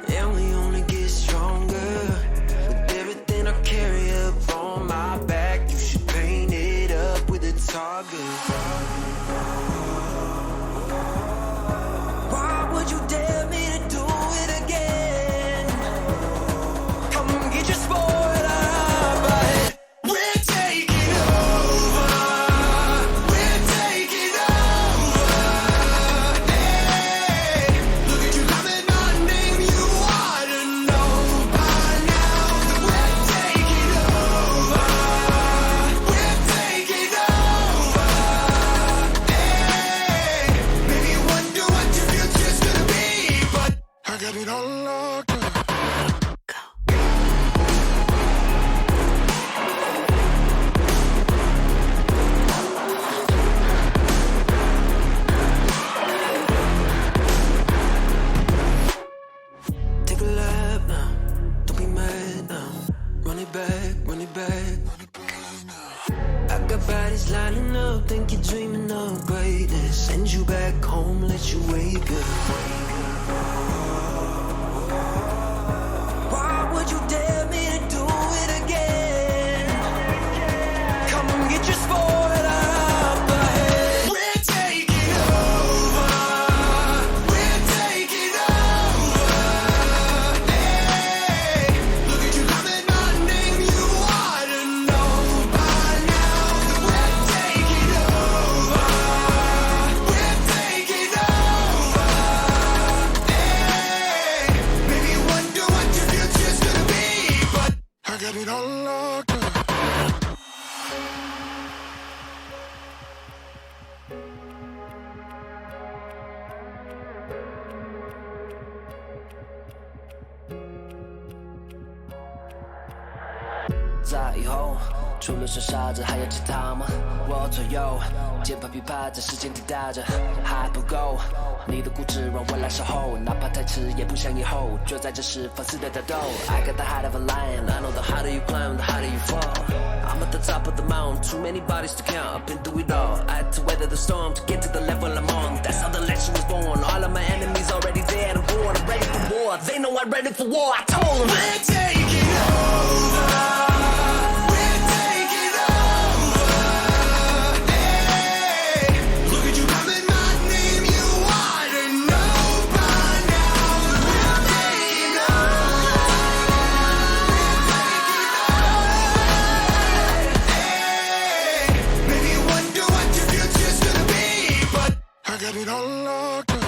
And we only get stronger with everything I carry up on my back. You should paint it up with a target. Why would you dare me to do it again? Come get your spoiler, but we're taking over. We're taking over. Hey, look at you coming on, name you ought to know by now that we're taking over. We're taking over. Hey, maybe you wonder what your future's gonna be, but I got it all locked up. Take a lap now, don't be mad now. Run it back, run it back. I got bodies lining up, think you're dreaming of greatness. Send you back home, let you wake up. Why would you dare me to do it again? Come get your spoiler, but we're taking over. We're taking over. Hey, look at you coming on, name you ought to know by now that we're taking over. We're taking over. Hey, maybe you wonder what your future's gonna be, but I got it all locked up.在以后，除了是傻子，还有其他吗？我左右，键盘琵琶在时间滴答着，还不够。你的固执让我来守候，哪怕太迟也不想以后。就在这时放肆的打斗。I got the heart of a lion, I know the harder you climb, the harder you fall. I'm at the top of the mountain, too many bodies to count. I've been through it all. I had to weather the storm to get to the level I'm on. That's how the legend was born. All of my enemies already dead and born. I'm ready for war. They know I'm ready for war. I told them we're taking over. We're taking over. Hey, look at you coming, my name you ought to know by now that we're taking over. Hey, maybe you wonder what your future's gonna be, but I got it all locked up.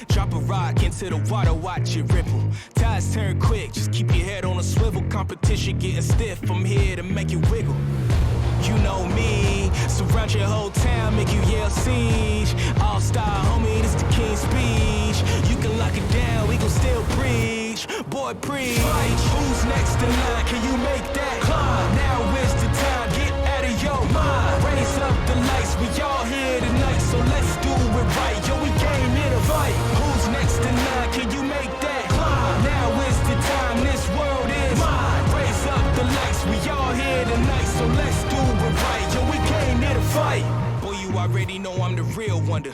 Drop a rock into the water, watch it ripple. Tides turn quick, just keep your head on a swivel. Competition getting stiff, I'm here to make you wiggle. You know me, surround your whole town, make you yell siege. All-star, homie, this the king's speech. You can lock it down, we gon' still preach. Boy, preach. Who's next in line? Can you make that climb? Now is the time, get out of your mind. Raise up the lights, we all here tonight, so let's do it right. Yo, we came here to fight. Who's next in line? Can you make that climb? Now is the time, this world is mine. Raise up the lights, we all here tonight, so let's do it right. Yo, we came here to fight. Boy, you already know I'm the real wonder.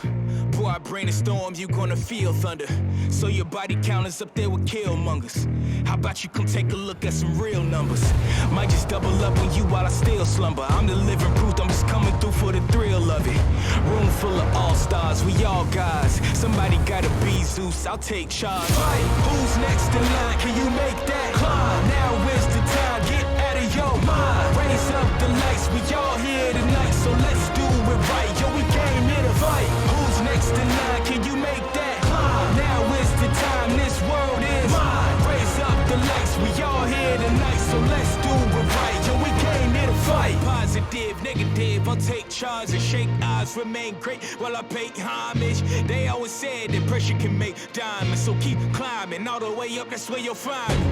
Boy, I bring the storm, you gonna feel thunder. So your body count is up there with killmongers. How about you come take a look at some real numbers? Might just double up on you while I still slumber. I'm the living proof, I'm just coming through for the thrill of it. Room full of all-stars, we all guys. Somebody gotta be Zeus, I'll take charge. Fight. Who's next in line? Can you make that climb? Now is the time, get out of your mind. Raise up the lights, we all here tonight, so let's do it right. Yo, we came here to fight. Who's next in line? Can you make that climb? Now is the time, this world is mine. Raise up the lights, we all here tonight, so let's do it right. Yo, we came here to fight. Positive, negative, I'll take charge and shake eyes, remain great while I pay homage. They always said that pressure can make diamonds, so keep climbing all the way up, that's where you'll find me.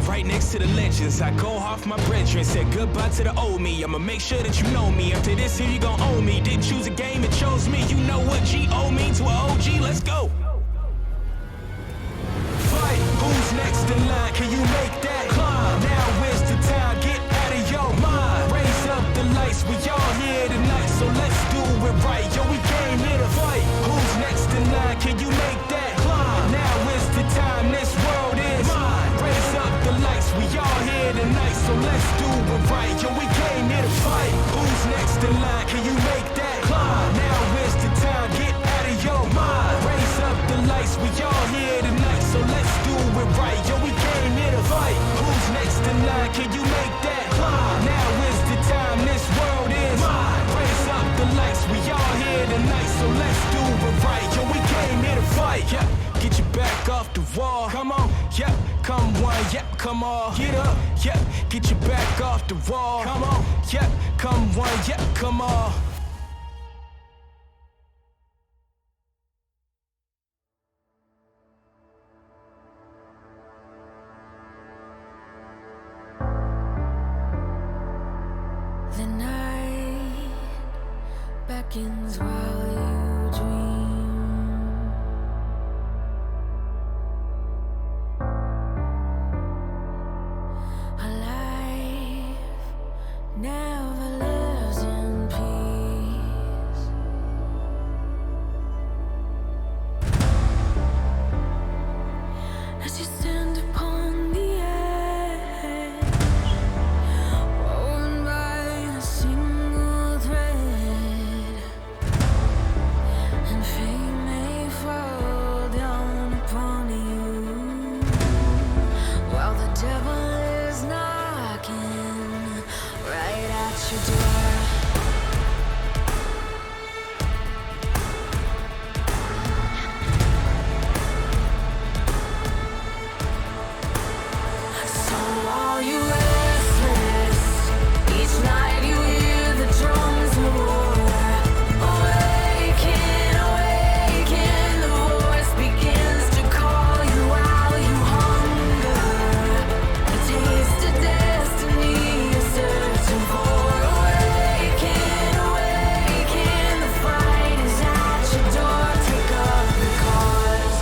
Right next to the legends, I go off my brethren. Said goodbye to the old me, I'ma make sure that you know me. After this here you gon' owe me. Didn't choose a game, it chose me. You know what G-O means to an OG, let's go. Fight, who's next in line? Can you make that climb? Now is the time, get out of your mind. Raise up the lights, we all here tonight, so let's do it right. Yo, we came here to fight. Who's next in line? Can you make that climb? Now is the time, this world is mine. Raise up the lights, we all here tonight, so let's do it right. Yo, we came here to fight. Who's next in line? Can you make that climb? Now is the time, get out of your mind. Raise up the lights, we all here tonight, so let's do it right. Yo, we came here to fight. Who's next in line? Can you make that climb? Now is the time, this world is mine. Raise up the lights, we all here tonight, so let's do it right. Yo, we came here to fight. Yeah. Get your back off the wall. Come on, yep, come one, yep, come on. Get up, yep, get your back off the wall. Come on, yep, come one, yep, come on. The night beckons while you dream. A life never lives in peace. As you stand upon the edge, woven by a single thread, and fate may fall down upon you, while the devil is knocking right at your door. So are you restless? Each night you hear the drums roar. Awaken, awaken, the voice begins to call you while you hunger. A taste of destiny you're searching for. Awaken, awaken, the fight is at your door. Take up the cause.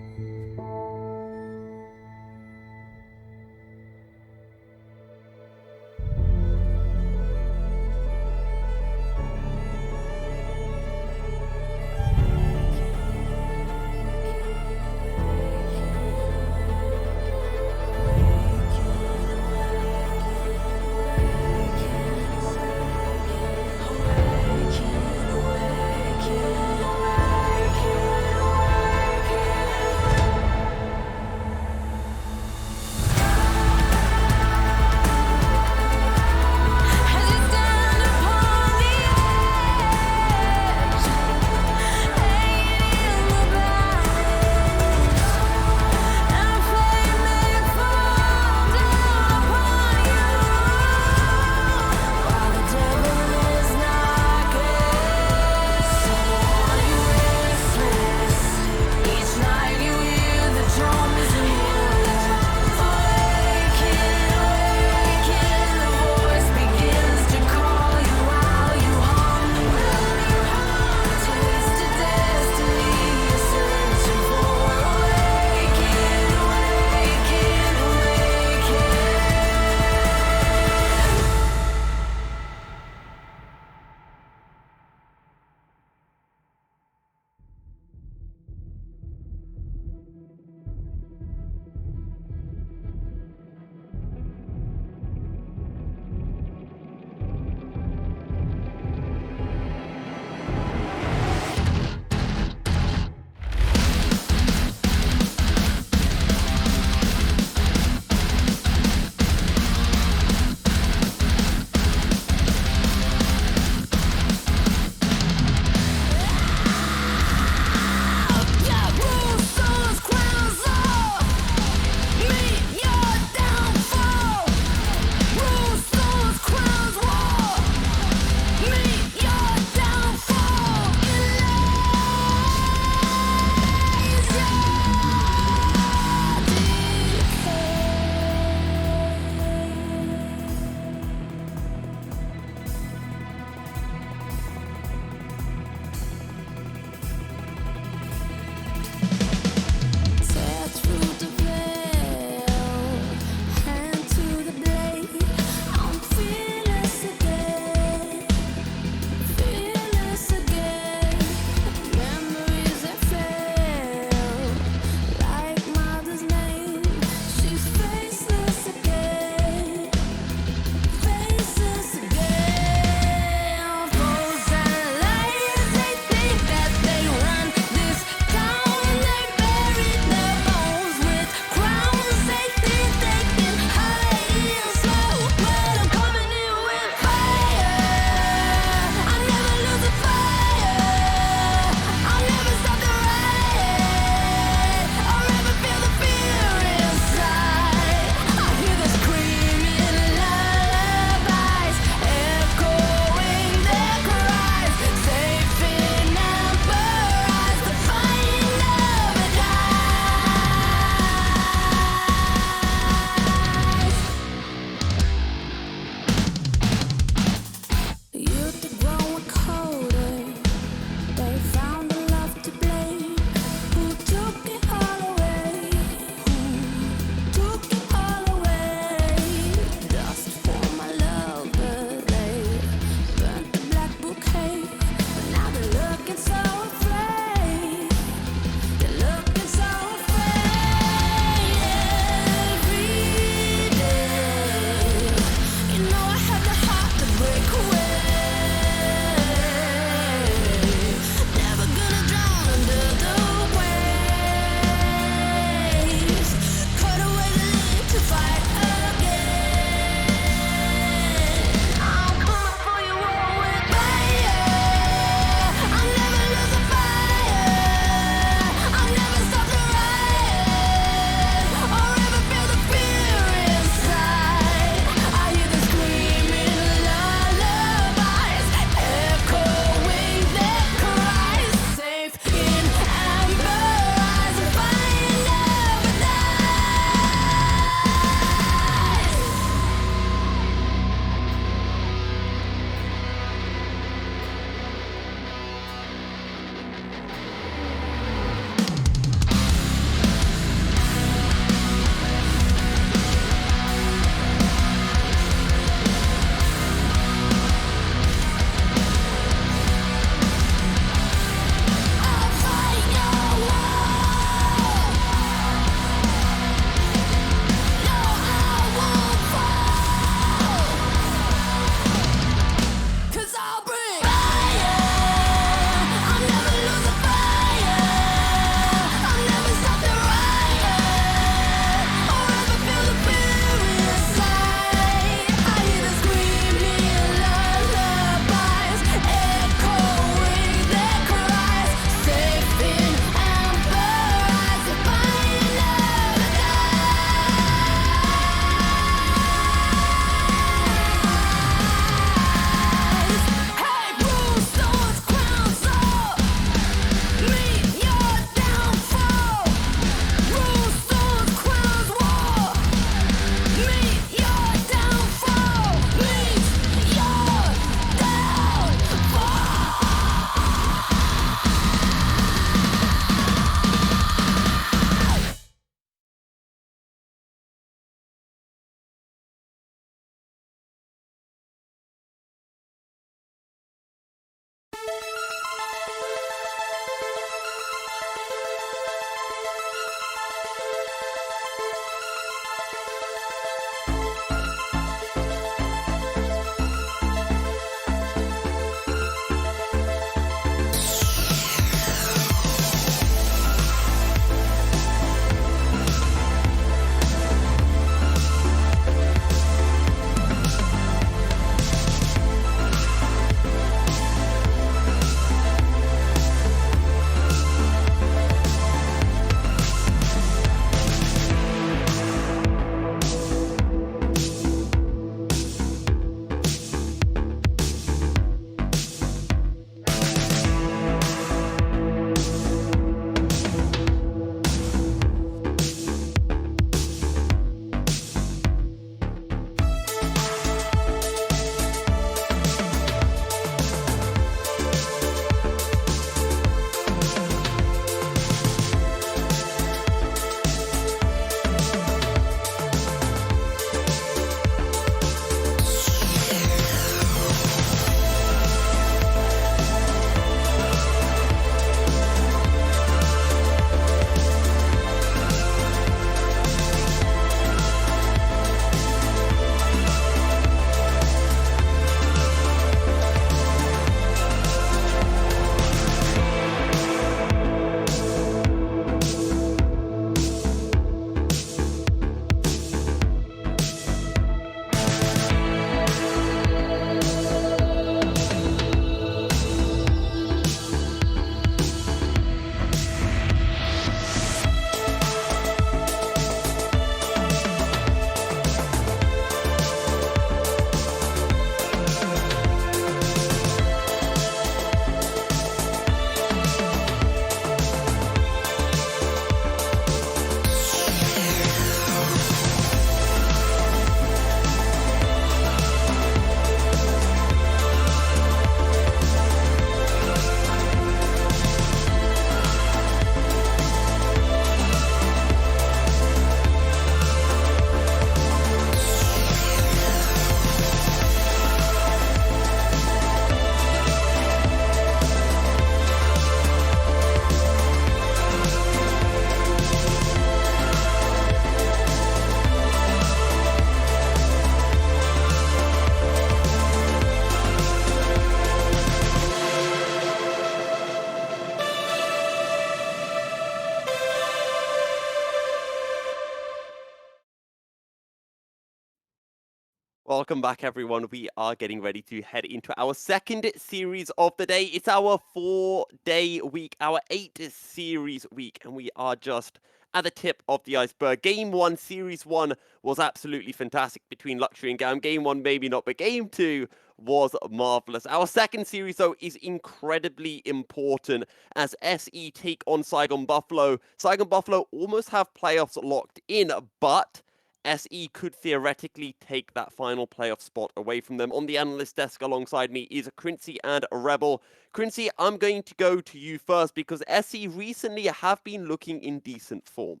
welcome back, everyone. We are getting ready to head into our second series of the day. It's our 4-day week, our 8-series week, and we are just at the tip of the iceberg. Game 1, Series 1 was absolutely fantastic between Luxury and GAM. Game 1, maybe not, but Game 2 was marvelous. Our second series, though, is incredibly important as SE take on Saigon Buffalo. Saigon Buffalo almost have playoffs locked in, but SE could theoretically take that final playoff spot away from them. On the analyst desk alongside me is Quincy and Rebel. Quincy, I'm going to go to you first because SE recently have been looking in decent form.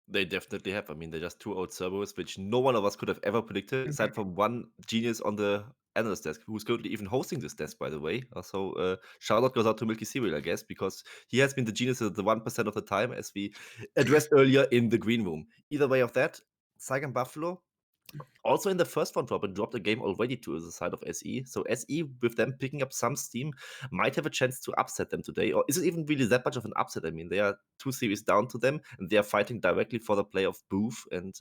They definitely have. I mean, they're just 2 out Cerberus, which no one of us could have ever predicted, aside from one genius on the analyst desk, who's currently even hosting this desk, by the way. So, shout out goes out to Milky Cereal, I guess, because he has been the genius at the 1% of the time, as we addressed earlier in the green room. Either way of that, Saigon Buffalo, also in the first round robin, dropped a game already to the side of SE. So SE, with them picking up some steam, might have a chance to upset them today. Or is it even really that much of an upset? I mean, they are 2 series down to them, and they are fighting directly for the playoff booth. And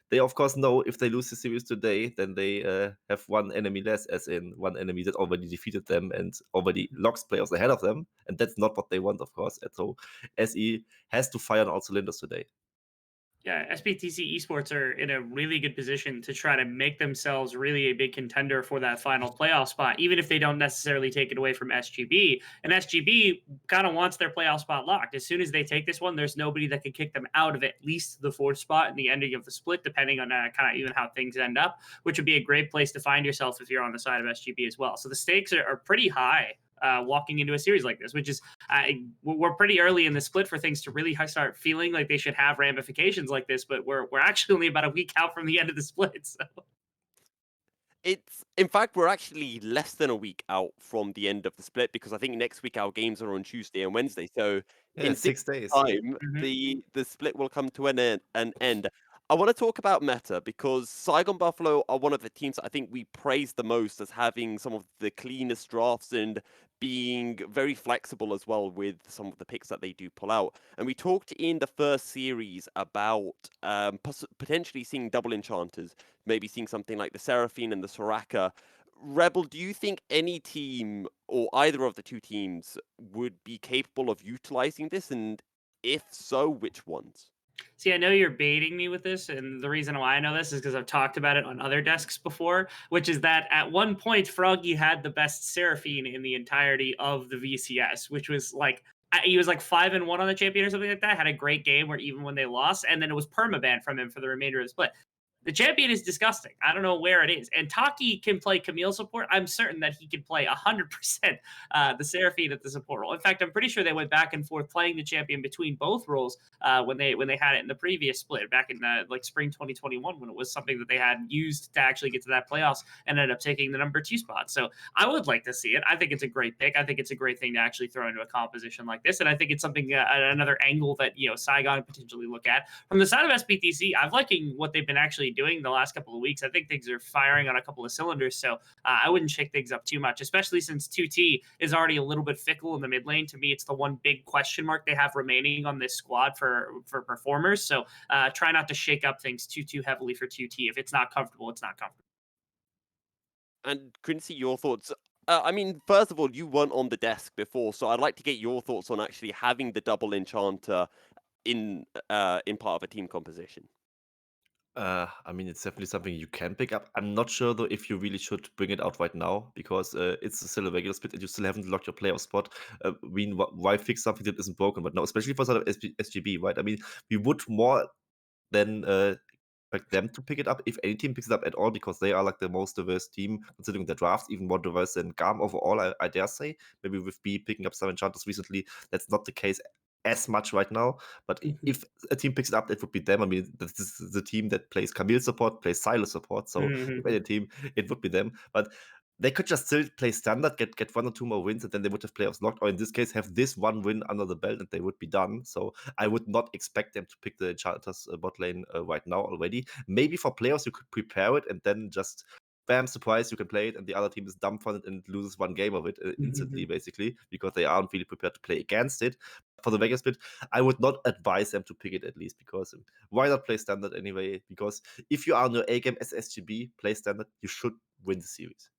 they, of course, know if they lose the series today, then they have one enemy less, as in one enemy that already defeated them and already locks players ahead of them. And that's not what they want, of course. And so SE has to fire on all cylinders today. Yeah, SBTC Esports are in a really good position to try to make themselves really a big contender for that final playoff spot, even if they don't necessarily take it away from SGB. And SGB kind of wants their playoff spot locked. As soon as they take this one, there's nobody that can kick them out of at least the 4th spot in the ending of the split, depending on kind of even how things end up, which would be a great place to find yourself if you're on the side of SGB as well. So the stakes are pretty high. Walking into a series like this, which is we're pretty early in the split for things to really start feeling like they should have ramifications like this, but we're actually only about a week out from the end of the split. So. In fact, we're actually less than a week out from the end of the split because I think next week our games are on Tuesday and Wednesday. So Yeah, in 6 days. time, the split will come to an end. I want to talk about meta because Saigon Buffalo are one of the teams that I think we praise the most as having some of the cleanest drafts and being very flexible as well with some of the picks that they do pull out. And we talked in the first series about potentially seeing double enchanters, maybe seeing something like the Seraphine and the Soraka. Rebel, do you think any team or either of the two teams would be capable of utilizing this? And if so, which ones? See, I know you're baiting me with this, and the reason why I know this is because I've talked about it on other desks before, which is that at one point, Froggy had the best Seraphine in the entirety of the VCS, which was like, he was like 5-1 on the champion or something like that, had a great game where even when they lost, and then it was permaban from him for the remainder of the split. The champion is disgusting. I don't know where it is. And Taki can play Camille support. I'm certain that he can play 100% the Seraphine at the support role. In fact, I'm pretty sure they went back and forth playing the champion between both roles when they had it in the previous split back in like spring 2021 when it was something that they had used to actually get to that playoffs and ended up taking the number 2 spot. So I would like to see it. I think it's a great pick. I think it's a great thing to actually throw into a composition like this. And I think it's something, another angle that, Saigon potentially look at. From the side of SBTC, I'm liking what they've been actually doing the last couple of weeks. I think things are firing on a couple of cylinders, so I wouldn't shake things up too much, especially since 2T is already a little bit fickle in the mid lane. To me, it's the one big question mark they have remaining on this squad for performers, so try not to shake up things too heavily for 2T. If it's not comfortable, it's not comfortable. And Quincy, your thoughts? I mean, first of all, you weren't on the desk before, so I'd like to get your thoughts on actually having the double enchanter in part of a team composition. I mean, it's definitely something you can pick up. I'm not sure though if you really should bring it out right now because it's still a regular split and you still haven't locked your playoff spot. I mean, why fix something that isn't broken right now, especially for sort of SGB, right? I mean, we would more than expect them to pick it up if any team picks it up at all because they are like the most diverse team considering their drafts, even more diverse than GAM overall, I dare say. Maybe with B picking up some enchanters recently, that's not the case as much right now, but if a team picks it up, it would be them. I mean, this is the team that plays Camille support, plays Silas support, so if any team, it would be them. But they could just still play standard, get 1 or 2 more wins, and then they would have playoffs locked, or in this case, have this one win under the belt, and they would be done. So I would not expect them to pick the Enchanters bot lane right now already. Maybe for playoffs, you could prepare it, and then just bam, surprise, you can play it, and the other team is dumbfounded and loses one game of it instantly, basically, because they aren't really prepared to play against it. for the Vegas split, I would not advise them to pick it at least, because why not play standard anyway? Because if you are on your A game as SGB, play standard, you should win the series.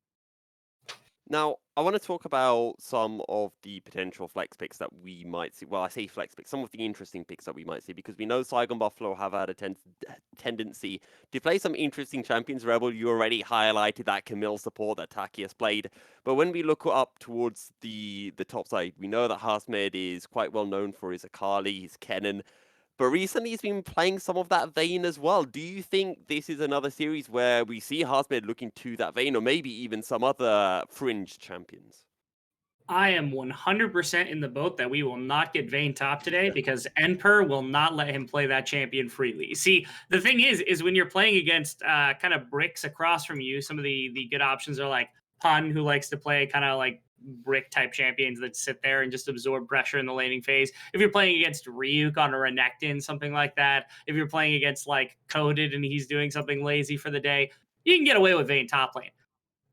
Now, I want to talk about some of the potential flex picks that we might see. Well, I say flex picks, some of the interesting picks that we might see, because we know Saigon Buffalo have had a tendency to play some interesting champions. Rebel, you already highlighted that Camille support that Taki has played. But when we look up towards the top side, we know that Hasmed is quite well known for his Akali, his Kennen. But recently he's been playing some of that vein as well. Do you think this is another series where we see Hasmed looking to that vein, or maybe even some other fringe champions? I am 100% in the boat that we will not get Vayne top today because Enper will not let him play that champion freely. See, the thing is when you're playing against kind of bricks across from you, some of the good options are like Pun, who likes to play kind of like brick type champions that sit there and just absorb pressure in the laning phase. If you're playing against Ryuk on a Renekton, something like that, if you're playing against like Coded and he's doing something lazy for the day, you can get away with Vayne top lane.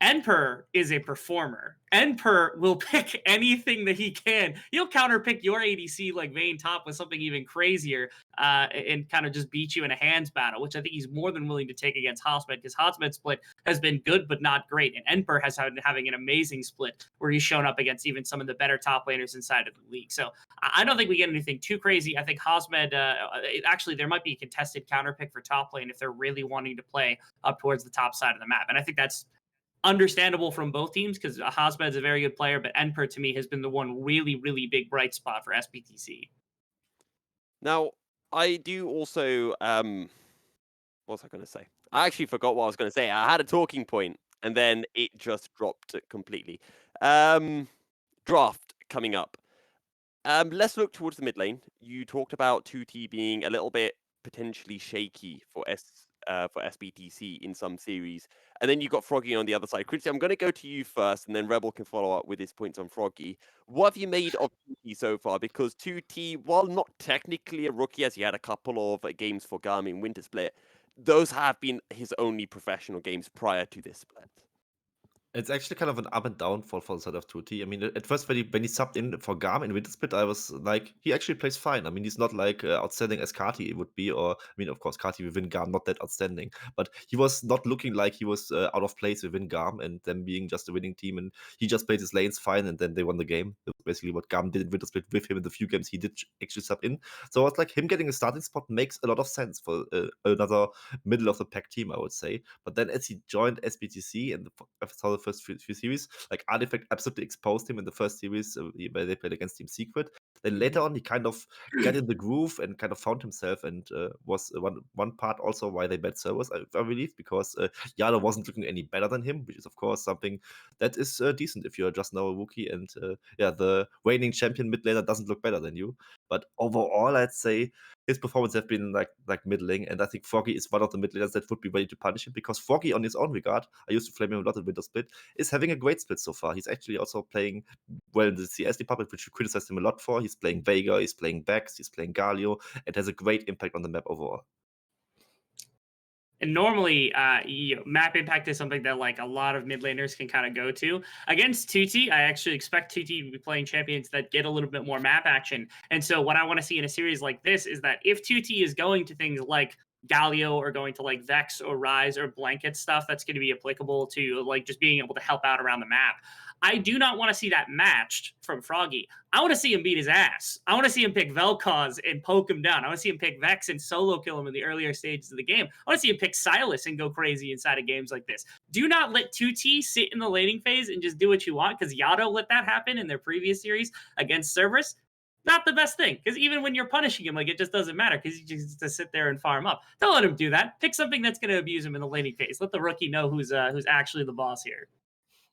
Enper is a performer. Enper will pick anything that he can. He'll counterpick your ADC like Vayne top with something even crazier and kind of just beat you in a hands battle, which I think he's more than willing to take against Hasmed, because Hasmed's split has been good but not great. And Enper has been having an amazing split where he's shown up against even some of the better top laners inside of the league. So I don't think we get anything too crazy. I think Hasmed, actually, there might be a contested counterpick for top lane if they're really wanting to play up towards the top side of the map. And I think that's understandable from both teams, because Hasmed is a very good player, but Enper to me has been the one really, really big bright spot for SBTC. Now, I do also, what was I going to say? I actually forgot what I was going to say. I had a talking point, and then it just dropped completely. Draft coming up. Let's look towards the mid lane. You talked about 2T being a little bit potentially shaky for SBTC in some series. And then you got Froggy on the other side. Christy, I'm going to go to you first, and then Rebel can follow up with his points on Froggy. What have you made of 2T so far? Because 2T, while not technically a rookie, as he had a couple of games for GAM in Winter Split, those have been his only professional games prior to this split. It's actually kind of an up and down for the side of 2T. I mean, at first, when he subbed in for GAM in Winter Split, I was like, he actually plays fine. I mean, he's not like outstanding as Kati would be, or, I mean, of course, Kati within GAM, not that outstanding, but he was not looking like he was out of place within GAM and them being just a winning team. And he just played his lanes fine, and then they won the game. That's basically what GAM did in Winter Split with him in the few games he did actually sub in. So I was like, him getting a starting spot makes a lot of sense for another middle of the pack team, I would say. But then as he joined SBTC and saw the first few series, like Artifact absolutely exposed him in the first series where they played against Team Secret. Then later on, he kind of got in the groove and kind of found himself, and was one part also why they bet servers, I believe, because Yada wasn't looking any better than him, which is of course something that is decent if you're just now a rookie, and the reigning champion mid laner doesn't look better than you. But overall, I'd say his performance have been like middling, and I think Froggy is one of the mid laners that would be ready to punish him, because Froggy, on his own regard, I used to flame him a lot in Winter Split, is having a great split so far. He's actually also playing well in the CS department, which we criticized him a lot for. He's playing Veigar, he's playing Vex, he's playing Galio, and has a great impact on the map overall. And normally, map impact is something that like a lot of mid laners can kind of go to. Against 2T, I actually expect 2T to be playing champions that get a little bit more map action. And so what I want to see in a series like this is that if 2T is going to things like Galio or going to like Vex or Rise or Blanket stuff, that's going to be applicable to like just being able to help out around the map. I do not want to see that matched from Froggy. I want to see him beat his ass. I want to see him pick Vel'Koz and poke him down. I want to see him pick Vex and solo kill him in the earlier stages of the game. I want to see him pick Silas and go crazy inside of games like this. Do not let 2T sit in the laning phase and just do what you want, because Yado let that happen in their previous series against Cerberus. Not the best thing, because even when you're punishing him, like, it just doesn't matter, because you just to sit there and farm up. Don't let him do that. Pick something that's going to abuse him in the laning phase. Let the rookie know who's actually the boss here.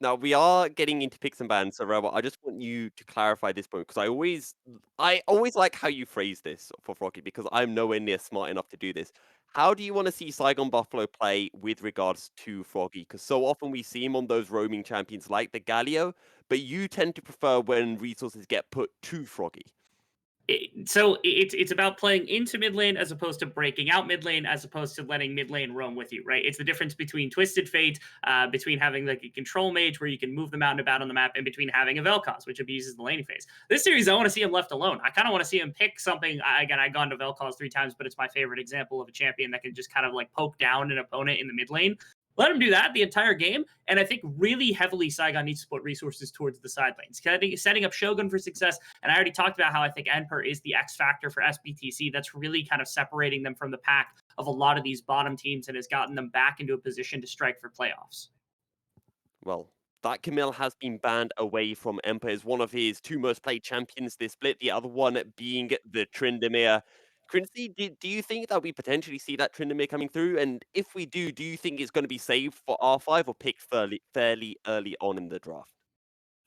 Now, we are getting into picks and bans, so Rebel, I just want you to clarify this point, because I always like how you phrase this for Froggy, because I'm nowhere near smart enough to do this. How do you want to see Saigon Buffalo play with regards to Froggy? Because so often we see him on those roaming champions like the Galio, but you tend to prefer when resources get put to Froggy. It's about playing into mid lane as opposed to breaking out mid lane, as opposed to letting mid lane roam with you, right? It's the difference between Twisted Fate, between having like a control mage where you can move them out and about on the map, and between having a Vel'Koz, which abuses the laning phase. This series, I want to see him left alone. I kind of want to see him pick something. Again, I've gone to Vel'Koz 3 times, but it's my favorite example of a champion that can just kind of like poke down an opponent in the mid lane. Let him do that the entire game, and I think really heavily Saigon needs to put resources towards the side lanes, setting up Shogun for success. And I already talked about how I think Emperor is the X factor for SBTC that's really kind of separating them from the pack of a lot of these bottom teams and has gotten them back into a position to strike for playoffs. Well, that Camille has been banned away from Empire as one of his 2 most played champions this split, the other one being the Tryndamere. Quincy, do you think that we potentially see that Tryndamere coming through? And if we do you think it's going to be saved for R5 or picked fairly early on in the draft?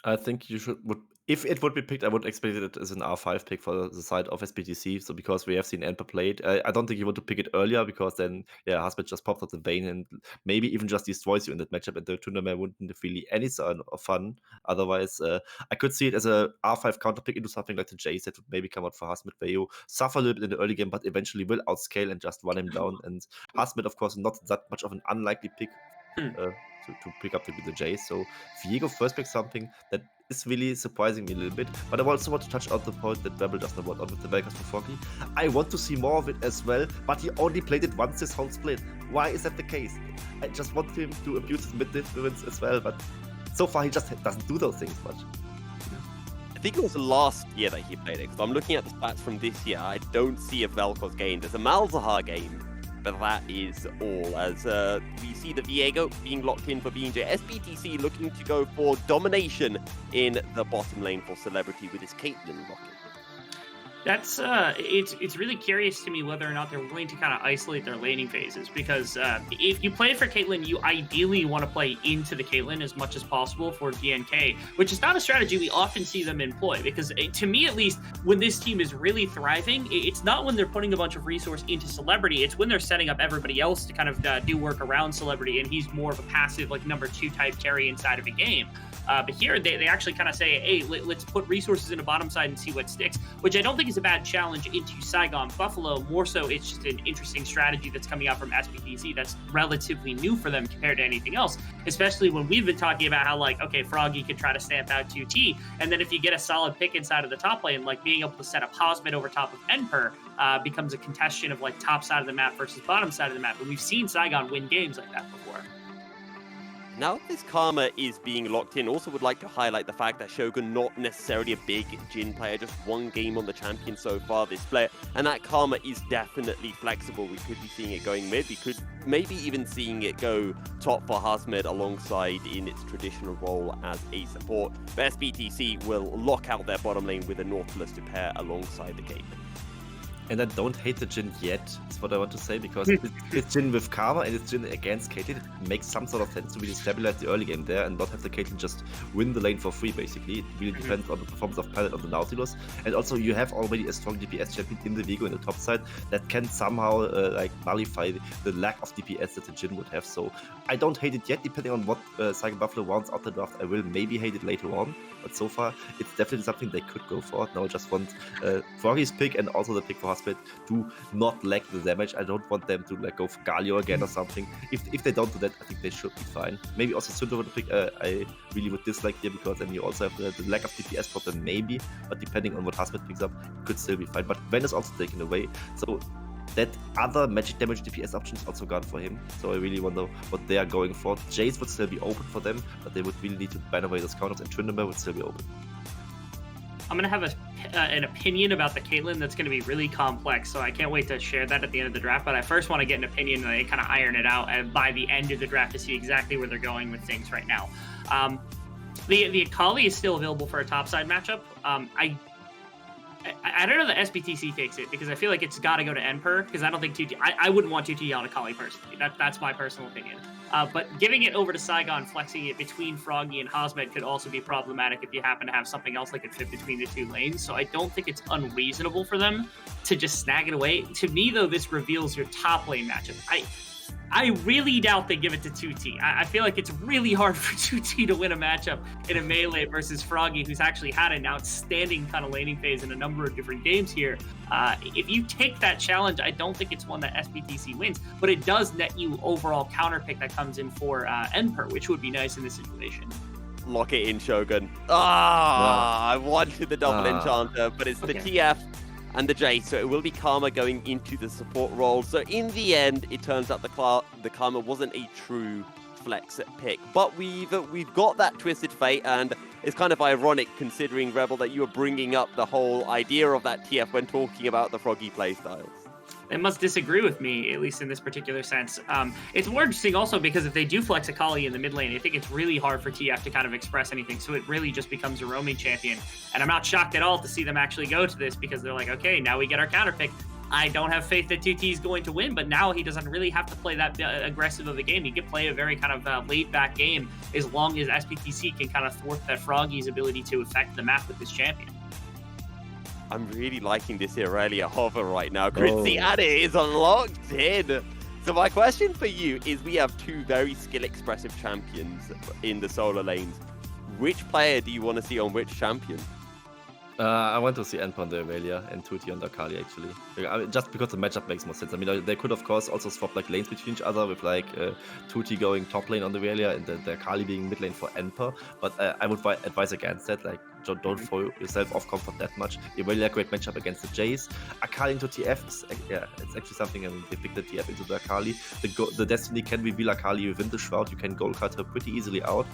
I think you would, if it would be picked, I would expect it as an R5 pick for the side of SBTC. So because we have seen Emperor played, I don't think you want to pick it earlier, because then Husband just pops out the vein and maybe even just destroys you in that matchup, and the tournament wouldn't have really any sort of fun. Otherwise, I could see it as a R5 counter pick into something like the Jace that would maybe come out for Husband, where you suffer a little bit in the early game, but eventually will outscale and just run him down. And Husband, of course, not that much of an unlikely pick. To pick up the Jace. So Viego first pick something that is really surprising me a little bit. But I also want to touch out the point that Rebel does not want on with the Vel'Koz for Froggy. I want to see more of it as well, but he only played it once this whole split. Why is that the case? I just want him to abuse his mid influence as well, but so far he just doesn't do those things much. I think it was last year that he played it, because I'm looking at the stats from this year. I don't see a Vel'Koz game. There's a Malzahar game, but that is all, as we see the Viego being locked in for BJ. SBTC looking to go for domination in the bottom lane for Celebrity with his Caitlyn lock-in. That's it's really curious to me whether or not they're willing to kind of isolate their laning phases, because if you play for Caitlyn, you ideally want to play into the Caitlyn as much as possible for DNK, which is not a strategy we often see them employ, because to me at least, when this team is really thriving, it's not when they're putting a bunch of resource into Celebrity, it's when they're setting up everybody else to kind of do work around Celebrity, and he's more of a passive like number 2 type carry inside of a game. But here they actually kind of say, hey, let's put resources in the bottom side and see what sticks, which I don't think is a bad challenge into Saigon Buffalo. More so, it's just an interesting strategy that's coming out from SBTC that's relatively new for them compared to anything else, especially when we've been talking about how, like, okay, Froggy could try to stamp out 2T, and then if you get a solid pick inside of the top lane, like being able to set up Hosmid over top of Emperor becomes a contestation of like top side of the map versus bottom side of the map, and we've seen Saigon win games like that before. Now this Karma is being locked in, also would like to highlight the fact that Shogun not necessarily a big Jhin player, just 1 game on the champion so far this split, and that Karma is definitely flexible. We could be seeing it going mid, we could maybe even seeing it go top for Hasmid alongside in its traditional role as a support. But SBTC will lock out their bottom lane with a Nautilus to pair alongside the Caitlyn. And I don't hate the Jhin yet, is what I want to say, because it's Jhin with Karma and it's Jhin against Caitlyn. It makes some sort of sense to really stabilize the early game there and not have the Caitlyn just win the lane for free, basically. It really depends on the performance of Palette on the Nautilus. And also, you have already a strong DPS champion in the Viego in the top side that can somehow like nullify the lack of DPS that the Jhin would have. So I don't hate it yet, depending on what Saigon Buffalo wants out the draft. I will maybe hate it later on, but so far it's definitely something they could go for. Now I just want Froggy's pick and also the pick for Husband to not lack the damage. I don't want them to like go for Galio again or something. If they don't do that, I think they should be fine. Maybe also Syndra with the pick I really would dislike here, because then you also have the lack of DPS problem maybe, but depending on what Husband picks up, it could still be fine. But Ven is also taken away, so that other magic damage DPS option is also gone for him. So I really wonder what they are going for. Jace would still be open for them, but they would really need to ban away those counters, and Tryndamere would still be open. I'm going to have an opinion about the Caitlyn that's going to be really complex, so I can't wait to share that at the end of the draft. But I first want to get an opinion and kind of iron it out by the end of the draft to see exactly where they're going with things right now. The Akali is still available for a topside matchup. I don't know that SBTC takes it, because I feel like it's got to go to Emperor, because I don't think 2T... I wouldn't want 2T on Akali personally. That's my personal opinion. But giving it over to Saigon, flexing it between Froggy and Hosmed could also be problematic if you happen to have something else that could fit between the 2 lanes. So I don't think it's unreasonable for them to just snag it away. To me, though, this reveals your top lane matchup. I really doubt they give it to 2T. I feel like it's really hard for 2T to win a matchup in a melee versus Froggy, who's actually had an outstanding kind of laning phase in a number of different games here. If you take that challenge, I don't think it's one that SBTC wins, but it does net you overall counter pick that comes in for Emperor, which would be nice in this situation. Lock it in, Shogun. I wanted the double enchanter, but it's the TF and the Jace, so it will be Karma going into the support role. So in the end, it turns out the Karma wasn't a true flex pick, but we've got that Twisted Fate, and it's kind of ironic considering, Rebel, that you were bringing up the whole idea of that TF when talking about the Froggy playstyles. They must disagree with me, at least in this particular sense. It's more interesting also because if they do flex Akali in the mid lane, I think it's really hard for TF to kind of express anything, so it really just becomes a roaming champion. And I'm not shocked at all to see them actually go to this, because they're like, okay, now we get our counter pick. I don't have faith that 2T is going to win, but now he doesn't really have to play that aggressive of a game. He can play a very kind of laid-back game as long as SPTC can kind of thwart that Froggy's ability to affect the map with this champion. I'm really liking this Irelia hover right now. Gritzy and it is locked in. So my question for you is, we have two very skill-expressive champions in the solo lanes. Which player do you want to see on which champion? I want to see Emperor on the Irelia and 2T on the Akali, actually. Just because the matchup makes more sense. I mean, they could, of course, also swap like lanes between each other with like 2T going top lane on the Irelia and the Akali being mid lane for Emperor. But I would advise against that. Like, don't throw yourself off comfort that much. Irelia, great matchup against the Jace. Akali into TF, it's actually something. I mean, they pick the TF into the Akali. The Destiny can reveal Akali within the Shroud. You can goal cut her pretty easily out.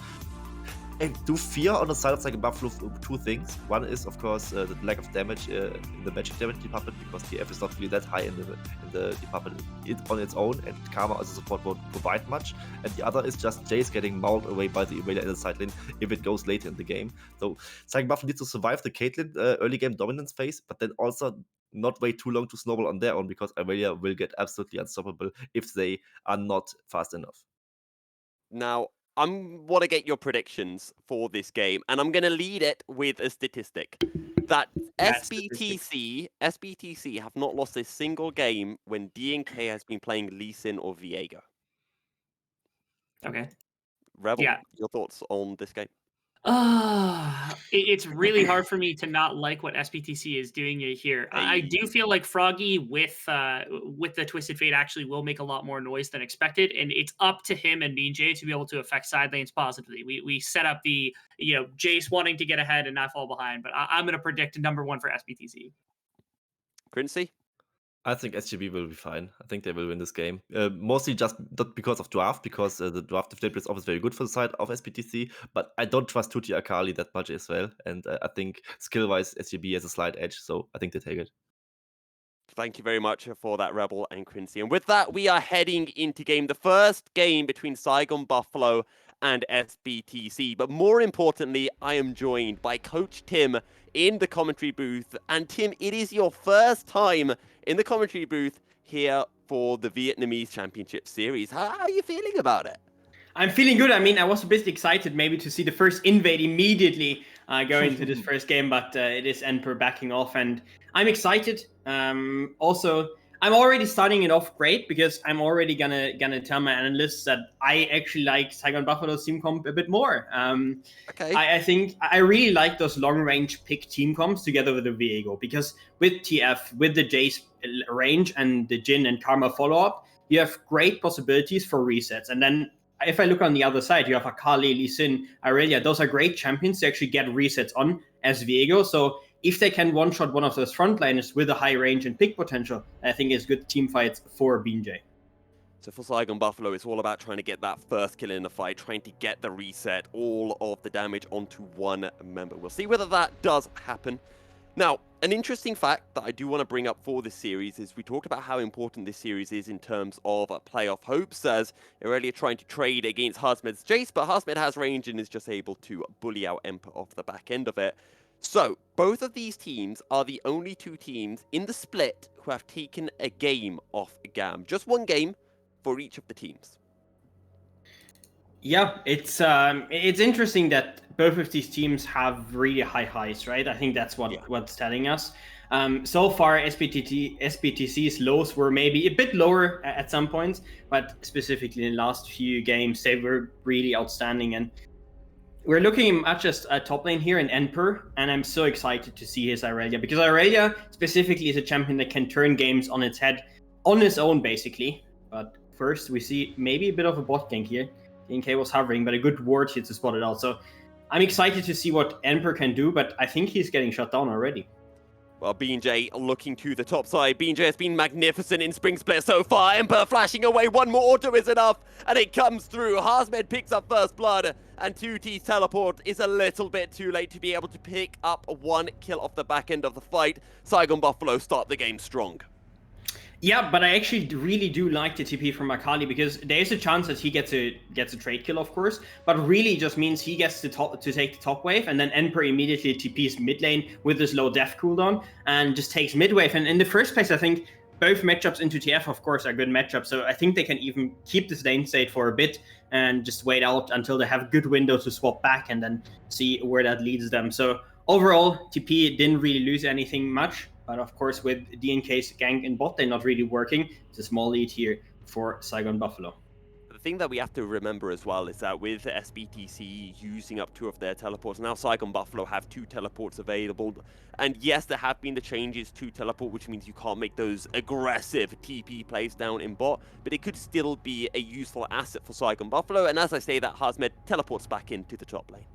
I do fear on the side of Saigon Buffalo two things. One is, of course, the lack of damage in the magic damage department, because TF is not really that high in the department on its own, and Karma as a support won't provide much. And the other is just Jace getting mauled away by the Irelia in the side lane if it goes late in the game. So Saigon Buffalo needs to survive the Caitlyn early game dominance phase, but then also not wait too long to snowball on their own, because Irelia will get absolutely unstoppable if they are not fast enough. Now, I want to get your predictions for this game, and I'm going to lead it with a statistic. That SBTC have not lost a single game when DNK has been playing Lee Sin or Viego. Okay. Rebel, your thoughts on this game? It's really hard for me to not like what SPTC is doing here. I do feel like Froggy with the Twisted Fate actually will make a lot more noise than expected, and it's up to him and BJ to be able to affect side lanes positively. We set up the Jace wanting to get ahead and not fall behind, but I'm going to predict number one for SPTC. Quincy? I think SGB will be fine. I think they will win this game. Mostly just not because of draft, because the draft of is always very good for the side of SPTC, but I don't trust 2T Akali that much as well. And I think skill-wise, SGB has a slight edge, so I think they take it. Thank you very much for that, Rebel and Quincy. And with that, we are heading into the first game between Saigon Buffalo and SBTC. But more importantly, I am joined by Coach Tim in the commentary booth. And Tim, it is your first time in the commentary booth here for the Vietnamese Championship Series. How are you feeling about it? I'm feeling good. I mean, I was a bit excited maybe to see the first invade immediately going into this first game, but it is Emperor backing off, and I'm excited. Also, I'm already starting it off great, because I'm already gonna tell my analysts that I actually like Saigon Buffalo's team comp a bit more. Okay. I think I really like those long range pick team comps together with the Viego, because with TF, with the Jace range and the Jin and Karma follow up, you have great possibilities for resets. And then if I look on the other side, you have Akali, Lee Sin, Irelia. Those are great champions to actually get resets on as Viego. So if they can one-shot one of those frontliners with a high range and pick potential, I think it's good team fights for BJ. So for Saigon Buffalo, it's all about trying to get that first kill in the fight, trying to get the reset, all of the damage onto one member. We'll see whether that does happen. Now, an interesting fact that I do want to bring up for this series is we talked about how important this series is in terms of playoff hopes, as Irelia trying to trade against Hasmed's Jace, but Hasmed has range and is just able to bully out Emperor off the back end of it. So, both of these teams are the only two teams in the split who have taken a game off GAM. Just one game for each of the teams. Yeah, it's interesting that both of these teams have really high highs, right? I think that's what's telling us. So far, SBTC's lows were maybe a bit lower at some points, but specifically in the last few games, they were really outstanding. And we're looking at just a top lane here in Emperor, and I'm so excited to see his Irelia, because Irelia specifically is a champion that can turn games on its head on its own, basically. But first, we see maybe a bit of a bot gank here. DNK was hovering, but a good ward hit to spot it out. So I'm excited to see what Emperor can do, but I think he's getting shut down already. Well, BJ looking to the top side. BJ has been magnificent in Spring Split so far. Emperor flashing away. One more auto is enough, and it comes through. Harsmed picks up first blood, and 2T's teleport is a little bit too late to be able to pick up one kill off the back end of the fight. Saigon Buffalo start the game strong. Yeah, but I actually really do like the TP from Akali, because there's a chance that he gets a trade kill, of course, but really just means he gets to take the top wave, and then Emperor immediately TPs mid lane with his low death cooldown and just takes mid wave. And in the first place, I think both matchups into TF, of course, are good matchups, so I think they can even keep this lane state for a bit and just wait out until they have a good window to swap back and then see where that leads them. So overall, TP didn't really lose anything much. But of course, with DNK's gank and bot, they're not really working. It's a small lead here for Saigon Buffalo. The thing that we have to remember as well is that with SBTC using up 2 of their teleports, now Saigon Buffalo have 2 teleports available. And yes, there have been the changes to teleport, which means you can't make those aggressive TP plays down in bot, but it could still be a useful asset for Saigon Buffalo. And as I say that, Harsmed teleports back into the top lane.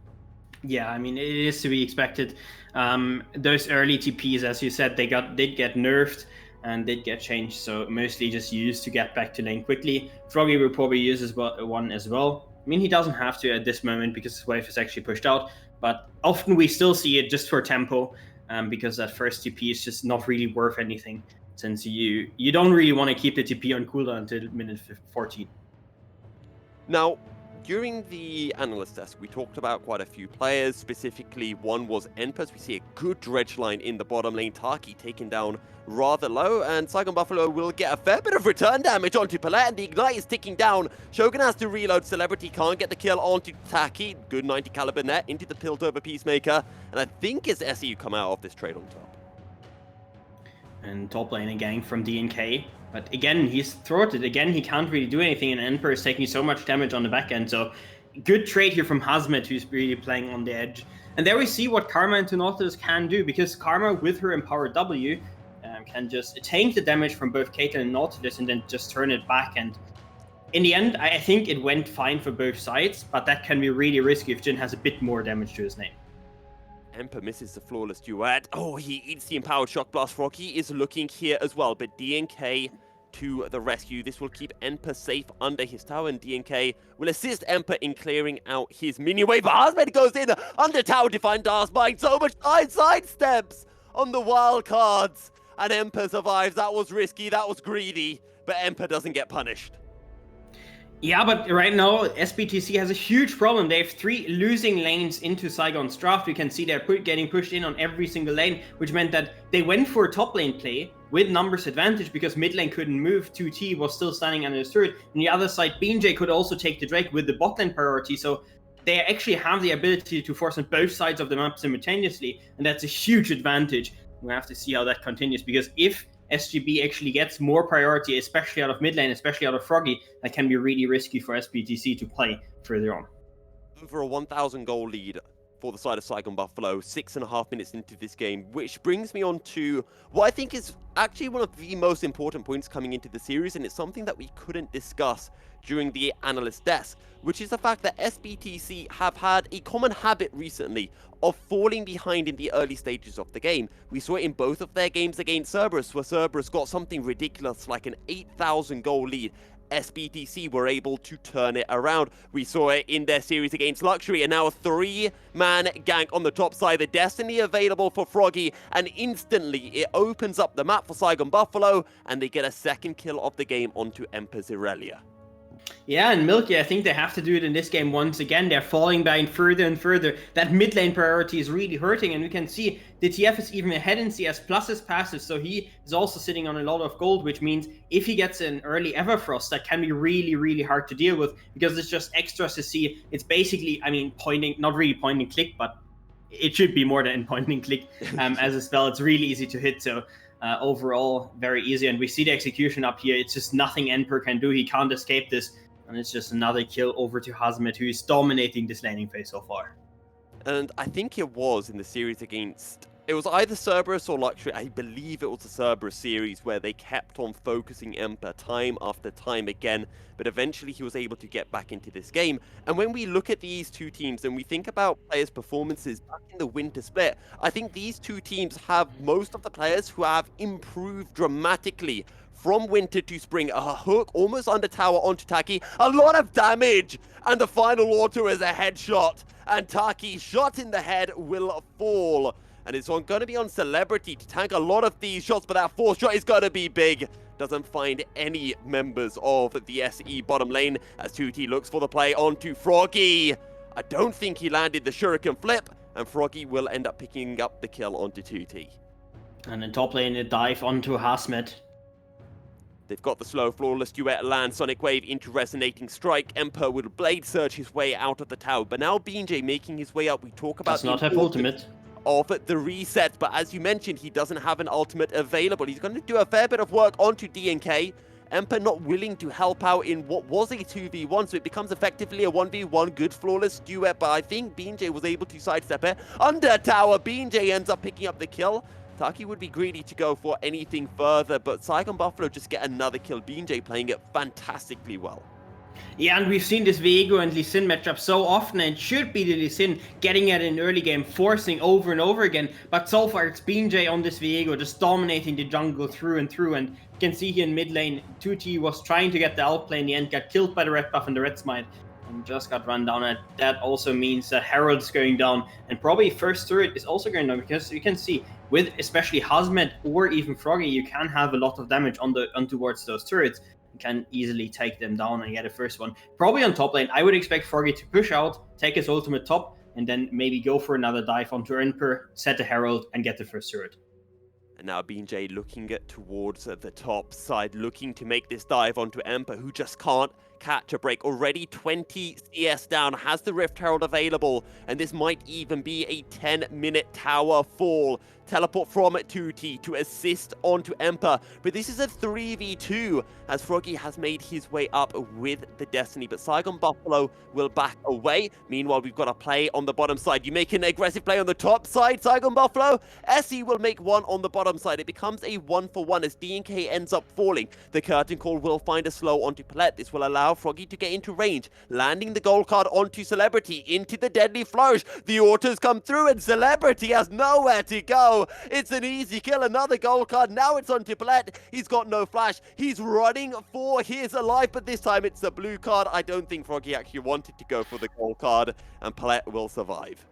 Yeah, I mean, it is to be expected. Those early TPs, as you said, did get nerfed and did get changed, so mostly just used to get back to lane quickly. Froggy will probably use one as well. I mean, he doesn't have to at this moment because his wave is actually pushed out, but often we still see it just for tempo, because that first TP is just not really worth anything, since you don't really want to keep the TP on cooldown until minute 14. Now, during the analyst desk, we talked about quite a few players. Specifically, one was Enpers. We see a good dredge line in the bottom lane. Taki taken down rather low, and Saigon Buffalo will get a fair bit of return damage onto Palette, and the Ignite is ticking down. Shogun has to reload. Celebrity can't get the kill onto Taki. Good 90 caliber net into the Piltover Peacemaker, and I think it's SEU come out of this trade on top. And top lane again from DNK. But again, he's thwarted. Again, he can't really do anything, and Emperor is taking so much damage on the back end. So good trade here from Harsmed, who's really playing on the edge. And there we see what Karma into Nautilus can do, because Karma, with her Empowered W, can just tank the damage from both Caitlyn and Nautilus and then just turn it back. And in the end, I think it went fine for both sides, but that can be really risky if Jhin has a bit more damage to his name. Emperor misses the flawless duet. Oh, he eats the Empowered Shock Blast. Froggy is looking here as well, but DNK to the rescue. This will keep Emperor safe under his tower, and DNK will assist Emperor in clearing out his minion wave. Harsmed goes in under tower to find Darth Mind. So much side steps on the wild cards, and Emperor survives. That was risky, that was greedy, but Emperor doesn't get punished. Yeah, but right now, SBTC has a huge problem. They have 3 losing lanes into Saigon's draft. We can see they're getting pushed in on every single lane, which meant that they went for a top lane play with numbers advantage because mid lane couldn't move. 2T was still standing under his turret. On the other side, BJ could also take the Drake with the bot lane priority. So they actually have the ability to force on both sides of the map simultaneously, and that's a huge advantage. We have to see how that continues, because if SGB actually gets more priority, especially out of mid lane, especially out of Froggy, that can be really risky for SBTC to play further on. Over a 1,000 goal lead for the side of Saigon Buffalo, 6.5 minutes into this game, which brings me on to what I think is actually one of the most important points coming into the series, and it's something that we couldn't discuss during the analyst desk, which is the fact that SBTC have had a common habit recently of falling behind in the early stages of the game. We saw it in both of their games against Cerberus, where Cerberus got something ridiculous like an 8,000 goal lead. SBTC were able to turn it around. We saw it in their series against Luxury, and now a 3-man gank on the top side. The Destiny available for Froggy, and instantly it opens up the map for Saigon Buffalo, and they get a second kill of the game onto Emperor's Irelia. Yeah, and Milky, I think they have to do it in this game once again. They're falling behind further and further. That mid lane priority is really hurting, and we can see the TF is even ahead in CS plus his passive, so he is also sitting on a lot of gold, which means if he gets an early Everfrost, that can be really, really hard to deal with, because it's just extras to see. It's basically, I mean, not really point and click, but it should be more than point and click as a spell. It's really easy to hit. So overall, very easy. And we see the execution up here. It's just nothing Emperor can do. He can't escape this. And it's just another kill over to Hazmet, who is dominating this laning phase so far. And I think it was in the series against... It was either Cerberus or Luxury. I believe it was the Cerberus series where they kept on focusing Emperor time after time again, but eventually he was able to get back into this game. And when we look at these two teams and we think about players' performances back in the winter split, I think these two teams have most of the players who have improved dramatically from winter to spring. A hook almost under tower onto Taki, a lot of damage, and the final auto is a headshot, and Taki shot in the head will fall. And it's going to be on Celebrity to tank a lot of these shots, but that fourth shot is going to be big. Doesn't find any members of the SE bottom lane as 2T looks for the play onto Froggy. I don't think he landed the Shuriken flip, and Froggy will end up picking up the kill onto 2T. And in top lane, a dive onto Hazmet. They've got the slow, flawless duet land, Sonic Wave into Resonating Strike. Emperor will Blade Surge his way out of the tower, but now BJ making his way up. We talk about Does not have ultimate. Of the reset, but as you mentioned, he doesn't have an ultimate available. He's going to do a fair bit of work onto DNK. Emperor not willing to help out in what was a 2v1, so it becomes effectively a 1v1 good flawless duet, but I think BJ was able to sidestep it. Under tower, BJ ends up picking up the kill. Taki would be greedy to go for anything further, but Saigon Buffalo just get another kill. BJ playing it fantastically well. Yeah, and we've seen this Viego and Lee Sin matchup so often, and it should be the Lee Sin getting it in early game, forcing over and over again. But so far, it's BJ on this Viego, just dominating the jungle through and through. And you can see here in mid lane, 2T was trying to get the outplay in the end, got killed by the red buff and the red smite, and just got run down. And that also means that Herald's going down, and probably first turret is also going down, because you can see with especially Hazmet or even Froggy, you can have a lot of damage on towards those turrets. Can easily take them down and get a first one. Probably on top lane, I would expect Froggy to push out, take his ultimate top, and then maybe go for another dive onto Emperor, set the Herald, and get the first turret. And now BJ looking towards the top side, looking to make this dive onto Emperor, who just can't catch a break. Already 20 CS down, has the Rift Herald available, and this might even be a 10-minute tower fall. Teleport from 2T to assist onto Emperor, but this is a 3v2 as Froggy has made his way up with the Destiny, but Saigon Buffalo will back away. Meanwhile, we've got a play on the bottom side. You make an aggressive play on the top side, Saigon Buffalo. SE will make one on the bottom side. It becomes a 1-for-1 as DNK ends up falling. The Curtain Call will find a slow onto Palette. This will allow Froggy to get into range, landing the gold card onto Celebrity, into the Deadly Flourish. The autos come through and Celebrity has nowhere to go. It's an easy kill, another gold card. Now it's on to Palette. He's got no flash. He's running for his life, but this time it's a blue card. I don't think Froggy actually wanted to go for the gold card, and Palette will survive.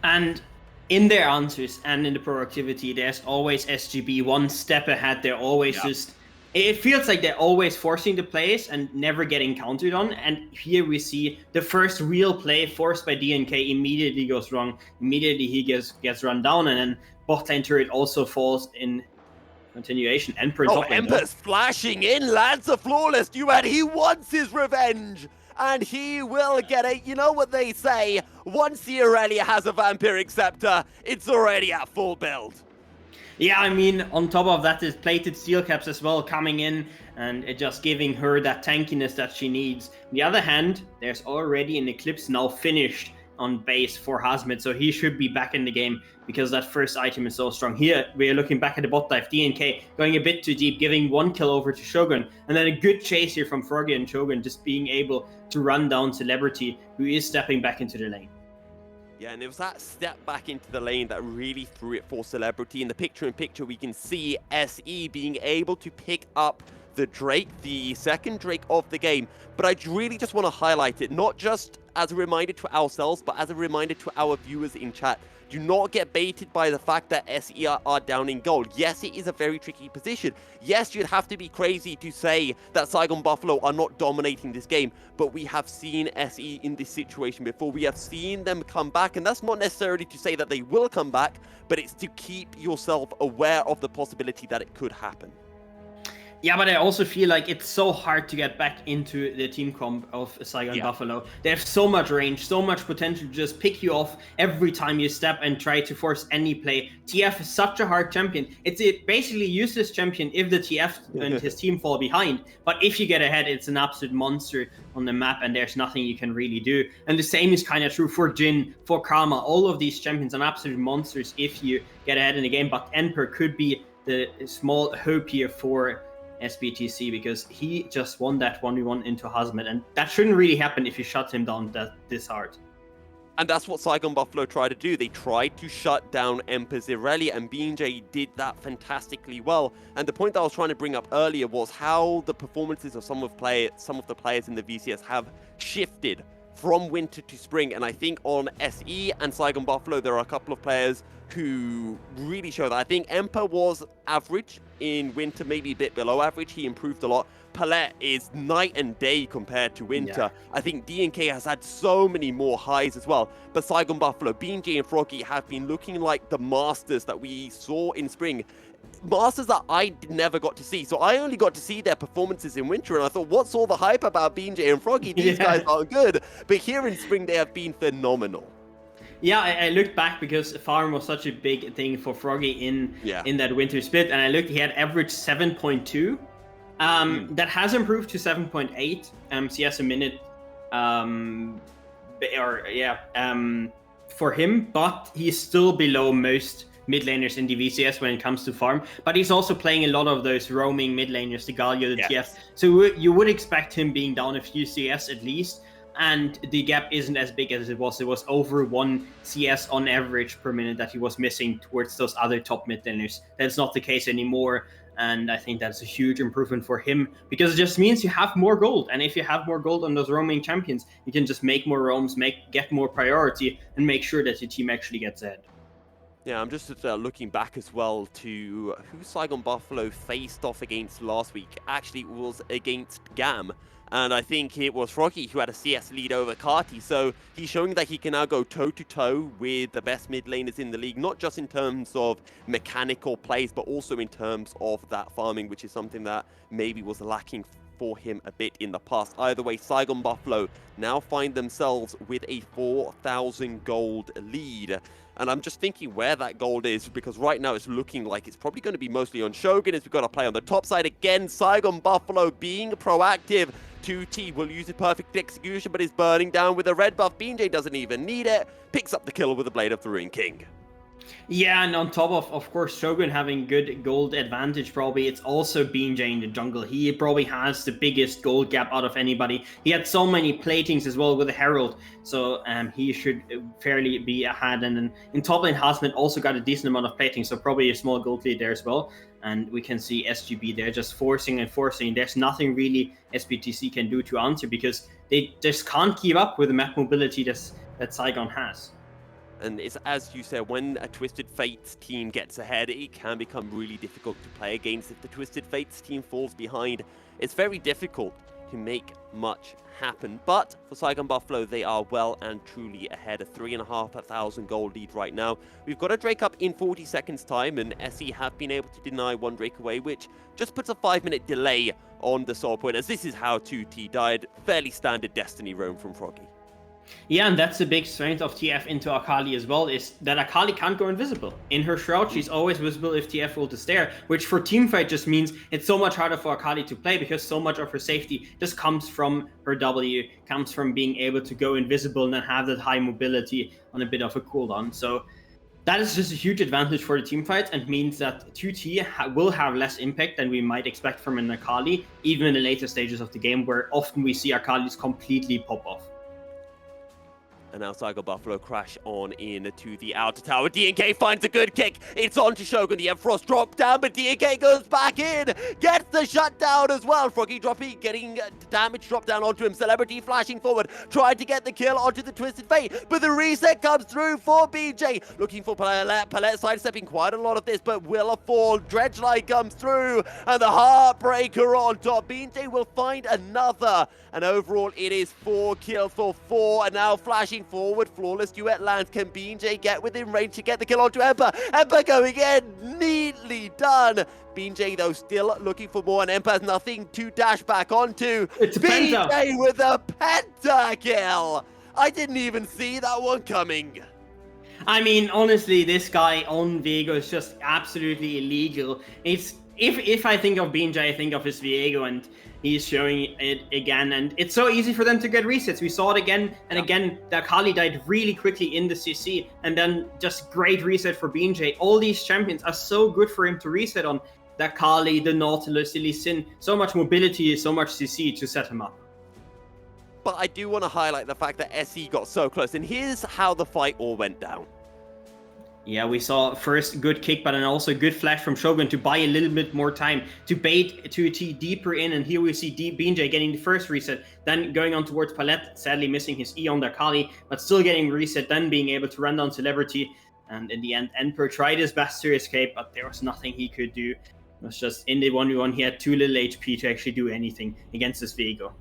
And in their answers and in the productivity, there's always SGB one step ahead. They're always just... It feels like they're always forcing the plays and never getting counted on. And here we see the first real play forced by DNK immediately goes wrong. Immediately he gets run down, and then bot lane turret also falls in continuation. Emperor top lane. Emperor's flashing in, lands a flawless duet. He wants his revenge, and he will get it. You know what they say, once the Aurelia has a Vampiric Scepter, it's already at full build. Yeah, I mean, on top of that is plated steel caps as well coming in, and it just giving her that tankiness that she needs. On the other hand, there's already an Eclipse now finished on base for Hazmet, so he should be back in the game because that first item is so strong. Here, we are looking back at the bot dive. DNK going a bit too deep, giving one kill over to Shogun, and then a good chase here from Froggy and Shogun, just being able to run down Celebrity, who is stepping back into the lane. Yeah, and it was that step back into the lane that really threw it for Celebrity. In the picture-in-picture, we can see SE being able to pick up the Drake, the second Drake of the game. But I really just want to highlight it, not just as a reminder to ourselves, but as a reminder to our viewers in chat. Do not get baited by the fact that SE are down in gold. Yes, it is a very tricky position. Yes, you'd have to be crazy to say that Saigon Buffalo are not dominating this game, but we have seen SE in this situation before. We have seen them come back, and that's not necessarily to say that they will come back, but it's to keep yourself aware of the possibility that it could happen. Yeah, but I also feel like it's so hard to get back into the team comp of Saigon Buffalo. They have so much range, so much potential to just pick you off every time you step and try to force any play. TF is such a hard champion. It's a basically useless champion if the TF and his team fall behind. But if you get ahead, it's an absolute monster on the map, and there's nothing you can really do. And the same is kind of true for Jin, for Karma. All of these champions are absolute monsters if you get ahead in the game. But Emperor could be the small hope here for SBTC, because he just won that 1v1 into Hazmat, and that shouldn't really happen if you shut him down this hard. And that's what Saigon Buffalo tried to do. They tried to shut down Emperor Zirelli, and BJ did that fantastically well. And the point that I was trying to bring up earlier was how the performances of some of the players in the VCS have shifted from winter to spring. And I think on SE and Saigon Buffalo, there are a couple of players who really show that. I think Emperor was average in winter, maybe a bit below average. He improved a lot. Palette is night and day compared to winter. Yeah. I think DNK has had so many more highs as well. But Saigon Buffalo, BJ and Froggy have been looking like the masters that we saw in spring. Masters that I never got to see. So I only got to see their performances in winter, and I thought, what's all the hype about BJ and Froggy? These guys aren't good. But here in spring, they have been phenomenal. Yeah, I looked back because Farm was such a big thing for Froggy in that winter split, and I looked, he had average 7.2. That has improved to 7.8 CS a minute for him, but he's still below most mid laners in the VCS when it comes to farm. But he's also playing a lot of those roaming mid laners, the Galio, the TF. So you would expect him being down a few CS at least. And the gap isn't as big as it was. It was over 1 CS on average per minute that he was missing towards those other top mid laners. That's not the case anymore. And I think that's a huge improvement for him, because it just means you have more gold. And if you have more gold on those roaming champions, you can just make more roams, get more priority, and make sure that your team actually gets ahead. Yeah, I'm just looking back as well to who Saigon Buffalo faced off against last week. Actually, it was against GAM. And I think it was Froggy who had a CS lead over Kati. So he's showing that he can now go toe-to-toe with the best mid laners in the league, not just in terms of mechanical plays, but also in terms of that farming, which is something that maybe was lacking for him a bit in the past. Either way, Saigon Buffalo now find themselves with a 4,000 gold lead. And I'm just thinking where that gold is, because right now it's looking like it's probably going to be mostly on Shogun, as we've got to play on the top side again. Saigon Buffalo being proactive. 2T will use a perfect execution, but is burning down with a red buff. BJ doesn't even need it. Picks up the kill with the Blade of the Ruin King. Yeah, and on top of course, Shogun having good gold advantage, probably it's also BJ in the jungle. He probably has the biggest gold gap out of anybody. He had so many platings as well with the Herald, so he should fairly be ahead. And then in top lane, Hazmat also got a decent amount of plating, so probably a small gold lead there as well. And we can see SGB there just forcing and forcing. There's nothing really SBTC can do to answer, because they just can't keep up with the map mobility that Saigon has. And it's, as you said, when a Twisted Fates team gets ahead, it can become really difficult to play against. If the Twisted Fates team falls behind, it's very difficult to make much happen. But for Saigon Buffalo, they are well and truly ahead. A 3,500 gold lead right now. We've got a Drake up in 40 seconds time, and SE have been able to deny one Drake away, which just puts a 5-minute delay on the soul point, as this is how 2T died. Fairly standard Destiny roam from Froggy. Yeah, and that's the big strength of TF into Akali as well, is that Akali can't go invisible. In her shroud, she's always visible if TF will to stare, which for teamfight just means it's so much harder for Akali to play, because so much of her safety just comes from her W, comes from being able to go invisible and then have that high mobility on a bit of a cooldown. So that is just a huge advantage for the teamfight, and means that 2T will have less impact than we might expect from an Akali, even in the later stages of the game, where often we see Akalis completely pop off. And now Saigon Buffalo crash on into the outer tower. DNK finds a good kick. It's on to Shogun. The Frost drop down, but DNK goes back in. Gets the shutdown as well. Froggy getting damage dropped down onto him. Celebrity flashing forward. Tried to get the kill onto the Twisted Fate, but the reset comes through for BJ. Looking for Palette. Palette sidestepping quite a lot of this, but will fall. Dredgelight comes through, and the Heartbreaker on top. BJ will find another. And overall, it is 4 kills for 4. And now Flashy pushing forward. Flawless duet lands. Can BJ get within range to get the kill onto Emper? Emper going in. Neatly done. BJ, though, still looking for more, and Emper has nothing to dash back onto. It's a penta. BJ with a pentakill. I didn't even see that one coming. I mean, honestly, this guy on Viego is just absolutely illegal. It's if I think of BJ, I think of his Viego, and he's showing it again. And it's so easy for them to get resets. We saw it again and again. The Akali died really quickly in the CC, and then just great reset for BJ. All these champions are so good for him to reset on. The Akali, the Nautilus, the Lee Sin, so much mobility, so much CC to set him up. But I do want to highlight the fact that SE got so close, and here's how the fight all went down. Yeah, we saw first good kick, but then also good flash from Shogun to buy a little bit more time to bait 2T deeper in, and here we see BJ getting the first reset, then going on towards Palette, sadly missing his E on the Akali, but still getting reset, then being able to run down Celebrity, and in the end, Emperor tried his best to escape, but there was nothing he could do. It was just in the 1v1, he had too little HP to actually do anything against this Viego.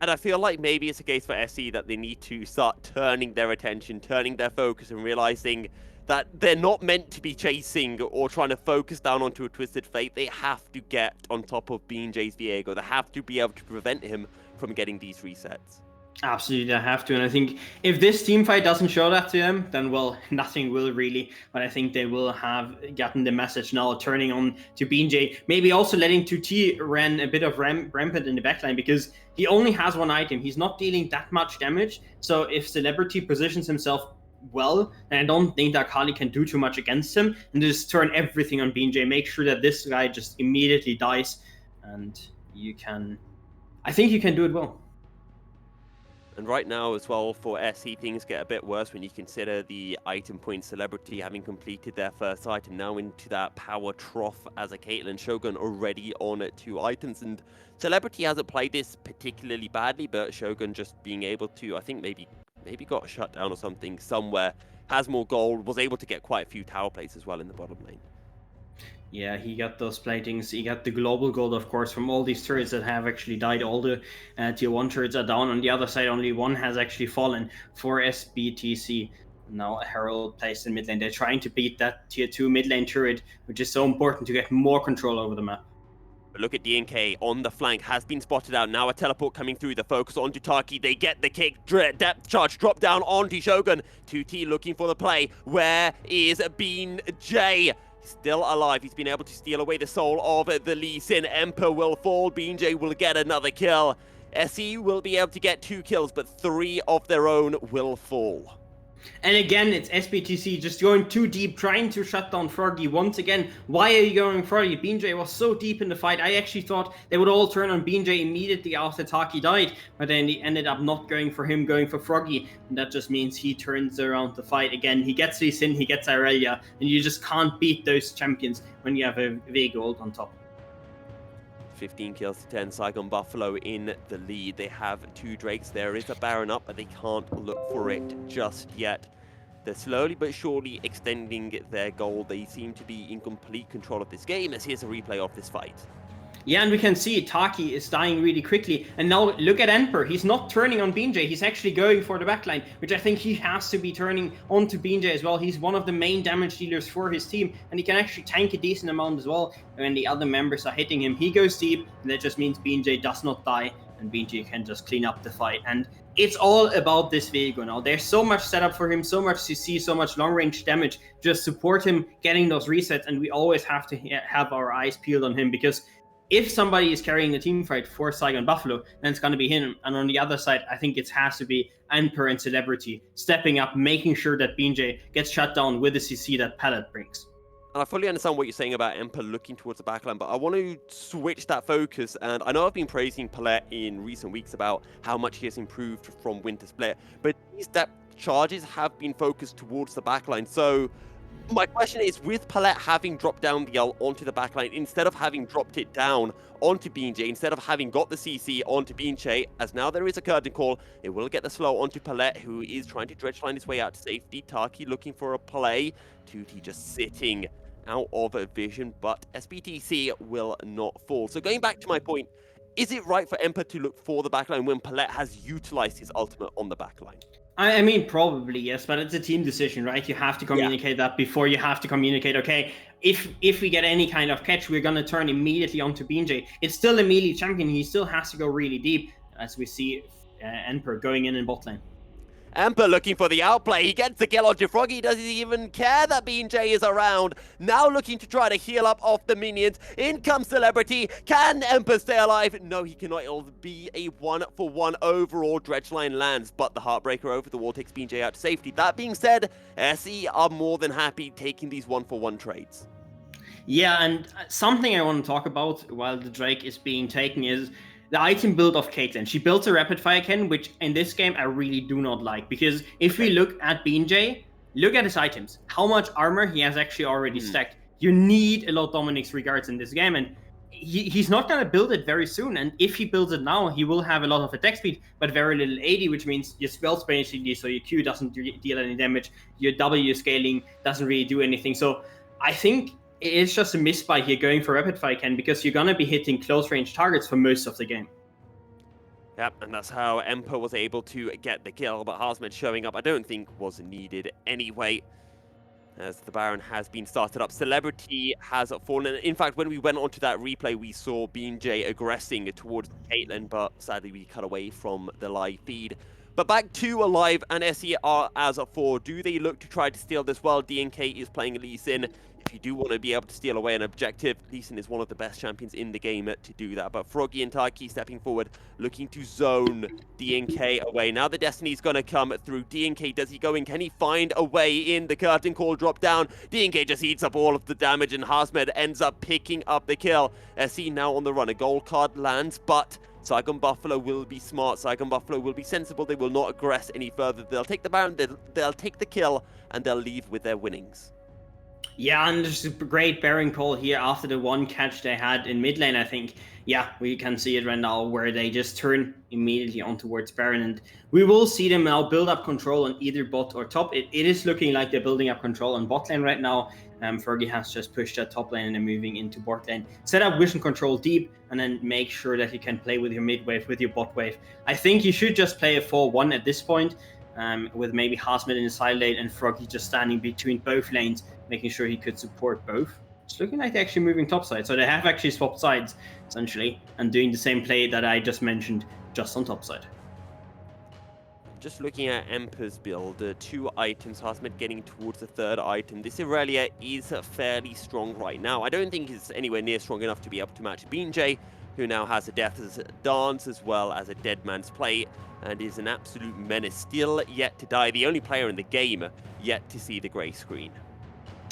And I feel like maybe it's a case for SE that they need to start turning their attention, turning their focus, and realizing that they're not meant to be chasing or trying to focus down onto a Twisted Fate. They have to get on top of BJ's Viego. They have to be able to prevent him from getting these resets. Absolutely, I have to. And I think if this team fight doesn't show that to them, then, well, nothing will really. But I think they will have gotten the message now, turning on to BJ. Maybe also letting 2T run a bit of rampant in the backline, because he only has one item. He's not dealing that much damage. So if Celebrity positions himself well, then I don't think that Akali can do too much against him. And just turn everything on BJ. Make sure that this guy just immediately dies. And I think you can do it well. And right now as well for SE, things get a bit worse when you consider the item point Celebrity having completed their first item, now into that power trough as a Caitlyn. Shogun already on 2 items, and Celebrity hasn't played this particularly badly, but Shogun just being able to, I think maybe got shut down or something somewhere, has more gold, was able to get quite a few tower plays as well in the bottom lane. Yeah, he got those platings. He got the global gold, of course, from all these turrets that have actually died. All the tier 1 turrets are down. On the other side, only one has actually fallen for SBTC. Now a Herald placed in mid lane. They're trying to beat that tier 2 mid lane turret, which is so important to get more control over the map. But look at DNK on the flank, has been spotted out. Now a teleport coming through, the focus onto Taki. They get the kick, depth charge, drop down onto Shogun. 2T looking for the play. Where is BJ? Still alive. He's been able to steal away the soul of the Lee Sin. Emperor will fall. BJ will get another kill. SE will be able to get 2 kills, but 3 of their own will fall. And again, it's SBTC just going too deep, trying to shut down Froggy once again. Why are you going Froggy? BJ was so deep in the fight. I actually thought they would all turn on BJ immediately after Taki died, but then they ended up not going for him, going for Froggy. And that just means he turns around the fight again. He gets Lee Sin, he gets Irelia, and you just can't beat those champions when you have a Viego on top. 15 kills to 10, Saigon Buffalo in the lead. They have 2 Drakes. There is a Baron up, but they can't look for it just yet. They're slowly but surely extending their goal. They seem to be in complete control of this game, as here's a replay of this fight. Yeah, and we can see Taki is dying really quickly. And now look at Emperor. He's not turning on BJ. He's actually going for the backline, which I think he has to be turning onto BJ as well. He's one of the main damage dealers for his team, and he can actually tank a decent amount as well. And when the other members are hitting him, he goes deep, and that just means BJ does not die, and BJ can just clean up the fight. And it's all about this Viego now. There's so much setup for him, so much CC, so much long-range damage. Just support him getting those resets, and we always have to have our eyes peeled on him, because if somebody is carrying the team fight for Saigon Buffalo, then it's going to be him. And on the other side, I think it has to be Emperor and Celebrity stepping up, making sure that BJ gets shut down with the CC that Palette brings. And I fully understand what you're saying about Emperor looking towards the backline, but I want to switch that focus. And I know I've been praising Palette in recent weeks about how much he has improved from Winter Split, but these depth charges have been focused towards the backline. So my question is, with Palette having dropped down the ult onto the backline, instead of having dropped it down onto BJ, instead of having got the CC onto BJ, as now there is a curtain call, it will get the slow onto Palette, who is trying to dredge line his way out to safety. Taki looking for a play. 2T just sitting out of vision, but SBTC will not fall. So going back to my point, Is it right for Emperor to look for the backline when Palette has utilized his ultimate on the backline? I mean, probably yes, but it's a team decision, right? You have to communicate that before you have to communicate, okay, if we get any kind of catch, we're going to turn immediately onto BJ. It's still a melee champion. He still has to go really deep, as we see Emperor going in bot lane. Emperor looking for the outplay. He gets the kill onto Froggy. Does he even care that BJ is around? Now looking to try to heal up off the minions. In comes Celebrity. Can Emperor stay alive? No, he cannot. It'll be a 1-for-1 overall. Dredgeline lands, but the Heartbreaker over the wall takes BJ out to safety. That being said, SE are more than happy taking these 1-for-1 trades. Yeah, and something I want to talk about while the Drake is being taken is the item build of Caitlyn. She built a rapid fire cannon, which in this game I really do not like, because if we look at BJ, look at his items, how much armor he has actually already stacked. You need a lot of Dominic's regards in this game, and he's not going to build it very soon. And if he builds it now, he will have a lot of attack speed, but very little AD, which means your spells basically, so your Q doesn't deal any damage, your W scaling doesn't really do anything. So I think it's just a misbuy here going for rapid fire cannon, because you're going to be hitting close range targets for most of the game. Yep, and that's how Emperor was able to get the kill, but Harsmed showing up I don't think was needed anyway, as the Baron has been started up. Celebrity has fallen. In fact, when we went onto that replay, we saw BJ aggressing towards Caitlyn, but sadly we cut away from the live feed. But back to Alive and SE are as a 4. Do they look to try to steal this? Well, DNK is playing Lee Sin. If you do want to be able to steal away an objective, Lee Sin is one of the best champions in the game to do that. But Froggy and Taki stepping forward, looking to zone DNK away. Now the Destiny's going to come through. DNK, does he go in? Can he find a way in? The curtain call drop down. DNK just eats up all of the damage, and Harsmed ends up picking up the kill. SE now on the run. A gold card lands, but Saigon Buffalo will be smart. Saigon Buffalo will be sensible. They will not aggress any further. They'll take the Baron, they'll take the kill, and they'll leave with their winnings. Yeah, and there's a great Baron call here after the one catch they had in mid lane, I think. Yeah, we can see it right now where they just turn immediately on towards Baron, and we will see them now build up control on either bot or top. It is looking like they're building up control on bot lane right now. Fergie has just pushed that top lane and they're moving into bot lane. Set up vision control deep, and then make sure that you can play with your mid wave, with your bot wave. I think you should just play a 4-1 at this point, with maybe Harsmed in the side lane and Froggy just standing between both lanes, making sure he could support both. It's looking like they're actually moving topside, so they have actually swapped sides, essentially, and doing the same play that I just mentioned, just on topside. Just looking at Emperor's build, 2 items, Harsmed getting towards the 3rd item. This Irelia is fairly strong right now. I don't think it's anywhere near strong enough to be able to match BJ, who now has a Death's Dance as well as a Dead Man's Play, and is an absolute menace. Still yet to die, the only player in the game yet to see the grey screen.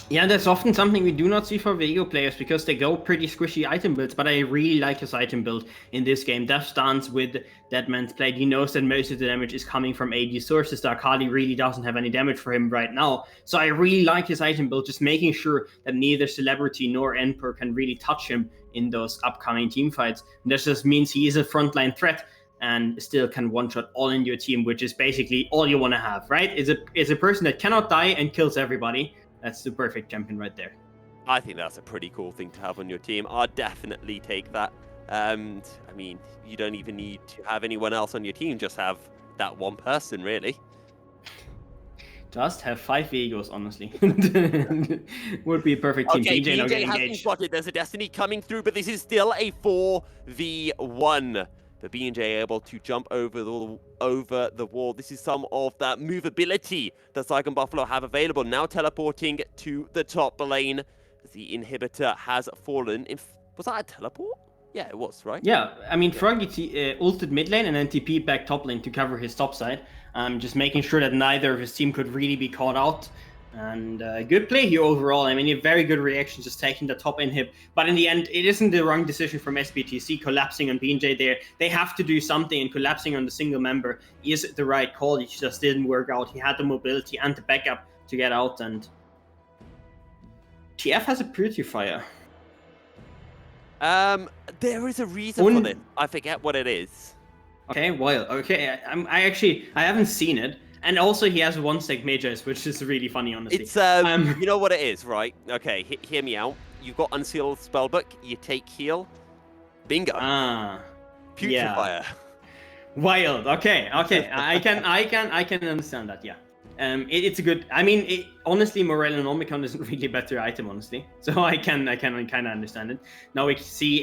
Yeah, that's often something we do not see for Viego players, because they go pretty squishy item builds, but I really like his item build in this game. Death Stance with Dead Man's Play. He knows that most of the damage is coming from AD sources. The Akali really doesn't have any damage for him right now. So I really like his item build, just making sure that neither Celebrity nor Emperor can really touch him in those upcoming team fights. And that just means he is a frontline threat and still can one-shot all in your team, which is basically all you want to have, right? Is a person that cannot die and kills everybody. That's the perfect champion right there. I think that's a pretty cool thing to have on your team. I'd definitely take that. I mean, you don't even need to have anyone else on your team. Just have that one person, really. Just have 5 Viegos, honestly. Would be a perfect team. Okay, BJ BJ has been spotted. There's a Destiny coming through, but this is still a 4v1. But BJ able to jump over the wall. This is some of that movability that Saigon Buffalo have available. Now teleporting to the top lane. The inhibitor has fallen. Was that a teleport? Yeah, it was, right? Yeah, I mean, Froggy ulted mid lane and then TP back top lane to cover his top side. Just making sure that neither of his team could really be caught out. And good play here overall. I mean, a very good reaction, just taking the top inhib. But in the end, it isn't the wrong decision from SBTC collapsing on BJ there. They have to do something, and collapsing on the single member is the right call. It just didn't work out. He had the mobility and the backup to get out, and TF has a purifier. There is a reason for this. I forget what it is. Okay, well, okay. I haven't seen it. And also he has 1-stack mages, which is really funny, honestly. It's, you know what it is, right? Okay, hear me out. You've got Unsealed Spellbook, you take heal. Bingo. Putrefier. Wild. Okay. I can understand that. Yeah. It's a good. I mean, honestly, Morel and Omicron is a really better item, honestly. So I can kind of understand it. Now we see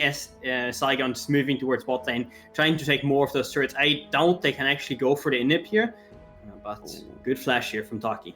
Saigon just moving towards bot lane, trying to take more of those turrets. I doubt they can actually go for the inhib here, but good flash here from Taki.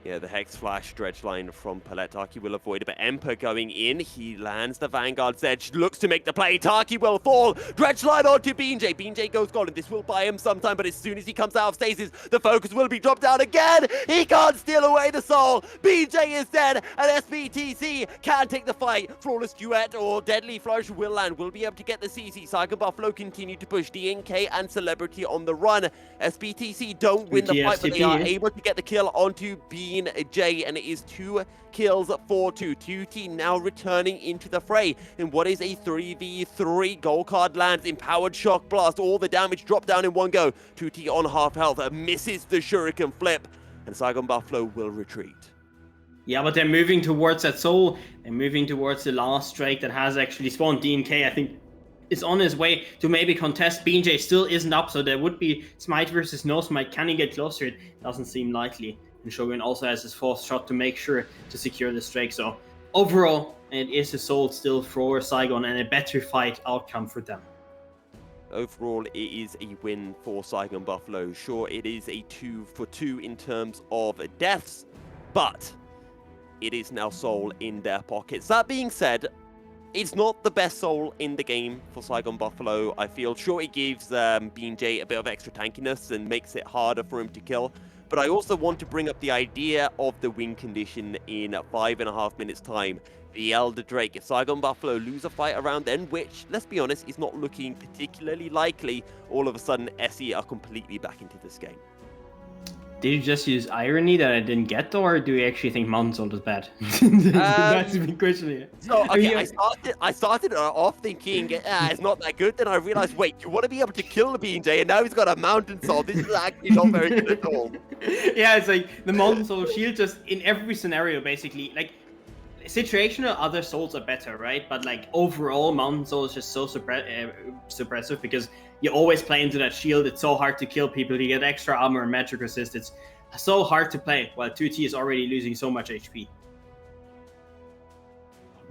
Yeah, the Hex Flash dredge line from Palette. Taki will avoid it, but Emperor going in. He lands the Vanguard's edge, looks to make the play. Taki will fall. Dredge line onto BJ. BJ goes golden. This will buy him some time, but as soon as he comes out of stasis, the focus will be dropped down again. He can't steal away the soul. BJ is dead, and SBTC can take the fight. Flawless Duet or Deadly Flourish will land. Will be able to get the CC. Saigon Buffalo continue to push. DNK and Celebrity on the run. SBTC don't win the fight, but they are able to get the kill onto BJ, and it is 2 kills for 2. 2T now returning into the fray in what is a 3v3. Gold card lands, empowered shock blast, all the damage dropped down in one go. 2T on half health, misses the shuriken flip, and Saigon Buffalo will retreat. Yeah, but they're moving towards that soul and moving towards the last Drake that has actually spawned. DNK, I think, is on his way to maybe contest. BJ still isn't up, so there would be Smite versus no Smite. Can he get closer? It doesn't seem likely. And Shogun also has his 4th shot to make sure to secure this Drake. So overall, it is a soul still for Saigon and a better fight outcome for them. Overall, it is a win for Saigon Buffalo. Sure, it is a 2 for 2 in terms of deaths, but it is now soul in their pockets. That being said, it's not the best soul in the game for Saigon Buffalo. I feel sure it gives BJ a bit of extra tankiness and makes it harder for him to kill. But I also want to bring up the idea of the win condition in 5.5 minutes time. The Elder Drake. If Saigon Buffalo lose a fight around then, which, let's be honest, is not looking particularly likely, all of a sudden SE are completely back into this game. Did you just use irony that I didn't get, or do you actually think Mountain Soul is bad? That's a big question here. So, okay, I started off thinking, it's not that good. Then I realized, wait, you want to be able to kill the BJ, and now he's got a Mountain Soul. This is actually not very good at all. Yeah, it's like the Mountain Soul shield just in every scenario, basically. Like, situational, other souls are better, right? But like overall, Mountain Soul is just so suppressive because you always play into that shield. It's so hard to kill people. You get extra armor and magic resist. It's so hard to play while 2T is already losing so much HP.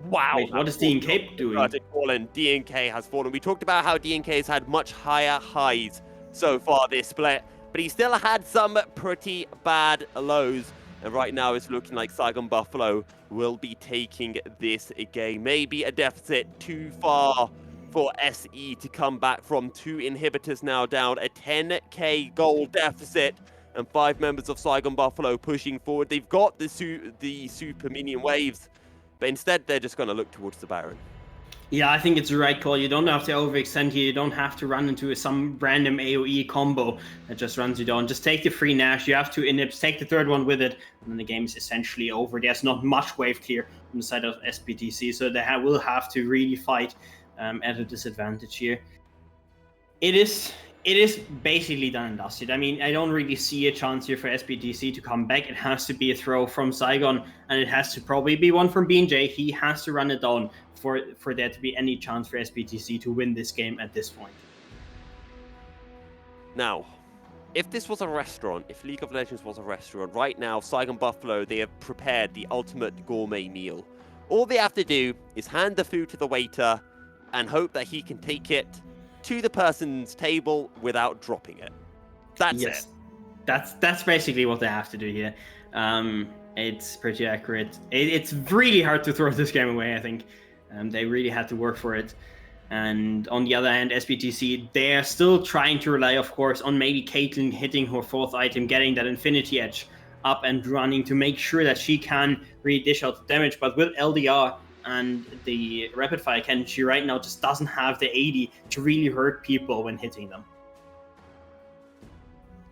Wow. Wait, what is DNK doing? DNK has fallen. We talked about how DNK has had much higher highs so far this split, but he still had some pretty bad lows. And right now it's looking like Saigon Buffalo will be taking this game. Maybe a deficit too far for SE to come back from. 2 inhibitors now down, a 10k gold deficit, and 5 members of Saigon Buffalo pushing forward. They've got the super minion waves, but instead they're just going to look towards the Baron. Yeah, I think it's the right call. You don't have to overextend here. You don't have to run into some random AoE combo that just runs you down. Just take the free Nash. You have 2 inhibs, take the 3rd one with it, and then the game is essentially over. There's not much wave clear on the side of SBTC, so they will have to really fight at a disadvantage here. It is basically done and dusted. I mean, I don't really see a chance here for SBTC to come back. It has to be a throw from Saigon, and it has to probably be one from BJ. He has to run it down for there to be any chance for SBTC to win this game at this point. Now, if this was a restaurant, if League of Legends was a restaurant, right now, Saigon Buffalo, they have prepared the ultimate gourmet meal. All they have to do is hand the food to the waiter and hope that he can take it to the person's table without dropping it. That's it. That's basically what they have to do here. It's pretty accurate. It's really hard to throw this game away, I think. They really had to work for it. And on the other hand, SBTC, they're still trying to rely, of course, on maybe Caitlyn hitting her 4th item, getting that Infinity Edge up and running to make sure that she can really dish out the damage. But with LDR and the Rapid Fire cannon, she right now just doesn't have the AD to really hurt people when hitting them.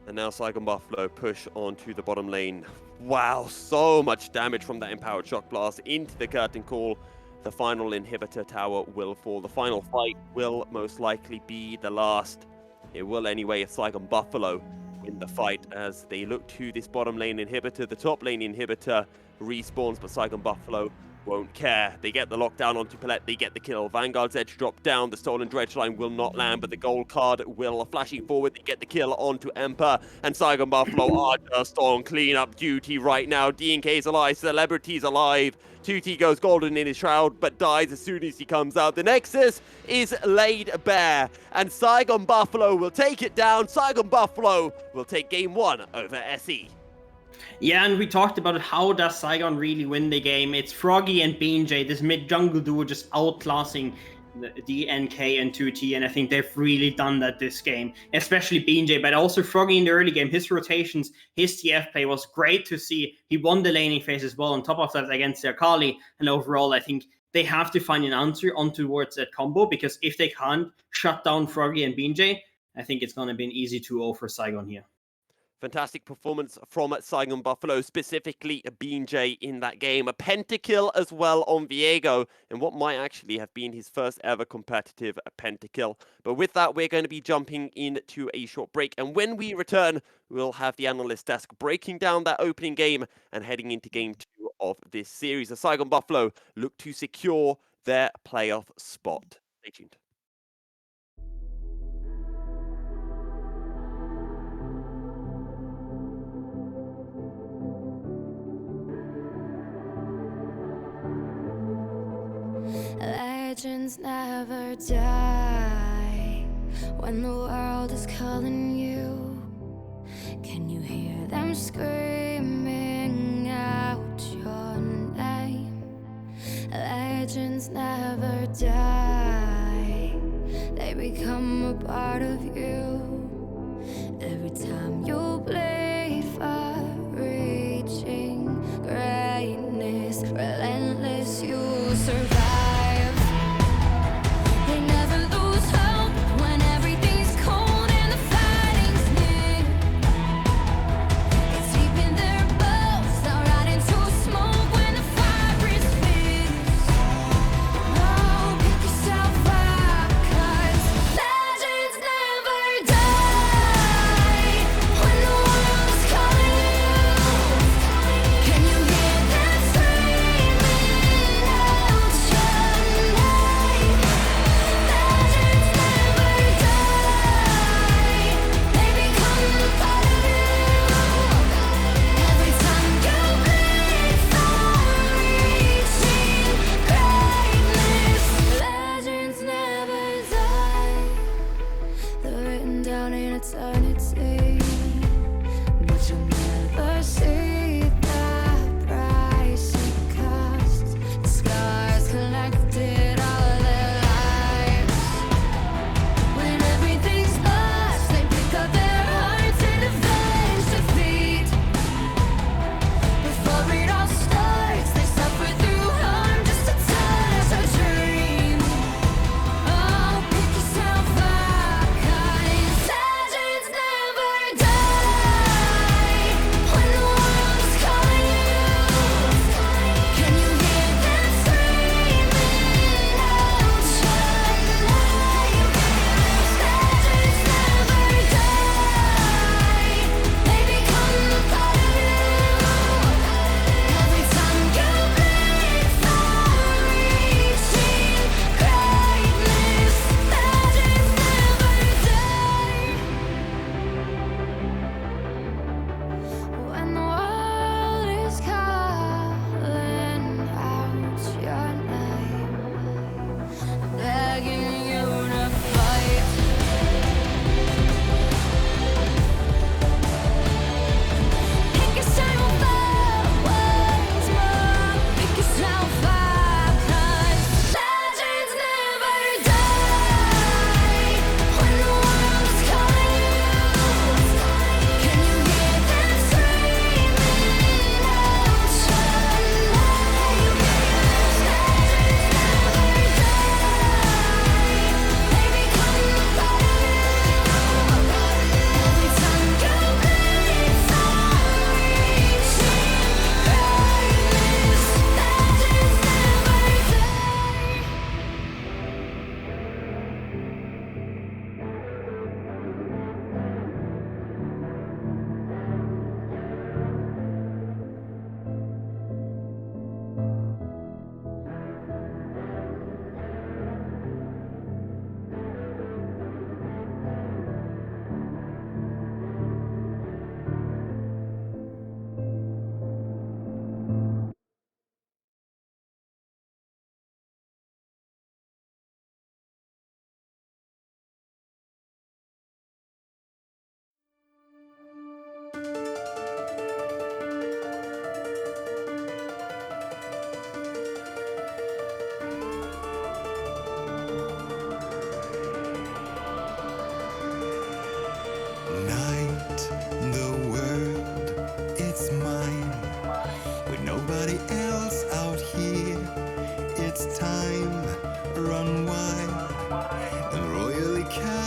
And now Saigon Buffalo push onto the bottom lane. Wow, so much damage from that Empowered Shock Blast into the Curtain Call. The final inhibitor tower will fall. The final fight will most likely be the last. It will anyway if Saigon Buffalo win the fight as they look to this bottom lane inhibitor. The top lane inhibitor respawns, but Saigon Buffalo won't care. They get the lockdown onto Palette, they get the kill. Vanguard's edge drop down, the stolen dredge line will not land, but the gold card will flashing forward. They get the kill onto Emperor, and Saigon Buffalo are just on cleanup duty right now. DNK's alive, Celebrity's alive. 2T goes golden in his shroud, but dies as soon as he comes out. The Nexus is laid bare, and Saigon Buffalo will take it down. Saigon Buffalo will take game 1 over SE. Yeah, and we talked about it. How does Saigon really win the game? It's Froggy and BJ, this mid-jungle duo, just outclassing the DNK and 2T, and I think they've really done that this game, especially BJ, but also Froggy in the early game. His rotations, his TF play was great to see. He won the laning phase as well on top of that against their Kali, and overall I think they have to find an answer on towards that combo, because if they can't shut down Froggy and BJ, I think it's going to be an easy 2-0 for Saigon here. Fantastic performance from Saigon Buffalo, specifically BJ in that game. A pentakill as well on Viego, and what might actually have been his first ever competitive pentakill. But with that, we're going to be jumping into a short break, and when we return, we'll have the analyst desk breaking down that opening game and heading into game 2 of this series. The Saigon Buffalo look to secure their playoff spot. Stay tuned. Legends never die when the world is calling you. Can you hear them screaming out your name? Legends never die, they become a part of you. Every time you bleed for reaching greatness, relentless, you survive.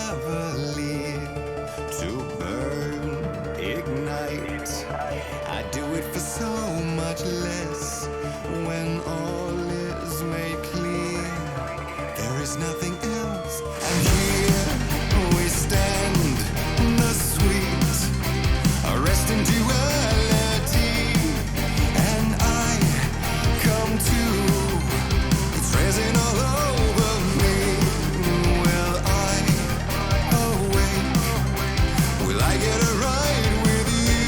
never leave to burn, ignite. I do it for so much less when all is made clear. There is nothing else, and here we stand, the sweet, rest in duality, and I come to, it's resin all over me. Will I awake? Will I get a ride with you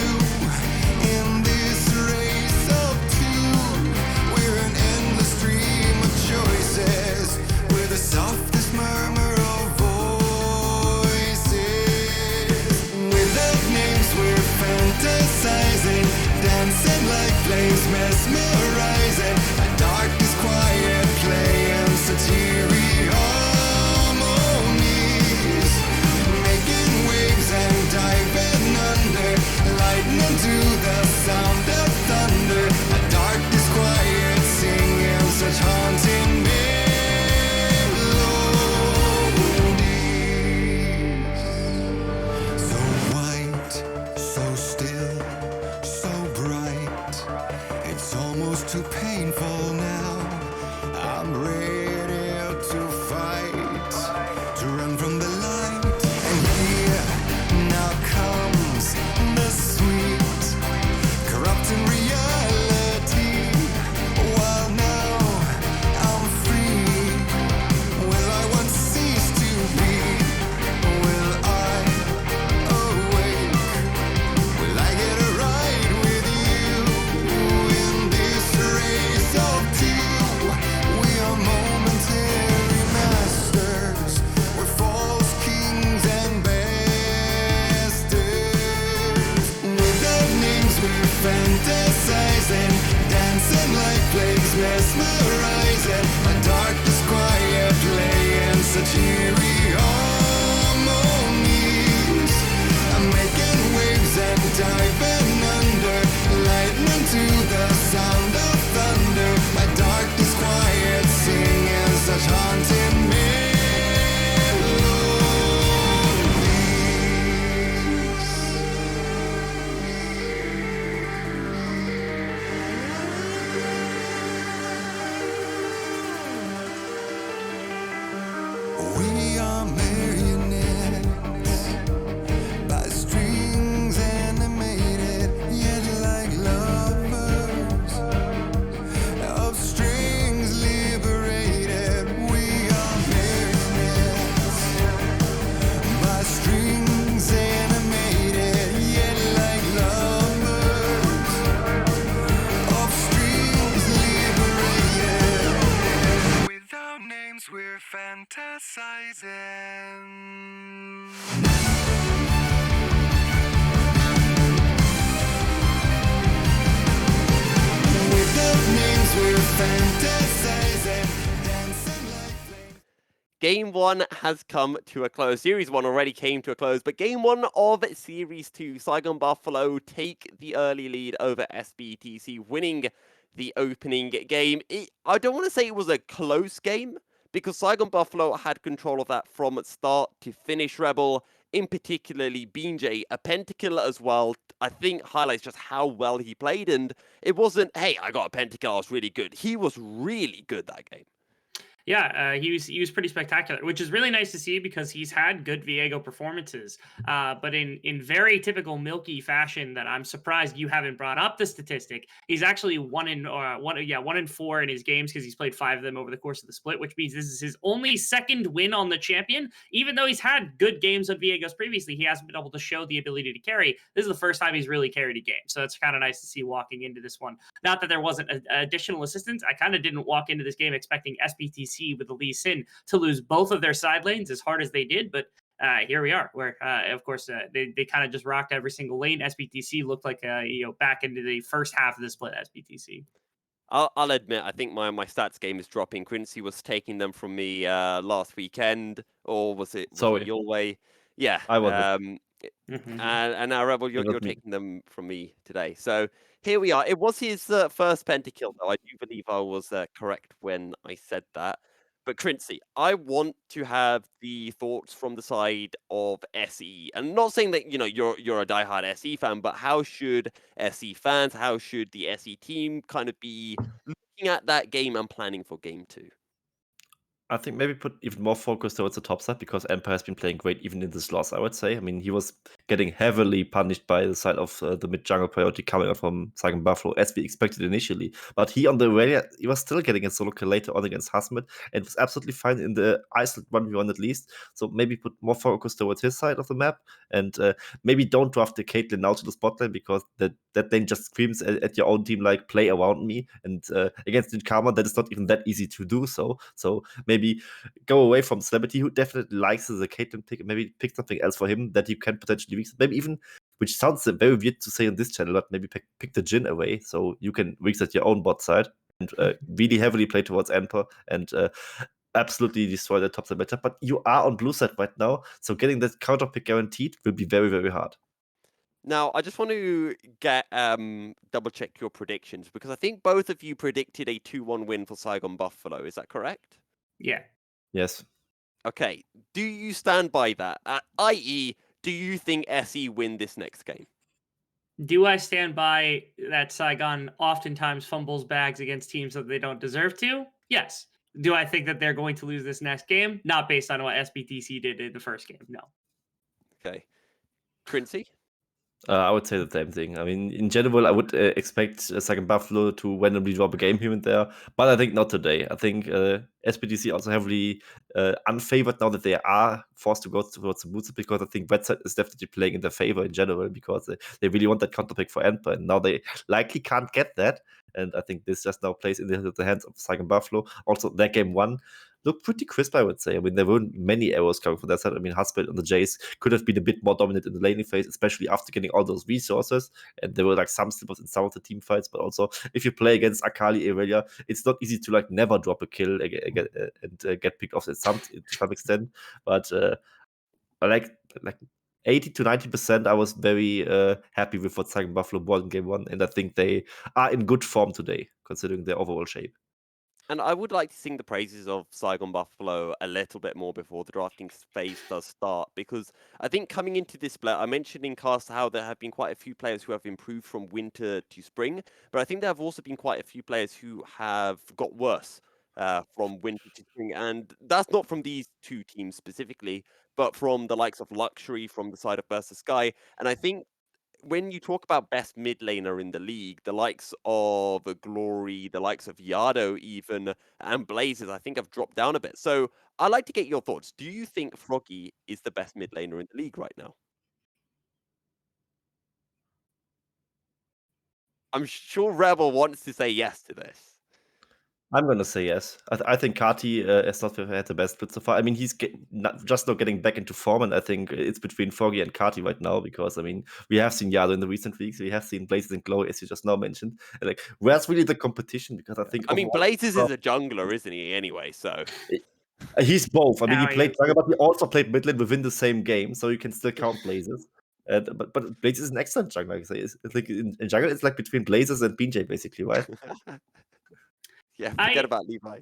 in this race of two? We're an endless stream of choices with the softest murmur of voices. Without names, we're fantasizing, dancing like flames, mesmerizing. A darkness, quiet play and satiric harmonies, making waves and diving under, lightning to the sound of thunder. A darkness, quiet singing such haunting melodies. So white, so still, so bright. It's almost too painful now. I'm ready to fight, to run from the light. And here now comes the sweet, corrupting reality. While now I'm free, will I once cease to be? Will I awake? Will I get a ride with you in this race of two? We are momentary masters. We're false kings and bastards. Without names, we're fantasizing, dancing like flames, mesmerizing. A darkness, quiet play and satiric harmonies, making waves and diving under, lightning to the sound of thunder. A darkness, quiet singing such haunting melodies. We are marionettes by strings animated, yet like lovers of strings liberated. We are marionettes by strings animated, yet like lovers of strings liberated. Without names, we're fantasizing. Without names, we're fantasizing, dancing like flames. Game 1 has come to a close. Series 1 already came to a close, but Game 1 of Series 2, Saigon Buffalo take the early lead over SBTC, winning the opening game. I don't want to say it was a close game, because Saigon Buffalo had control of that from start to finish. Rebel, in particularly Beanjay, a pentakill as well, I think highlights just how well he played. And it wasn't, hey, I got a pentakill, I was really good. He was really good that game. Yeah, he was pretty spectacular, which is really nice to see because he's had good Viego performances, but in very typical Milky fashion. That I'm surprised you haven't brought up the statistic. He's actually 1-4 in his games because he's played 5 of them over the course of the split, which means this is his only second win on the champion. Even though he's had good games on Viegos previously, he hasn't been able to show the ability to carry. This is the first time he's really carried a game, so it's kind of nice to see walking into this one. Not that there wasn't additional assistance. I kind of didn't walk into this game expecting SBTC with the Lee Sin to lose both of their side lanes as hard as they did, but here we are, where of course they kind of just rocked every single lane. SBTC looked like back into the first half of the split. SBTC. I'll admit, I think my stats game is dropping. Quincy was taking them from me last weekend, or was it your way? Yeah, I was. And now Rebel, you're taking them from me today. So here we are. It was his first pentakill, though. I do believe I was correct when I said that. But Crincy, I want to have the thoughts from the side of SE, and not saying that you're a diehard SE fan, but how should SE fans, how should the SE team kind of be looking at that game and planning for game 2? I think maybe put even more focus towards the top side because Empire has been playing great even in this loss, I would say. I mean, he was getting heavily punished by the side of the mid-jungle priority coming out from Sagan Buffalo, as we expected initially. But he on the radio, he was still getting a solo kill later on against Hasmet and was absolutely fine in the isolated 1v1 at least. So maybe put more focus towards his side of the map and maybe don't draft the Caitlyn now to the spotlight because that then just screams at your own team like, play around me. And against Karma, that is not even that easy to do so. So maybe go away from Celebrity, who definitely likes the Caitlyn pick, and maybe pick something else for him that you can potentially weak. Maybe even, which sounds very weird to say on this channel, but maybe pick the Jhin away so you can reset your own bot side and really heavily play towards Emperor and absolutely destroy the top side matchup. But you are on blue side right now, so getting that counter pick guaranteed will be very, very hard. Now, I just want to get double check your predictions because I think both of you predicted a 2-1 win for Saigon Buffalo. Is that correct? Yeah. Yes. Okay. Do you stand by that? I.e., do you think SE win this next game? Do I stand by that Saigon oftentimes fumbles bags against teams that they don't deserve to? Yes. Do I think that they're going to lose this next game? Not based on what SBTC did in the first game. No. Okay. Crincy? I would say the same thing. I mean, in general, I would expect Sagan Buffalo to randomly drop a game here and there, but I think not today. I think SPTC also heavily unfavored now that they are forced to go towards the boots because I think Red Side is definitely playing in their favor in general because they really want that counter pick for Emperor, and now they likely can't get that. And I think this just now plays in the hands of Sagan Buffalo. Also, their game 1 looked pretty crisp, I would say. I mean, there weren't many arrows coming from that side. I mean, Husband on the Jace could have been a bit more dominant in the laning phase, especially after getting all those resources. And there were like some slippers in some of the team fights, but also if you play against Akali Aurelia, it's not easy to like never drop a kill and get picked off to some extent. But like 80 to 90%, I was very happy with what Sagan Buffalo brought in game 1, and I think they are in good form today, considering their overall shape. And I would like to sing the praises of Saigon Buffalo a little bit more before the drafting phase does start, because I think coming into this split, I mentioned in cast how there have been quite a few players who have improved from winter to spring, but I think there have also been quite a few players who have got worse from winter to spring, and that's not from these two teams specifically, but from the likes of Luxury, from the side of Versus Sky, and I think when you talk about best mid laner in the league, the likes of Glory, the likes of Yado even, and Blazes, I think have dropped down a bit. So I'd like to get your thoughts. Do you think Froggy is the best mid laner in the league right now? I'm sure Rebel wants to say yes to this. I'm gonna say yes. I think Kati has not had the best split so far. I mean, he's just not getting back into form, and I think it's between Froggy and Kati right now because I mean, we have seen Yado in the recent weeks, we have seen Blazes and Glory, as you just now mentioned. And, like, where's really the competition? Because I think I mean, overall, Blazes is a jungler, isn't he? Anyway, so he's both. I mean, he Oh, played yeah. jungle, but he also played mid lane within the same game, so you can still count Blazes. But Blazes is an excellent jungler. Like I say, it's like in jungle, it's like between Blazes and BJ, basically, right? yeah, forget about Levi.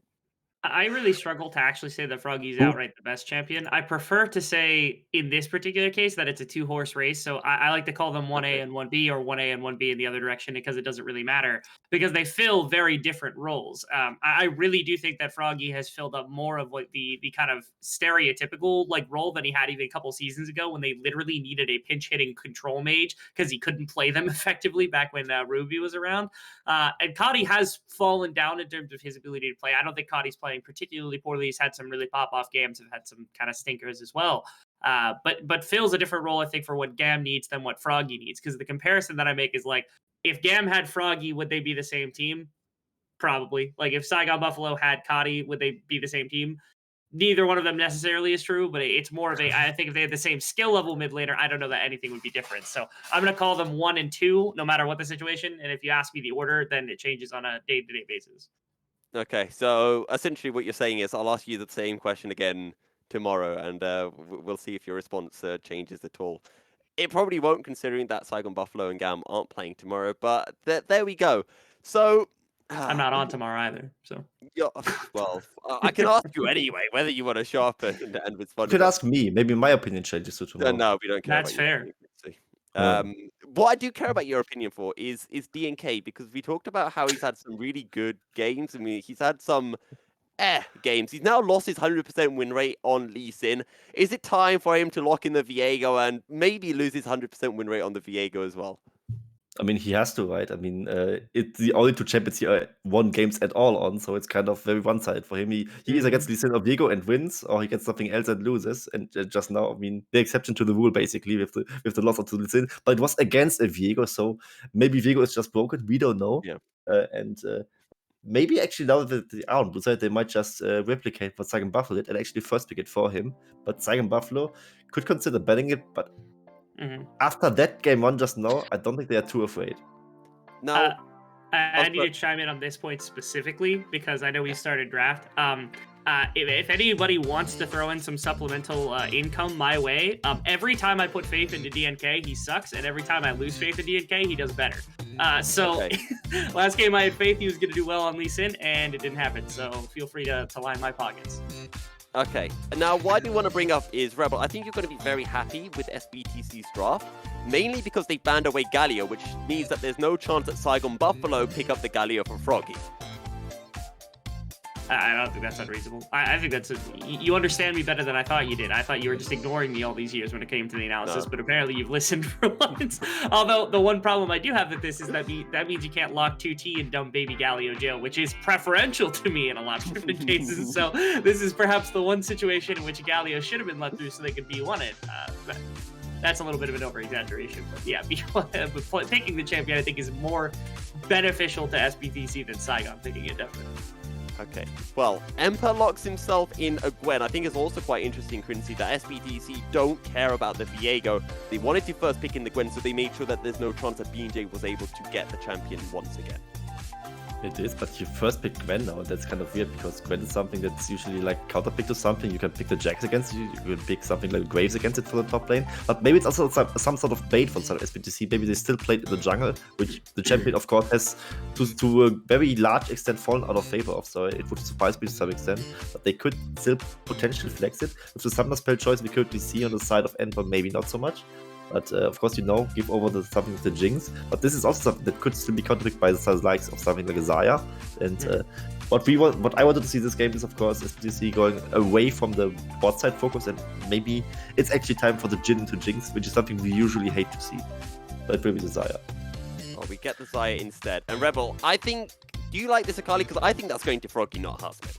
I really struggle to actually say that Froggy's outright the best champion. I prefer to say in this particular case that it's a 2-horse race. So I like to call them 1A and 1B, or 1A and 1B in the other direction, because it doesn't really matter because they fill very different roles. I really do think that Froggy has filled up more of what the kind of stereotypical like role than he had even a couple seasons ago when they literally needed a pinch hitting control mage because he couldn't play them effectively back when Ruby was around. And Kadi has fallen down in terms of his ability to play. I don't think Kadi's playing particularly poorly. He's had some really pop-off games, have had some kind of stinkers as well. But fills a different role, I think, for what GAM needs than what Froggy needs. Because the comparison that I make is like, if GAM had Froggy, would they be the same team? Probably. Like, if Saigon Buffalo had Kadi, would they be the same team? Neither one of them necessarily is true, but it's more of a, I think if they had the same skill level mid laner, I don't know that anything would be different. So I'm going to call them 1 and 2, no matter what the situation. And if you ask me the order, then it changes on a day-to-day basis. Okay, so essentially what you're saying is I'll ask you the same question again tomorrow, and we'll see if your response changes at all. It probably won't, considering that Saigon Buffalo and GAM aren't playing tomorrow, but there we go. So I'm not on tomorrow either, so. Yeah, well, I can ask you anyway whether you want to show up and respond. You could ask me. Maybe my opinion changes to tomorrow. No, we don't care. That's about your fair. opinion, Quincy. Yeah. What I do care about your opinion for is DNK, because we talked about how he's had some really good games. I mean, he's had some games. He's now lost his 100% win rate on Lee Sin. Is it time for him to lock in the Viego and maybe lose his 100% win rate on the Viego as well? I mean, he has to, right? I mean, it's the only two champions he won games at all on, so it's kind of very one-sided for him. He either gets Lee Sin or Viego and wins, or he gets something else and loses. And just now, I mean, the exception to the rule, basically, with the loss of Lee Sin. But it was against a Viego, so maybe Viego is just broken. We don't know. Yeah. Maybe actually now that they are on blue side, they might just replicate what Sagan Buffalo did and actually first pick it for him. But Sagan Buffalo could consider betting it, but after that game one just now, I don't think they are too afraid. No. I need to chime in on this point specifically because I know we started draft. If anybody wants to throw in some supplemental income my way, every time I put faith into DNK, he sucks, and every time I lose faith in DNK, he does better. Last game I had faith he was going to do well on Lee Sin, and it didn't happen. So feel free to line my pockets. Okay, now what I do want to bring up is, Rebel, I think you're going to be very happy with SBTC's draft, mainly because they banned away Galio, which means that there's no chance that Saigon Buffalo pick up the Galio from Froggy. I don't think that's unreasonable. I think that's you understand me better than I thought you did. I thought you were just ignoring me all these years when it came to the analysis, but apparently you've listened for once. Although the one problem I do have with this is that means you can't lock 2T in dumb baby Galio jail, which is preferential to me in a lot of different cases. So this is perhaps the one situation in which Galio should have been let through so they could be wanted. That's a little bit of an over-exaggeration, but yeah, picking the champion I think is more beneficial to SBTC than Saigon picking it, definitely. Okay, well, Emperor locks himself in a Gwen. I think it's also quite interesting, Quincy, that SBTC don't care about the Viego. They wanted to first pick in the Gwen, so they made sure that there's no chance that BJ was able to get the champion once again. It is, but you first pick Gwen now. That's kind of weird because Gwen is something that's usually like counterpick to something. You can pick the Jax against it, you can pick something like Graves against it for the top lane. But maybe it's also some sort of bait for some SBTC. Maybe they still played in the jungle, which the champion, of course, has to a very large extent fallen out of favor of. So it would surprise me to some extent. But they could still potentially flex it. With the Thunder spell choice we currently see on the side of Emperor, maybe not so much. But of course, give over something with the Jinx. But this is also something that could still be counterpicked by the likes of something like a Xayah. And what I wanted to see this game is, of course, SBTC going away from the bot side focus, and maybe it's actually time for the Jhin to Jinx, which is something we usually hate to see. But it will be the Xayah. Oh, we get the Xayah instead. And Rebel, do you like this Akali? Because I think that's going to Froggy, not Husband.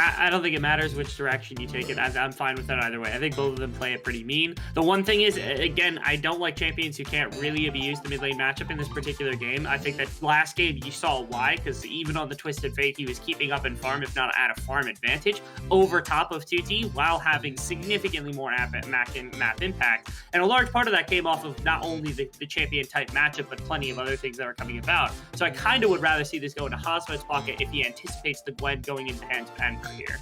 I don't think it matters which direction you take it. I'm fine with that either way. I think both of them play it pretty mean. The one thing is, again, I don't like champions who can't really abuse the mid lane matchup in this particular game. I think that last game you saw why, because even on the Twisted Fate, he was keeping up in farm, if not at a farm advantage, over top of 2T, while having significantly more map impact. And a large part of that came off of not only the champion type matchup, but plenty of other things that are coming about. So I kind of would rather see this go into Hosmet's pocket if he anticipates the Gwen going into hands of Emperor here.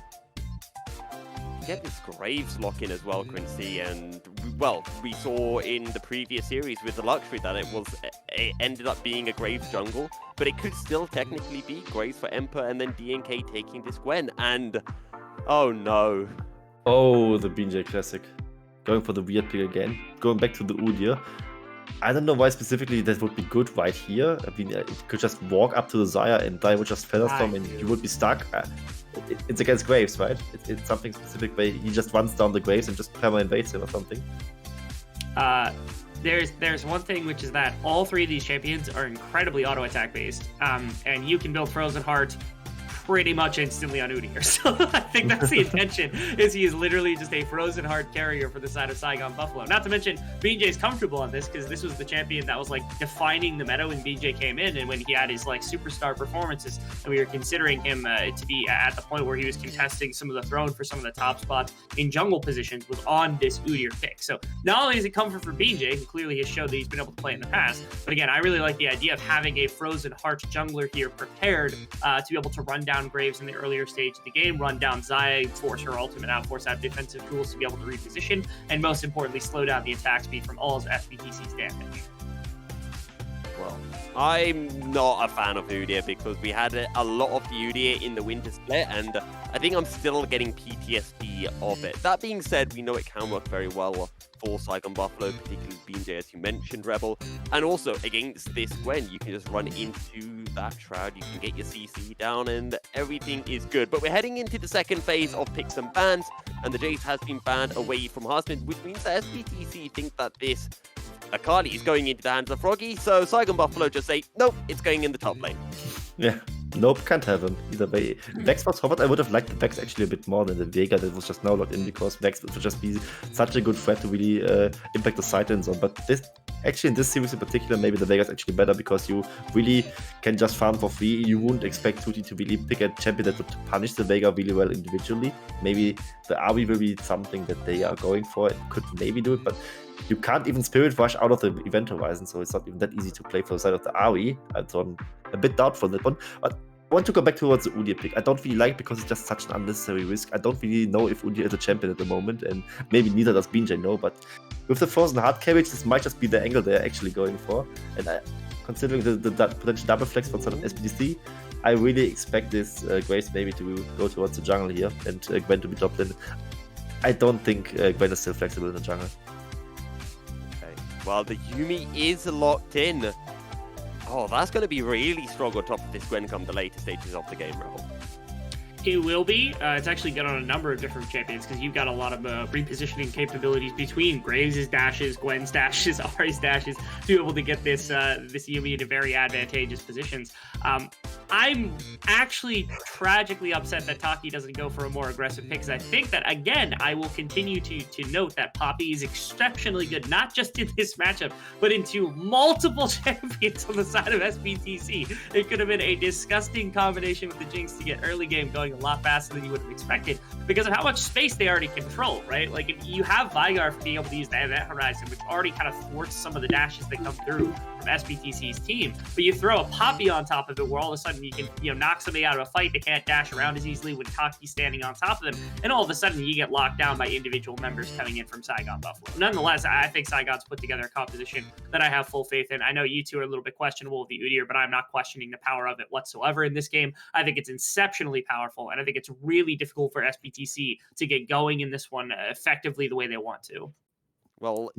Get this Graves lock in as well, Quincy, and well, we saw in the previous series with the Luxury that it ended up being a Graves jungle, but it could still technically be Graves for Emperor and then DNK taking this Gwen, and oh no. Oh, the BJ Classic. Going for the weird pick again. Going back to the Udyr. I don't know why specifically that would be good right here. I mean, it could just walk up to the Xayah and die with just Featherstorm and you would be stuck. It's against Graves, right? It's something specific where he just runs down the Graves and just perma-invades him or something. There's one thing, which is that all three of these champions are incredibly auto-attack based, and you can build Frozen Heart pretty much instantly on Udyr. So I think that's the intention, is he is literally just a Frozen Heart carrier for the side of Saigon Buffalo. Not to mention, BJ's comfortable on this, because this was the champion that was like defining the meta when BJ came in, and when he had his like superstar performances, and we were considering him to be at the point where he was contesting some of the throne for some of the top spots in jungle positions, was on this Udyr pick. So not only is it comfort for BJ, who clearly has showed that he's been able to play in the past, but again, I really like the idea of having a Frozen Heart jungler here prepared to be able to run down Graves in the earlier stage of the game, run down Xayah, force her ultimate out, force out defensive tools to be able to reposition, and most importantly, slow down the attack speed from all of SBTC's damage. Well, I'm not a fan of Udyr because we had a lot of Udyr in the winter split, and I think I'm still getting PTSD of it. That being said, we know it can work very well for Saigon Buffalo, particularly BJ, as you mentioned, Rebel. And also, against this Gwen, you can just run into that Shroud, you can get your CC down, and everything is good. But we're heading into the second phase of picks and bans, and the Jace has been banned away from Husband, which means that SBTC think that this Akali is going into the hands of Froggy, so Saigon Buffalo just say, nope, it's going in the top lane. Yeah, nope, can't have him. Either way. Vex was forward. I would have liked the Vex actually a bit more than the Vega that was just now locked in, because Vex would just be such a good threat to really impact the side lane zone. But this, actually in this series in particular, maybe the Vega is actually better because you really can just farm for free. You wouldn't expect Tutti to really pick a champion that would punish the Vega really well individually. Maybe the Avi will be something that they are going for. It could maybe do it, but you can't even Spirit Rush out of the event horizon, so it's not even that easy to play for the side of the Avi. So I'm a bit doubtful on that one. But I want to go back towards the Udyr pick. I don't really like, because it's just such an unnecessary risk. I don't really know if Udyr is a champion at the moment, and maybe neither does BJ know, but with the Frozen Heart carriage, this might just be the angle they're actually going for. And considering the potential double flex for sort of SBTC, I really expect this Grace maybe to go towards the jungle here, and Gwen to be dropped in. I don't think Gwen is still flexible in the jungle. Well, the Yuumi is locked in. Oh, that's going to be really strong on top of this Gwen come the later stages of the game, Rebel. It will be. It's actually good on a number of different champions, because you've got a lot of repositioning capabilities between Graves' dashes, Gwen's dashes, Ari's dashes, to be able to get this Yuumi into very advantageous positions. I'm actually tragically upset that Taki doesn't go for a more aggressive pick, because I think that, again, I will continue to note that Poppy is exceptionally good, not just in this matchup, but into multiple champions on the side of SBTC. It could have been a disgusting combination with the Jinx to get early game going a lot faster than you would have expected, because of how much space they already control, right? Like, if you have Vigar for being able to use the event horizon, which already kind of thwarts some of the dashes that come through from SBTC's team, but you throw a Poppy on top of it, where all of a sudden you can, knock somebody out of a fight. They can't dash around as easily when Taki's standing on top of them, and all of a sudden you get locked down by individual members coming in from Saigon Buffalo. Nonetheless, I think Saigon's put together a composition that I have full faith in. I know you two are a little bit questionable with the Udyr, but I'm not questioning the power of it whatsoever in this game. I think it's exceptionally powerful, and I think it's really difficult for SBTC to get going in this one effectively the way they want to. Well,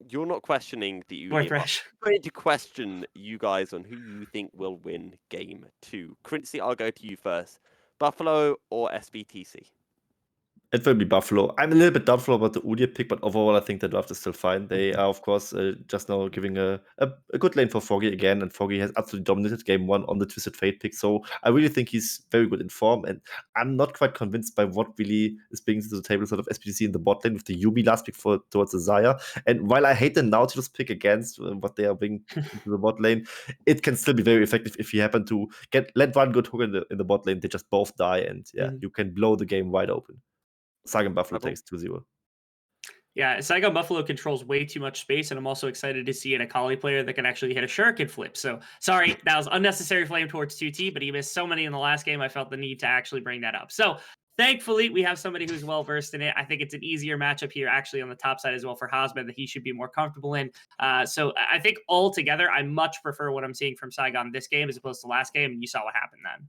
you're not questioning the We're Udyr. fresh. I'm going to question you guys on who you think will win game 2. Quincy, I'll go to you first. Buffalo or SBTC? It will be Buffalo. I'm a little bit doubtful about the Udyr pick, but overall I think the draft is still fine. They are, of course, just now giving a good lane for Froggy again, and Froggy has absolutely dominated game 1 on the Twisted Fate pick, so I really think he's very good in form, and I'm not quite convinced by what really is bringing to the table sort of SPTC in the bot lane with the Yubi last pick towards the Xayah. And while I hate the Nautilus pick against what they are bringing into the bot lane, it can still be very effective if you happen to let one good hook in the bot lane, they just both die, and you can blow the game wide open. Saigon Buffalo takes 2-0. Yeah, Saigon Buffalo controls way too much space, and I'm also excited to see an Akali player that can actually hit a shuriken flip. So, sorry, that was unnecessary flame towards 2T, but he missed so many in the last game, I felt the need to actually bring that up. So, thankfully, we have somebody who's well-versed in it. I think it's an easier matchup here, actually, on the top side as well for Hosman that he should be more comfortable in. So, I think altogether, I much prefer what I'm seeing from Saigon this game as opposed to last game, and you saw what happened then.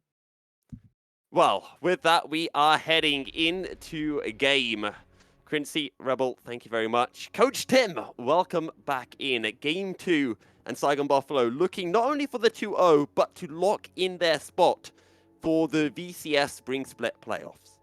Well, with that, we are heading into a game. Quincy, Rebel, thank you very much. Coach Tim, welcome back in. Game 2, and Saigon Buffalo looking not only for the 2-0, but to lock in their spot for the VCS Spring Split playoffs.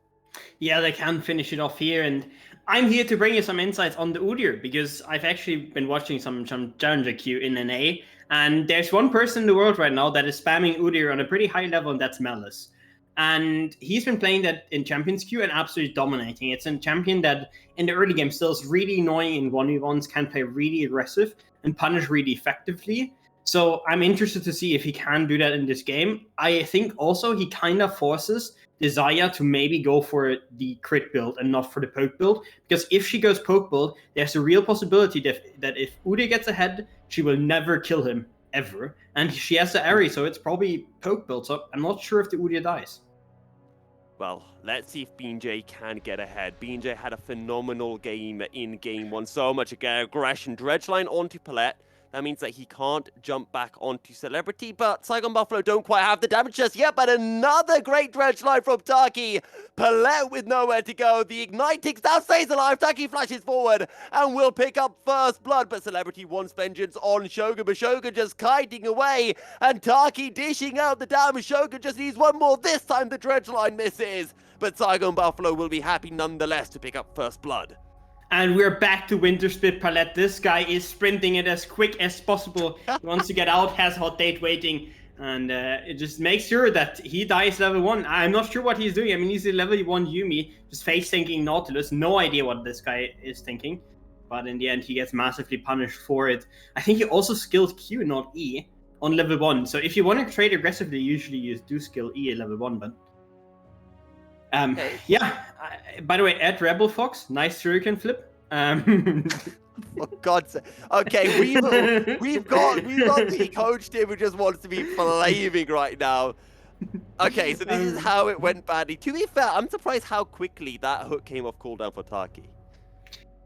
Yeah, they can finish it off here, and I'm here to bring you some insights on the Udyr, because I've actually been watching some Challenger queue in NA, and there's one person in the world right now that is spamming Udyr on a pretty high level, and that's Malice. And he's been playing that in Champions queue and absolutely dominating. It's a champion that in the early game still is really annoying in 1v1s, can play really aggressive and punish really effectively. So I'm interested to see if he can do that in this game. I think also he kind of forces the Xayah to maybe go for the crit build and not for the poke build. Because if she goes poke build, there's a real possibility that if Udyr gets ahead, she will never kill him, ever. And she has the Ahri, so it's probably poke build. So I'm not sure if the Udyr dies. Well, let's see if BJ can get ahead. BJ had a phenomenal game in game 1. So much aggression. Dredgeline onto Palette. That means that he can't jump back onto Celebrity, but Saigon Buffalo don't quite have the damage just yet, but another great dredge line from Taki. Palette with nowhere to go. The Igniting now stays alive. Taki flashes forward and will pick up first blood, but Celebrity wants vengeance on Shogun, but Shogun just kiting away, and Taki dishing out the damage. Shogun just needs one more. This time the dredge line misses, but Saigon Buffalo will be happy nonetheless to pick up first blood. And we're back to Winter Spit Palette. This guy is sprinting it as quick as possible. He wants to get out, has Hot Date waiting, and it just makes sure that he dies level 1. I'm not sure what he's doing. I mean, he's a level 1 Yumi, just face-thinking Nautilus. No idea what this guy is thinking. But in the end, he gets massively punished for it. I think he also skilled Q, not E, on level 1. So if you want to trade aggressively, usually you do skill E at level 1, but... yeah. By the way, at Rebel Fox, nice shuriken flip. For God's sake. Okay, we've got the coach team who just wants to be flaming right now. Okay, so this is how it went badly. To be fair, I'm surprised how quickly that hook came off cooldown for Taki.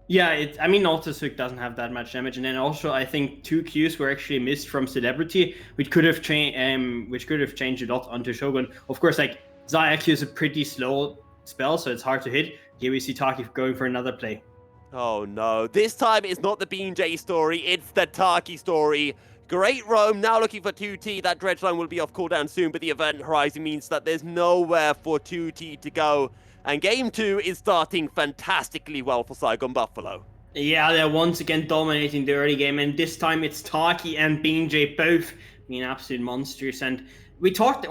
Yeah, I mean, Nautilus hook doesn't have that much damage, and then also I think 2 Qs were actually missed from Celebrity, which could have changed a lot onto Shogun. Of course, like Zaya Q is a pretty slow spell, so it's hard to hit. Here we see Taki going for another play. Oh no, this time it's not the Bean J story, it's the Taki story. Great roam, now looking for 2T. That dredge line will be off cooldown soon, but the event horizon means that there's nowhere for 2T to go. And game 2 is starting fantastically well for Saigon Buffalo. Yeah, they're once again dominating the early game, and this time it's Taki and Bean J both being absolute monsters. And we talked,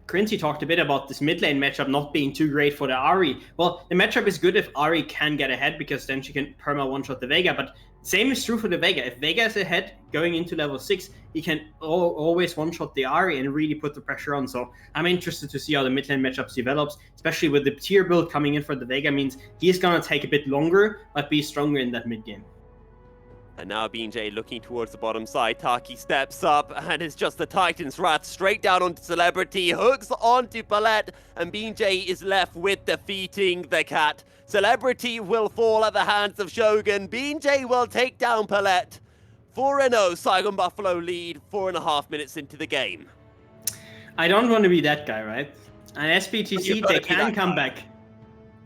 Crincy talked a bit about this mid lane matchup not being too great for the Ahri. Well, the matchup is good if Ahri can get ahead, because then she can perma one-shot the Vega, but same is true for the Vega. If Vega is ahead going into level 6, he can always one-shot the Ahri and really put the pressure on. So I'm interested to see how the mid lane matchups develops, especially with the tier build coming in for the Vega. Means he's going to take a bit longer, but be stronger in that mid game. And now BJ looking towards the bottom side. Taki steps up and it's just the Titan's Wrath straight down onto Celebrity. Hooks onto Palette and BJ is left with defeating the cat. Celebrity will fall at the hands of Shogun. BJ will take down Palette. 4-0 Saigon Buffalo lead 4.5 minutes into the game. I don't want to be that guy, right? And SPTC, they can come back.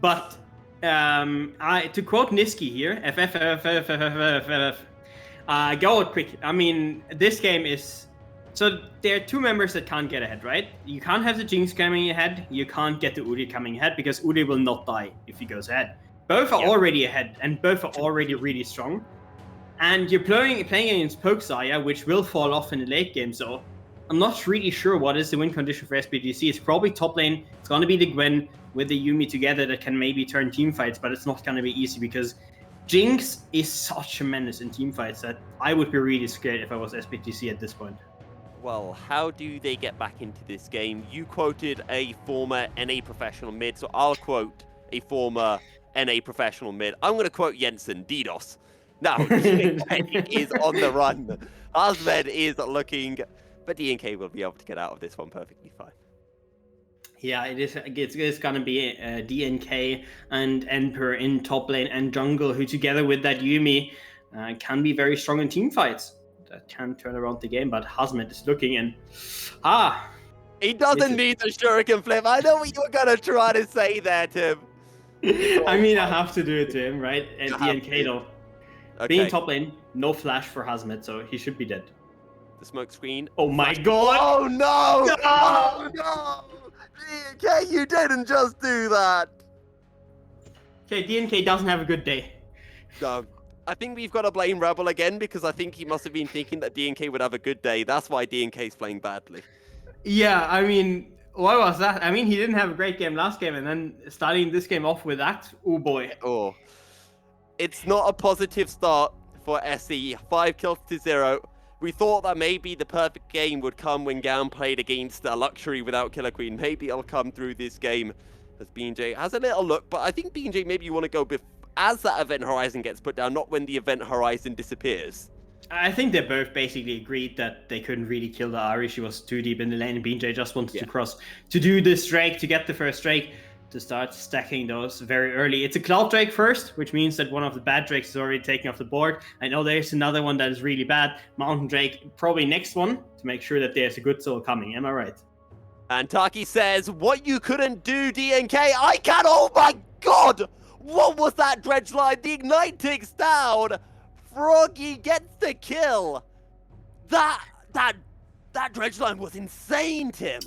But to quote Niski here, go out quick. I mean, this game is... So there are 2 members that can't get ahead, right? You can't have the Jinx coming ahead. You can't get the Uri coming ahead, because Uri will not die if he goes ahead. Both are already ahead, and both are already really strong. And you're playing against Pokesaya, which will fall off in the late game, so... I'm not really sure what is the win condition for SPGC. It's probably top lane. It's going to be the Gwen with the Yumi together that can maybe turn team fights, but it's not going to be easy because Jinx is such a menace in team fights that I would be really scared if I was SPGC at this point. Well, how do they get back into this game? You quoted a former NA professional mid, so I'll quote a former NA professional mid. I'm going to quote Jensen, DDoS. Now, DNK is on the run. Asmed is looking... But DNK will be able to get out of this one perfectly fine. Yeah, it's going to be DNK and Emperor in top lane and jungle, who together with that Yumi can be very strong in team fights. That can turn around the game, but Hazmet is looking and... He doesn't need the shuriken flip. I know what you were going to try to say there, Tim. I mean, I have to do it to him, right? And DNK though. Okay. Being top lane, no flash for Hazmet, so he should be dead. The smoke screen. Oh my god! Oh no! No! Oh no! DNK, you didn't just do that! Okay, DNK doesn't have a good day. No. I think we've got to blame Rebel again, because I think he must have been thinking that DNK would have a good day. That's why DNK's playing badly. Yeah, I mean, what was that? I mean, he didn't have a great game last game, and then starting this game off with that, oh boy. Oh. It's not a positive start for SE. 5 kills to 0. We thought that maybe the perfect game would come when GAM played against a Luxury without Killer Queen. Maybe it'll come through this game as BJ has a little look, but I think BJ, maybe you want to go as that event horizon gets put down, not when the event horizon disappears. I think they both basically agreed that they couldn't really kill the Ahri. She was too deep in the lane, and BJ just wanted to cross to do this Drake, to get the first Drake. to start stacking those very early. It's a Cloud Drake first, which means that one of the bad Drakes is already taken off the board. I know there's another one that is really bad. Mountain Drake, probably next one, to make sure that there's a good soul coming. Am I right? And Taki says, what you couldn't do, DNK, I can! Oh my god! What was that dredge line? The Ignite ticks down! Froggy gets the kill! That dredge line was insane, Tim!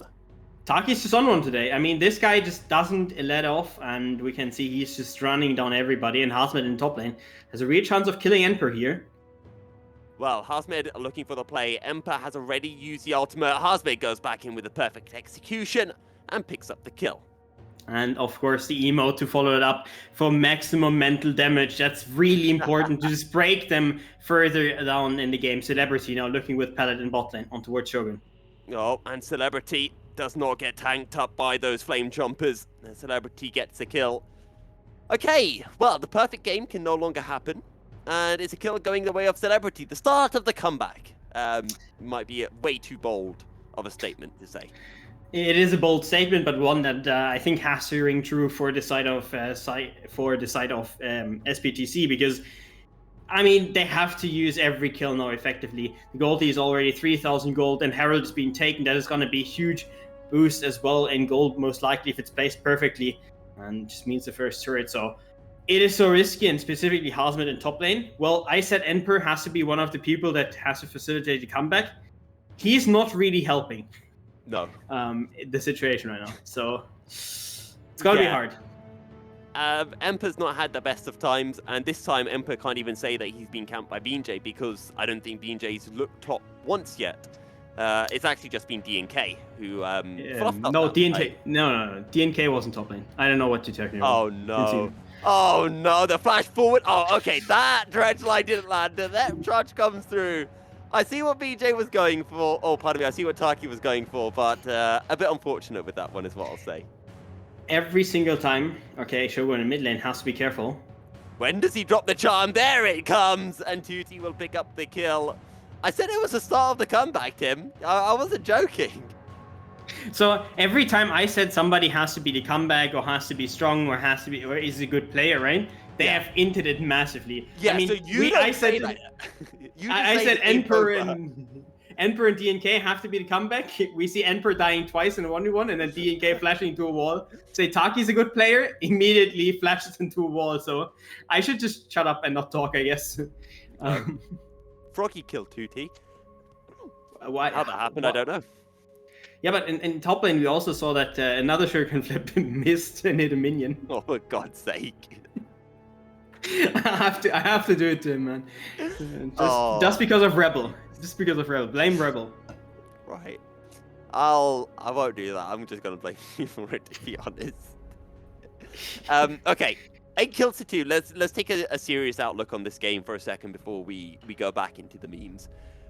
Taki's just on one today. I mean, this guy just doesn't let off, and we can see he's just running down everybody, and Hazmed in top lane has a real chance of killing Emperor here. Well, Hazmed looking for the play. Emperor has already used the ultimate. Hazmed goes back in with a perfect execution and picks up the kill. And of course, the emote to follow it up for maximum mental damage. That's really important to just break them further down in the game. Celebrity now looking with Paladin bot lane on towards Shogun. Oh, and Celebrity does not get tanked up by those flame jumpers. And Celebrity gets the kill. Okay, well, the perfect game can no longer happen. And it's a kill going the way of Celebrity. The start of the comeback might be way too bold of a statement to say. It is a bold statement, but one that I think has to ring true for the side of SPTC, because I mean they have to use every kill now effectively. The Goldie is already 3,000 gold, and Herald is being taken. That is going to be a huge boost as well in gold, most likely if it's placed perfectly, and just means the first turret. So it is so risky, and specifically Hazmed in top lane. Well, I said Emperor has to be one of the people that has to facilitate the comeback. He's not really helping. No. The situation right now. So it's gonna be hard. Emperor's not had the best of times, and this time Emperor can't even say that he's been camped by BJ, because I don't think BJ's looked top once yet. It's actually just been DNK who no, DNK. No. DNK wasn't top lane. I don't know what you're talking about. Oh no. Oh no, the flash forward. Oh, okay, that dredge line didn't land. That charge comes through. I see what BJ was going for. Oh, pardon me. I see what Taki was going for, but a bit unfortunate with that one is what I'll say. Every single time, okay, Shogun in mid lane has to be careful. When does he drop the charm? There it comes, and Tutti will pick up the kill. I said it was the start of the comeback, Tim. I wasn't joking. So every time I said somebody has to be the comeback, or has to be strong, or has to be, or is a good player, right? They have inted it massively. Yeah, I mean, so I said that. I said Emperor and DNK have to be the comeback. We see Emperor dying twice in a 1v1, and then DNK flashing into a wall. Say Taki's a good player, immediately flashes into a wall. So I should just shut up and not talk, I guess. Froggy killed Tutti. How that happened, I don't know. Yeah, but in top lane we also saw that another Shuriken flip missed and hit a minion. Oh, for God's sake. I have to do it to him, man. Just because of Rebel. Just because of Rebel. Blame Rebel. Right. I won't do that. I'm just gonna blame you for it, to be honest. Okay. 8 kills to 2. Let's take a serious outlook on this game for a second before we go back into the memes.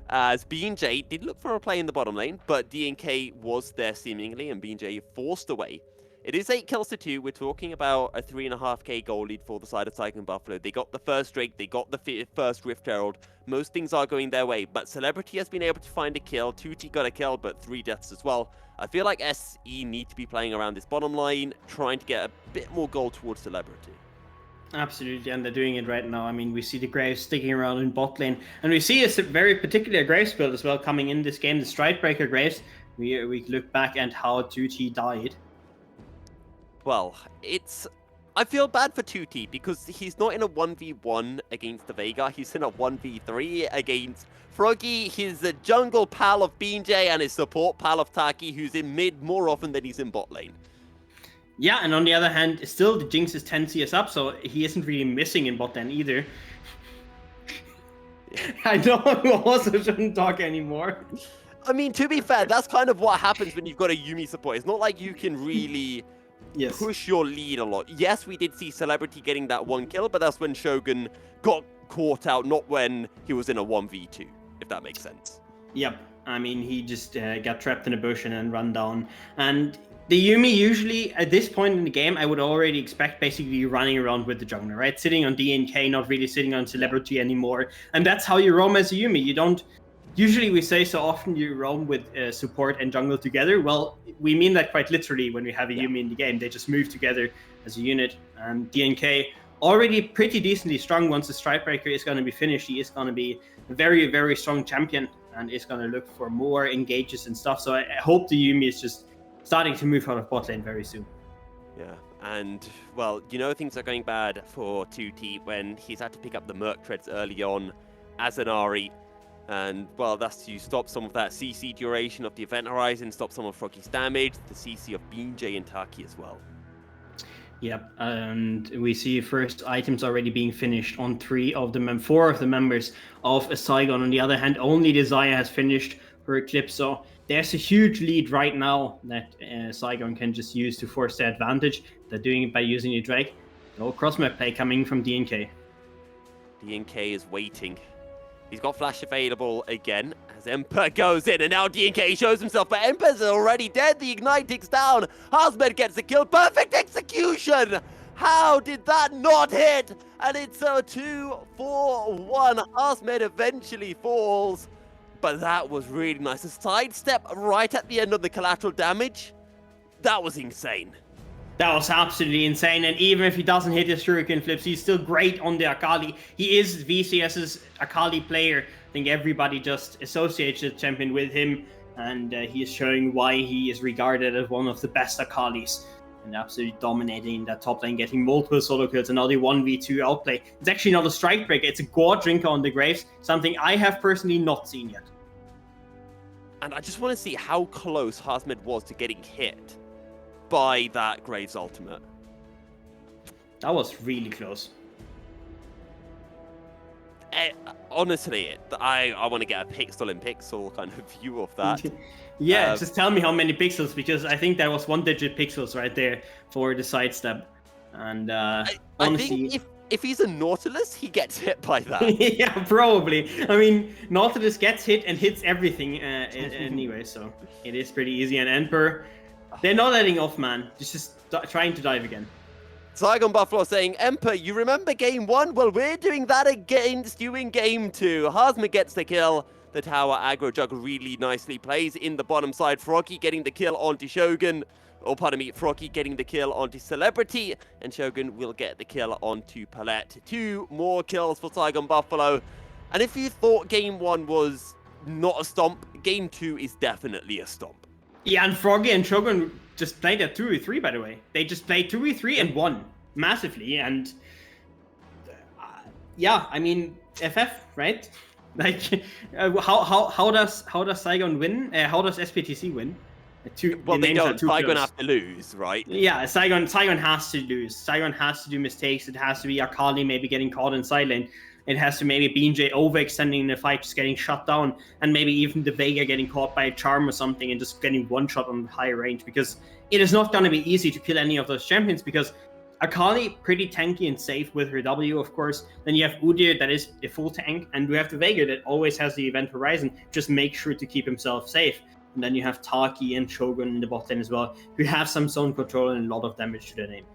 As B&J did look for a play in the bottom lane, but DNK was there seemingly, and B&J forced away. It is 8 kills to 2. We're talking about a 3.5k goal lead for the side of Tiger and Buffalo. They got the first Drake, they got the first Rift Herald. Most things are going their way, but Celebrity has been able to find a kill. Tutti got a kill, but 3 deaths as well. I feel like SE need to be playing around this bottom line, trying to get a bit more goal towards Celebrity. Absolutely, and they're doing it right now. I mean, we see the Graves sticking around in bot lane, and we see a very particular Graves build as well coming in this game, the Stridebreaker Graves. We look back at how Tutti died. Well, I feel bad for Tutti because he's not in a 1v1 against the Veigar, he's in a 1v3 against Froggy, his jungle pal of BJ, and his support pal of Taki, who's in mid more often than he's in bot lane. Yeah, and on the other hand, still the Jinx is 10 CS up, so he isn't really missing in bot lane either. I know I also shouldn't talk anymore. I mean, to be fair, that's kind of what happens when you've got a Yuumi support. It's not like you can really push your lead a lot. Yes, we did see Celebrity getting that 1 kill, but that's when Shogun got caught out, not when he was in a 1v2, if that makes sense. Yep, I mean, he just got trapped in a bush and then run down. And the Yuumi usually, at this point in the game, I would already expect basically running around with the jungler, right? Sitting on DNK, not really sitting on Celebrity anymore. And that's how you roam as a Yuumi. You don't usually we say so often you roam with support and jungle together. Well, we mean that quite literally when we have a Yuumi in the game. They just move together as a unit. And DNK already pretty decently strong. Once the Strikebreaker is going to be finished, he is going to be a very, very strong champion and is going to look for more engages and stuff. So I hope the Yuumi is just starting to move out of bot lane very soon. Yeah, and, well, things are going bad for 2T when he's had to pick up the Merc Treads early on as an Ahri. And, well, that's to stop some of that CC duration of the Event Horizon, stop some of Froggy's damage, the CC of BJ and Taki as well. Yep, and we see first items already being finished on 4 of the members of Saigon. On the other hand, only Desire has finished her Eclipse, so there's a huge lead right now that Saigon can just use to force their advantage. They're doing it by using a Drake. No cross-map play coming from DNK. DNK is waiting. He's got flash available again as Emperor goes in, and now DNK shows himself, but Emperor's already dead. The Ignite ticks down. Hasmed gets the kill. Perfect execution. How did that not hit? And it's a 2-4-1. Hasmed eventually falls, but that was really nice. A sidestep right at the end of the collateral damage. That was insane. That was absolutely insane, and even if he doesn't hit his Shuriken flips, he's still great on the Akali. He is VCS's Akali player. I think everybody just associates the champion with him, and he is showing why he is regarded as one of the best Akalis. And absolutely dominating that top lane, getting multiple solo kills, and now the 1v2 outplay. It's actually not a strike breaker, it's a Gore Drinker on the Graves, something I have personally not seen yet. And I just want to see how close Hasmed was to getting hit by that Graves ultimate. That was really close. Honestly, I want to get a pixel-in-pixel kind of view of that. Yeah, just tell me how many pixels, because I think that was 1-digit pixels right there for the sidestep. And honestly, I think if he's a Nautilus, he gets hit by that. yeah, probably. I mean, Nautilus gets hit and hits everything anyway, so it is pretty easy. And Emperor, they're not letting off, man. Just trying to dive again. Saigon Buffalo saying, Emperor, you remember game 1? Well, we're doing that against you in game 2. Hasmed gets the kill. The tower aggro juggle really nicely plays in the bottom side. Froggy getting the kill onto Shogun. Oh, pardon me, Froggy getting the kill onto Celebrity. And Shogun will get the kill onto Palette. 2 more kills for Saigon Buffalo. And if you thought game 1 was not a stomp, game 2 is definitely a stomp. Yeah, and Froggy and Shogun just played at 2v3, by the way. They just played 2v3 and won massively. And yeah, I mean, FF, right? Like, how does Saigon win? How does SPTC win? Well, they don't. Saigon have to lose, right? Yeah, Saigon has to lose. Saigon has to do mistakes. It has to be Akali maybe getting caught in side lane. It has to maybe BJ overextending the fight, just getting shut down, and maybe even the Vega getting caught by a charm or something and just getting one shot on high range, because it is not going to be easy to kill any of those champions, because Akali, pretty tanky and safe with her W, of course. Then you have Udyr, that is a full tank, and we have the Vega that always has the Event Horizon, just make sure to keep himself safe. And then you have Taki and Shogun in the bot lane as well, who have some zone control and a lot of damage to their name.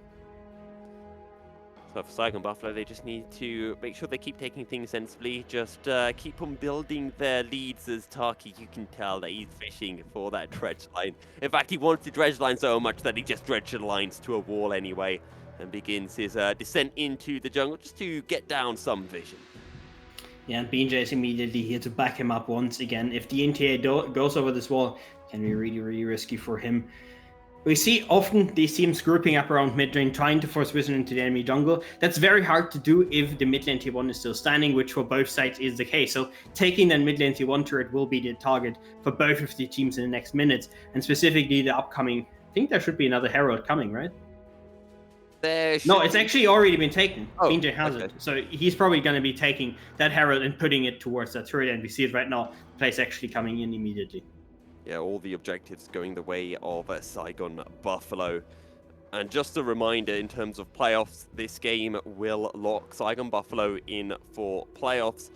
So for Saigon Buffalo, they just need to make sure they keep taking things sensibly. Just keep on building their leads as Taki. You can tell that he's fishing for that dredge line. In fact, he wants to dredge line so much that he just dredge lines to a wall anyway and begins his descent into the jungle just to get down some vision. Yeah, and BJ is immediately here to back him up once again. If the NTA goes over this wall, it can be really, really risky for him. We see often these teams grouping up around mid lane, trying to force vision into the enemy jungle. That's very hard to do if the mid lane T1 is still standing, which for both sides is the case. So taking that mid lane T1 turret will be the target for both of the teams in the next minutes, and specifically the upcoming, I think there should be another Herald coming, right? No, it's actually already been taken. Oh, BJ has it. So he's probably going to be taking that Herald and putting it towards that turret, and we see it right now. The play's actually coming in immediately. Yeah, all the objectives going the way of Saigon Buffalo. And just a reminder, in terms of playoffs, this game will lock Saigon Buffalo in for playoffs.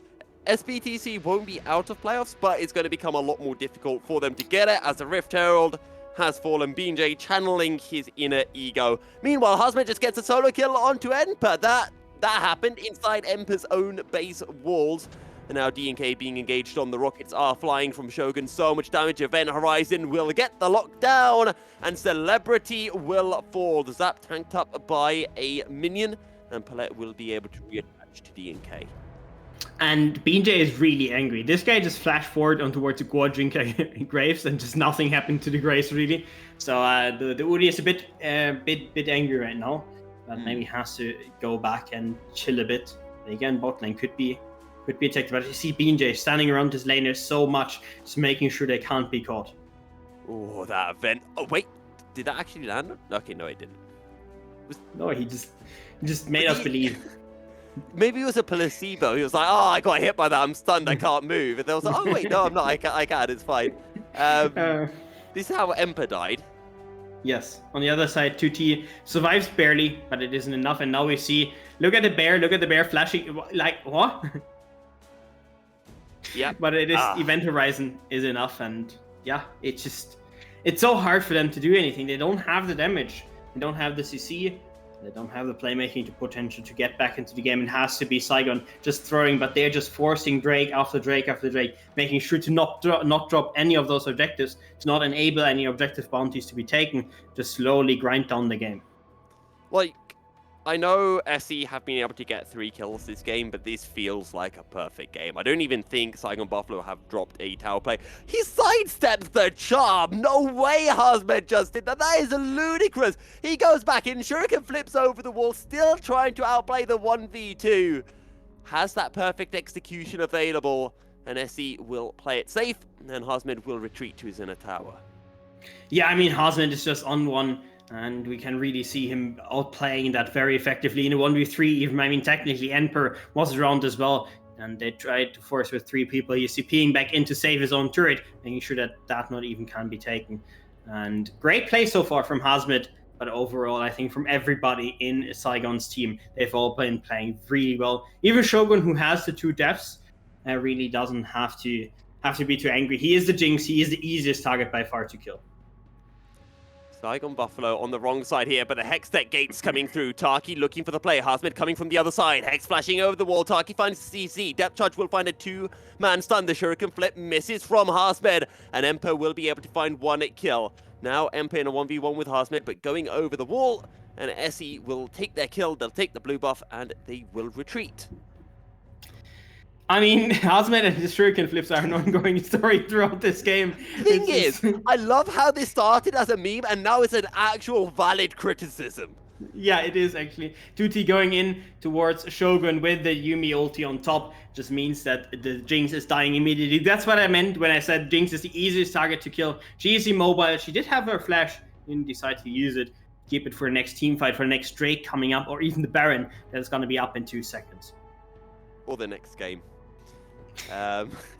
SPTC won't be out of playoffs, but it's going to become a lot more difficult for them to get it, as the Rift Herald has fallen. BJ channeling his inner ego. Meanwhile, Hasmed just gets a solo kill onto Emperor. That happened inside Emperor's own base walls. And now DNK being engaged on the rockets are flying from Shogun. So much damage. Event Horizon will get the lockdown, and Celebrity will fall. The Zap tanked up by a minion, and Palette will be able to reattach to DNK. And BJ is really angry. This guy just flashed forward on towards the quadrink graves, and just nothing happened to the graves really. So the Uri is a bit angry right now, but maybe has to go back and chill a bit. But again, bot lane could be attacked. But you see BJ standing around his laners so much, just making sure they can't be caught. Oh, that event! Oh wait, did that actually land? Okay, no, it didn't. No, he just made us believe. Maybe it was a placebo. He was like, "Oh, I got hit by that. I'm stunned. I can't move." And they was like, "Oh wait, no, I'm not. I can. It's fine." This is how Emperor died. Yes. On the other side, 2T survives barely, but it isn't enough. And now we see, look at the bear flashing. Like what? Yeah. But it is Event Horizon is enough, and yeah, it's so hard for them to do anything. They don't have the damage. They don't have the CC. They don't have the playmaking to potential to get back into the game. It has to be Saigon just throwing, but they're just forcing Drake after Drake after Drake, making sure to not drop any of those objectives, to not enable any objective bounties to be taken, just slowly grind down the game. Like, I know SE have been able to get 3 kills this game, but this feels like a perfect game. I don't even think Saigon Buffalo have dropped a tower play. He sidestepped the charm! No way Hazmed just did that! That is ludicrous! He goes back in, Shuriken flips over the wall, still trying to outplay the 1v2. Has that perfect execution available, and SE will play it safe, and Hazmed will retreat to his inner tower. Yeah, I mean, Hazmed is just on one, and we can really see him outplaying that very effectively in a 1v3 even. I mean, technically, Emperor was around as well, and they tried to force with 3 people. You see peeing back in to save his own turret, making sure that that not even can be taken. And great play so far from Hazmed, but overall, I think from everybody in Saigon's team, they've all been playing really well. Even Shogun, who has the 2 deaths, really doesn't have to be too angry. He is the Jinx. He is the easiest target by far to kill. Saigon Buffalo on the wrong side here, but the Hex Tech gates coming through. Taki looking for the play. Hazmed coming from the other side. Hex flashing over the wall. Taki finds CC. Depth Charge will find a 2-man stun. The Shuriken flip misses from Hazmed, and Emperor will be able to find 1 kill. Now Emperor in a 1v1 with Hazmed, but going over the wall, and SE will take their kill. They'll take the blue buff, and they will retreat. I mean, Hazmed and his Shuriken flips are an ongoing story throughout this game. Thing is, I love how this started as a meme and now it's an actual valid criticism. Yeah, it is actually. 2T going in towards Shogun with the Yumi ulti on top just means that the Jinx is dying immediately. That's what I meant when I said Jinx is the easiest target to kill. She is immobile. She did have her flash, didn't decide to use it. Keep it for the next team fight, for the next Drake coming up, or even the Baron that's going to be up in 2 seconds. Or the next game.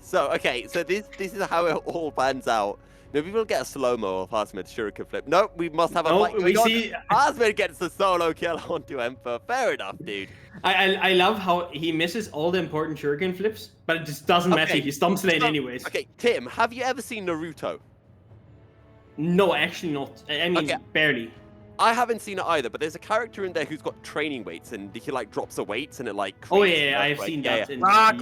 So this is how it all pans out. Maybe we'll get a slow-mo of Hazmed's Shuriken flip. Nope, we must have a fight going on. Hazmed gets the solo kill onto Emperor. Fair enough, dude. I love how he misses all the important Shuriken flips, but it just doesn't matter. He stomps lane anyways. Okay, Tim, have you ever seen Naruto? No, actually not. I mean, barely. I haven't seen it either, but there's a character in there who's got training weights, and he like drops the weights, and it like. Oh yeah, I've seen that. Rock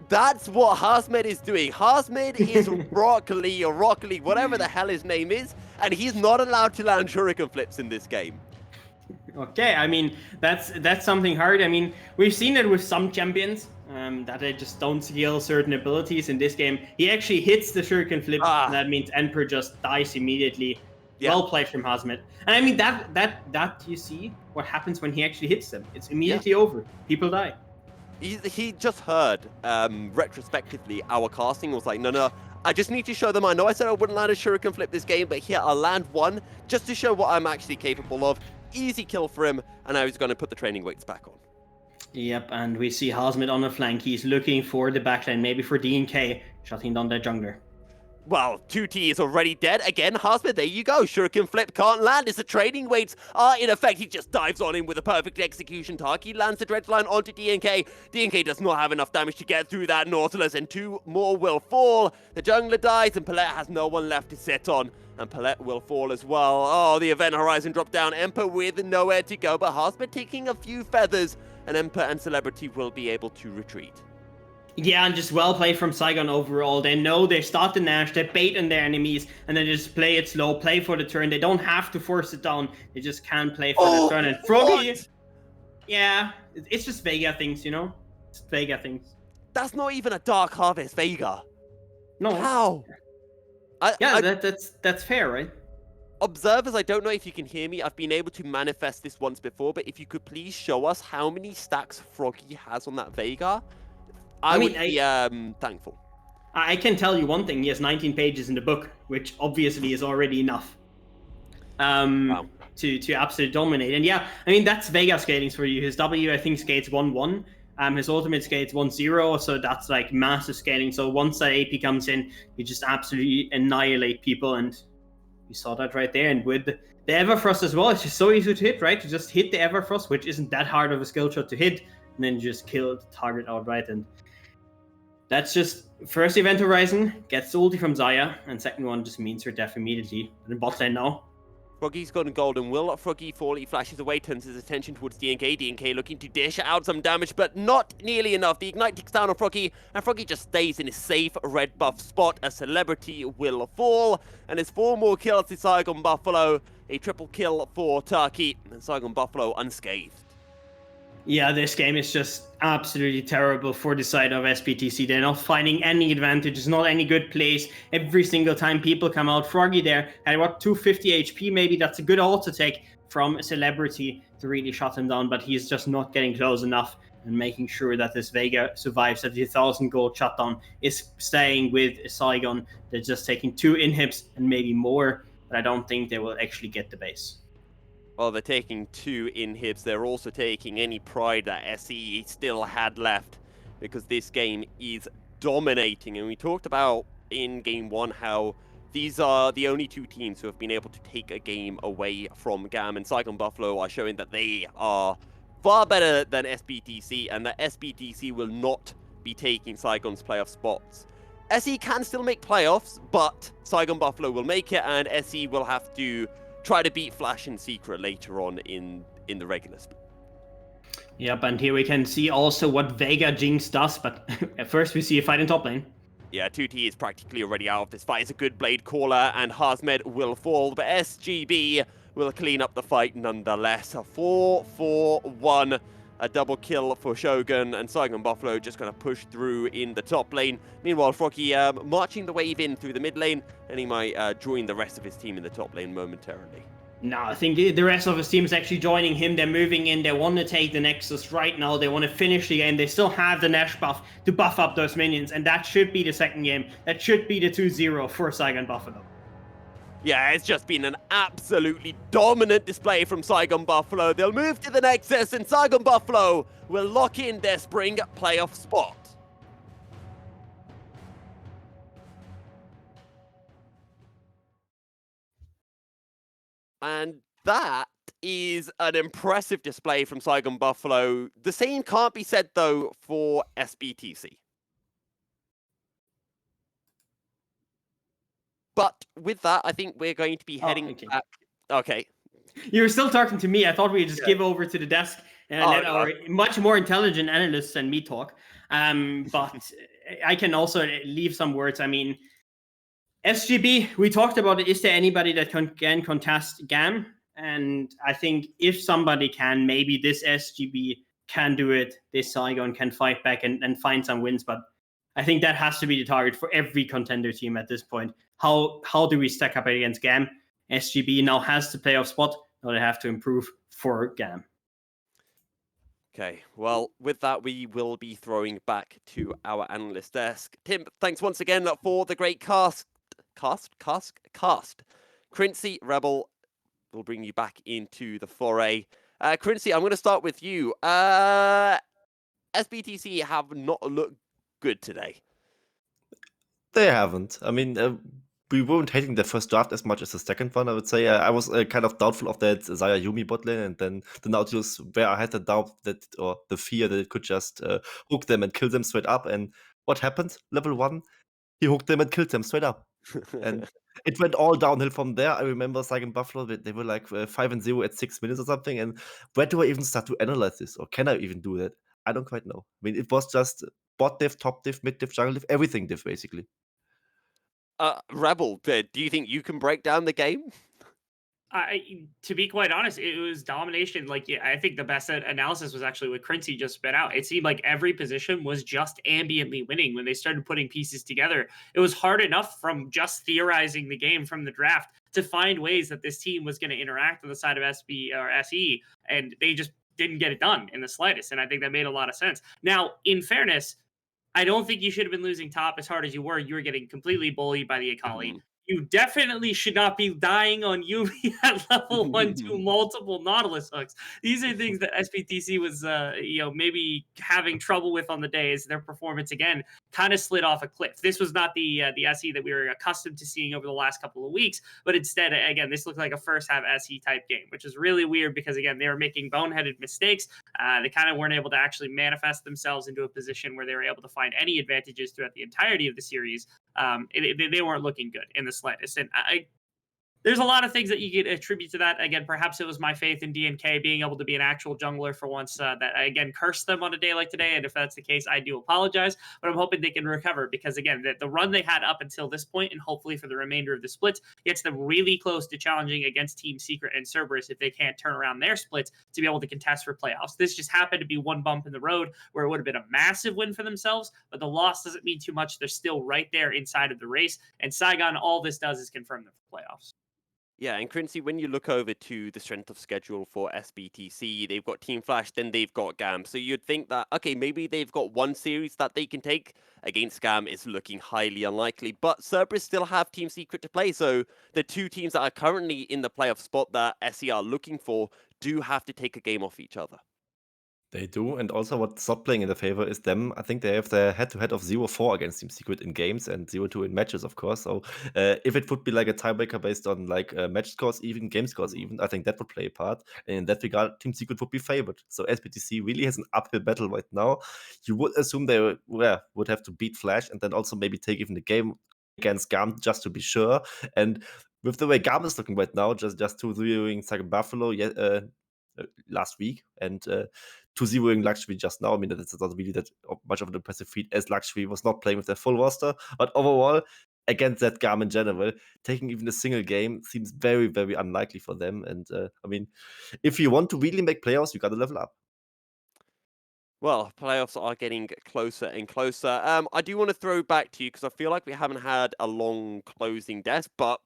That's what Hazmed is doing. Hazmed is Broccoli or Rockly, whatever the hell his name is, and he's not allowed to land Shuriken flips in this game. Okay, I mean, that's something hard. I mean, we've seen it with some champions, that they just don't skill certain abilities. In this game, he actually hits the Shuriken flip, and that means Emperor just dies immediately. Yeah. Well played from Hazmed. And I mean, that you see what happens when he actually hits them. It's immediately over. People die. He just heard, retrospectively, our casting was like, no, I just need to show them. I know I said I wouldn't land a Shuriken flip this game, but here, I'll land 1 just to show what I'm actually capable of. Easy kill for him, and now he's going to put the training weights back on. Yep, and we see Hazmed on the flank. He's looking for the backline, maybe for DNK, shutting down their jungler. Well, 2T is already dead. Again, Hazmed, there you go. Shuriken flip can't land. It's the training weights are in effect. He just dives on in with a perfect execution. Taki lands the Dredge line onto DNK. DNK does not have enough damage to get through that Nautilus, and 2 more will fall. The jungler dies, and Palette has no one left to sit on. And Palette will fall as well. Oh, the Event Horizon dropped down. Emperor with nowhere to go, but Hazmed taking a few feathers, and Emperor and Celebrity will be able to retreat. Yeah, and just well played from Saigon overall. They know they start the Nash, they bait on their enemies, and then just play it slow, play for the turn. They don't have to force it down. They just can play for the turn. And Froggy, what? yeah, it's just Vega things, you know? It's Vega things. That's not even a Dark Harvest Vega. No. How? Yeah, that's fair, right? Observers, I don't know if you can hear me. I've been able to manifest this once before, but if you could please show us how many stacks Froggy has on that Vega, I would be thankful. I can tell you one thing. He has 19 pages in the book, which obviously is already enough Wow. to absolutely dominate. And yeah, I mean, that's Vega skatings for you. His W, I think, skates 1-1. His ultimate skates 1-0, so that's like massive scaling. So once that AP comes in, you just absolutely annihilate people, and you saw that right there. And with the Everfrost as well, it's just so easy to hit, right? You just hit the Everfrost, which isn't that hard of a skill shot to hit, and then you just kill the target outright. And that's just first event Horizon gets the ulti from Xayah, and second one just means her death immediately. And bot lane now. Froggy's got a golden. Will Froggy fall? He flashes away, turns his attention towards DNK. DNK looking to dish out some damage, but not nearly enough. The Ignite ticks down on Froggy, and Froggy just stays in his safe red buff spot. A Celebrity will fall, and there's 4 more kills to Saigon Buffalo. A triple kill for Turkey, and Saigon Buffalo unscathed. Yeah, this game is just absolutely terrible for the side of SBTC. They're not finding any advantages, not any good plays. Every single time people come out, Froggy there at what, 250 HP maybe. That's a good ult to take from a Celebrity to really shut him down, but he's just not getting close enough and making sure that this Vega survives. That the 1,000 gold shutdown is staying with Saigon. They're just taking 2 inhibs and maybe more, but I don't think they will actually get the base. Well, they're taking 2 inhibs. They're also taking any pride that SE still had left, because this game is dominating. And we talked about in Game 1 how these are the only 2 teams who have been able to take a game away from GAM, and Saigon Buffalo are showing that they are far better than SBTC, and that SBTC will not be taking Saigon's playoff spots. SE can still make playoffs, but Saigon Buffalo will make it, and SE will have to try to beat Flash in secret later on in the regular split. Yep, and here we can see also what Vega Jinx does, but at first we see a fight in top lane. Yeah, 2T is practically already out of this fight. It's a good blade caller, and Hazmed will fall, but SGB will clean up the fight nonetheless. A 4-4-1, a double kill for Shogun, and Saigon Buffalo just going to push through in the top lane. Meanwhile, Froggy marching the wave in through the mid lane, and he might join the rest of his team in the top lane momentarily. No, I think the rest of his team is actually joining him. They're moving in. They want to take the Nexus right now. They want to finish the game. They still have the Nash buff to buff up those minions, and that should be the second game. That should be the 2-0 for Saigon Buffalo. Yeah, it's just been an absolutely dominant display from Saigon Buffalo. They'll move to the Nexus, and Saigon Buffalo will lock in their spring playoff spot. And that is an impressive display from Saigon Buffalo. The same can't be said, though, for SBTC. But with that, I think we're going to be heading back. Okay. You were still talking to me. I thought we'd just give over to the desk and let our much more intelligent analysts and me talk. But I can also leave some words. I mean, SGB, we talked about it. Is there anybody that can contest GAM? And I think if somebody can, maybe this SGB can do it. This Saigon can fight back and find some wins. But I think that has to be the target for every contender team at this point. How do we stack up against GAM? SGB now has the playoff spot. Now they have to improve for GAM. Okay, well, with that, we will be throwing back to our analyst desk. Tim, thanks once again for the great cast. Crincy, Rebel, will bring you back into the foray. Crincy, I'm going to start with you. SBTC have not looked good today. They haven't. I mean, we weren't hating the first draft as much as the second one, I would say. I was kind of doubtful of that Xayah Yuumi bot lane, and then the Nautilus, where I had the doubt that, or the fear that it could just hook them and kill them straight up. And what happened? Level 1, he hooked them and killed them straight up. And it went all downhill from there. I remember Saigon Buffalo, they were like 5-0 at 6 minutes or something. And where do I even start to analyze this? Or can I even do that? I don't quite know. I mean, it was just bot diff, top diff, mid diff, jungle diff, everything diff basically. Rebel, do you think you can break down the game? To be quite honest, it was domination. Like, yeah, I think the best analysis was actually what Crincy just spit out. It seemed like every position was just ambiently winning when they started putting pieces together. It was hard enough from just theorizing the game from the draft to find ways that this team was going to interact on the side of SB or SE, and they just didn't get it done in the slightest. And I think that made a lot of sense. Now, in fairness, I don't think you should have been losing top as hard as you were. You were getting completely bullied by the Akali. You definitely should not be dying on Yuumi at level 1-2 multiple Nautilus hooks. These are things that SPTC was, maybe having trouble with on the day as their performance, again, kind of slid off a cliff. This was not the SE that we were accustomed to seeing over the last couple of weeks, but instead, again, this looked like a first-half SE type game, which is really weird because, again, they were making boneheaded mistakes. They kind of weren't able to actually manifest themselves into a position where they were able to find any advantages throughout the entirety of the series. They weren't looking good in the slightest. And there's a lot of things that you could attribute to that. Again, perhaps it was my faith in DNK being able to be an actual jungler for once that I, again, cursed them on a day like today. And if that's the case, I do apologize. But I'm hoping they can recover because, again, the run they had up until this point and hopefully for the remainder of the splits gets them really close to challenging against Team Secret and Cerberus if they can't turn around their splits to be able to contest for playoffs. This just happened to be one bump in the road where it would have been a massive win for themselves, but the loss doesn't mean too much. They're still right there inside of the race. And Saigon, all this does is confirm them for playoffs. Yeah, and Crincy, when you look over to the strength of schedule for SBTC, they've got Team Flash, then they've got GAM. So you'd think that, okay, maybe they've got one series that they can take against GAM is looking highly unlikely. But Cerberus still have Team Secret to play, so the two teams that are currently in the playoff spot that SE are looking for do have to take a game off each other. They do, and also what's not playing in their favor is them. I think they have their head-to-head of 0-4 against Team Secret in games and 0-2 in matches, of course. So if it would be like a tiebreaker based on like match scores, even game scores, even I think that would play a part. And in that regard, Team Secret would be favored. So SBTC really has an uphill battle right now. You would assume they would have to beat Flash and then also maybe take even the game against GAM just to be sure. And with the way GAM is looking right now, just 2-0ing Second Buffalo last week and 2-0ing Luxury just now. I mean, that's not really that much of an impressive feat as Luxury was not playing with their full roster. But overall, against that GAM in general, taking even a single game seems very, very unlikely for them. And I mean, if you want to really make playoffs, you got to level up. Well, playoffs are getting closer and closer. I do want to throw back to you because I feel like we haven't had a long closing desk, but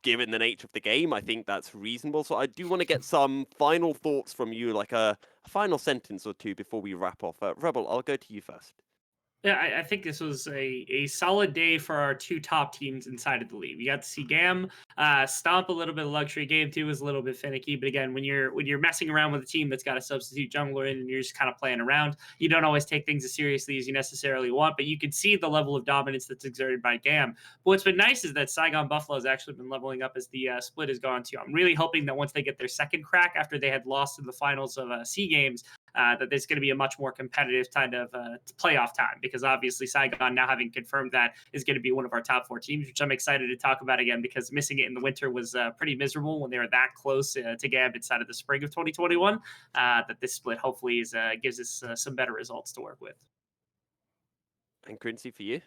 given the nature of the game, I think that's reasonable. So I do want to get some final thoughts from you, like a final sentence or two before we wrap off. Rebel, I'll go to you first. Yeah, I think this was a solid day for our two top teams inside of the league. We got to see GAM stomp a little bit of luxury. Game 2 was a little bit finicky, but again, when you're messing around with a team that's got a substitute jungler in and you're just kind of playing around, you don't always take things as seriously as you necessarily want, but you can see the level of dominance that's exerted by GAM. But what's been nice is that Saigon Buffalo has actually been leveling up as the split has gone to. I'm really hoping that once they get their second crack after they had lost in the finals of SEA Games, that there's going to be a much more competitive kind of playoff time, because obviously Saigon, now having confirmed that, is going to be one of our top 4 teams, which I'm excited to talk about again, because missing it in the winter was pretty miserable when they were that close to GAM inside of the spring of 2021, that this split hopefully gives us some better results to work with. And Crincy, for you?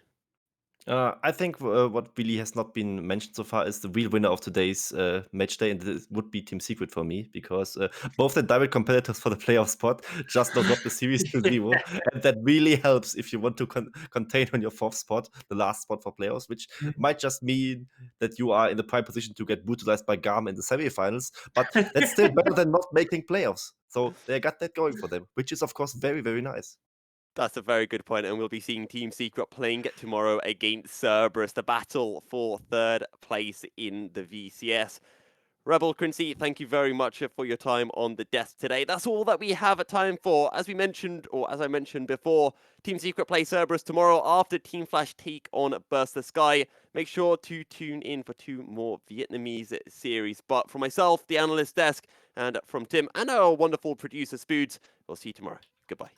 I think what really has not been mentioned so far is the real winner of today's match day, and this would be Team Secret for me, because both the direct competitors for the playoff spot just not dropped the series to 0, and that really helps if you want to contain on your 4th spot, the last spot for playoffs, which might just mean that you are in the prime position to get brutalized by GAM in the semifinals, but that's still better than not making playoffs. So they got that going for them, which is of course very, very nice. That's a very good point, and we'll be seeing Team Secret playing tomorrow against Cerberus, the battle for 3rd place in the VCS. Rebel, Crincy, thank you very much for your time on the desk today. That's all that we have time for. As we mentioned, or as I mentioned before, Team Secret play Cerberus tomorrow after Team Flash take on Burst the Sky. Make sure to tune in for 2 more Vietnamese series. But from myself, the analyst desk, and from Tim and our wonderful producer Spoods, we'll see you tomorrow. Goodbye.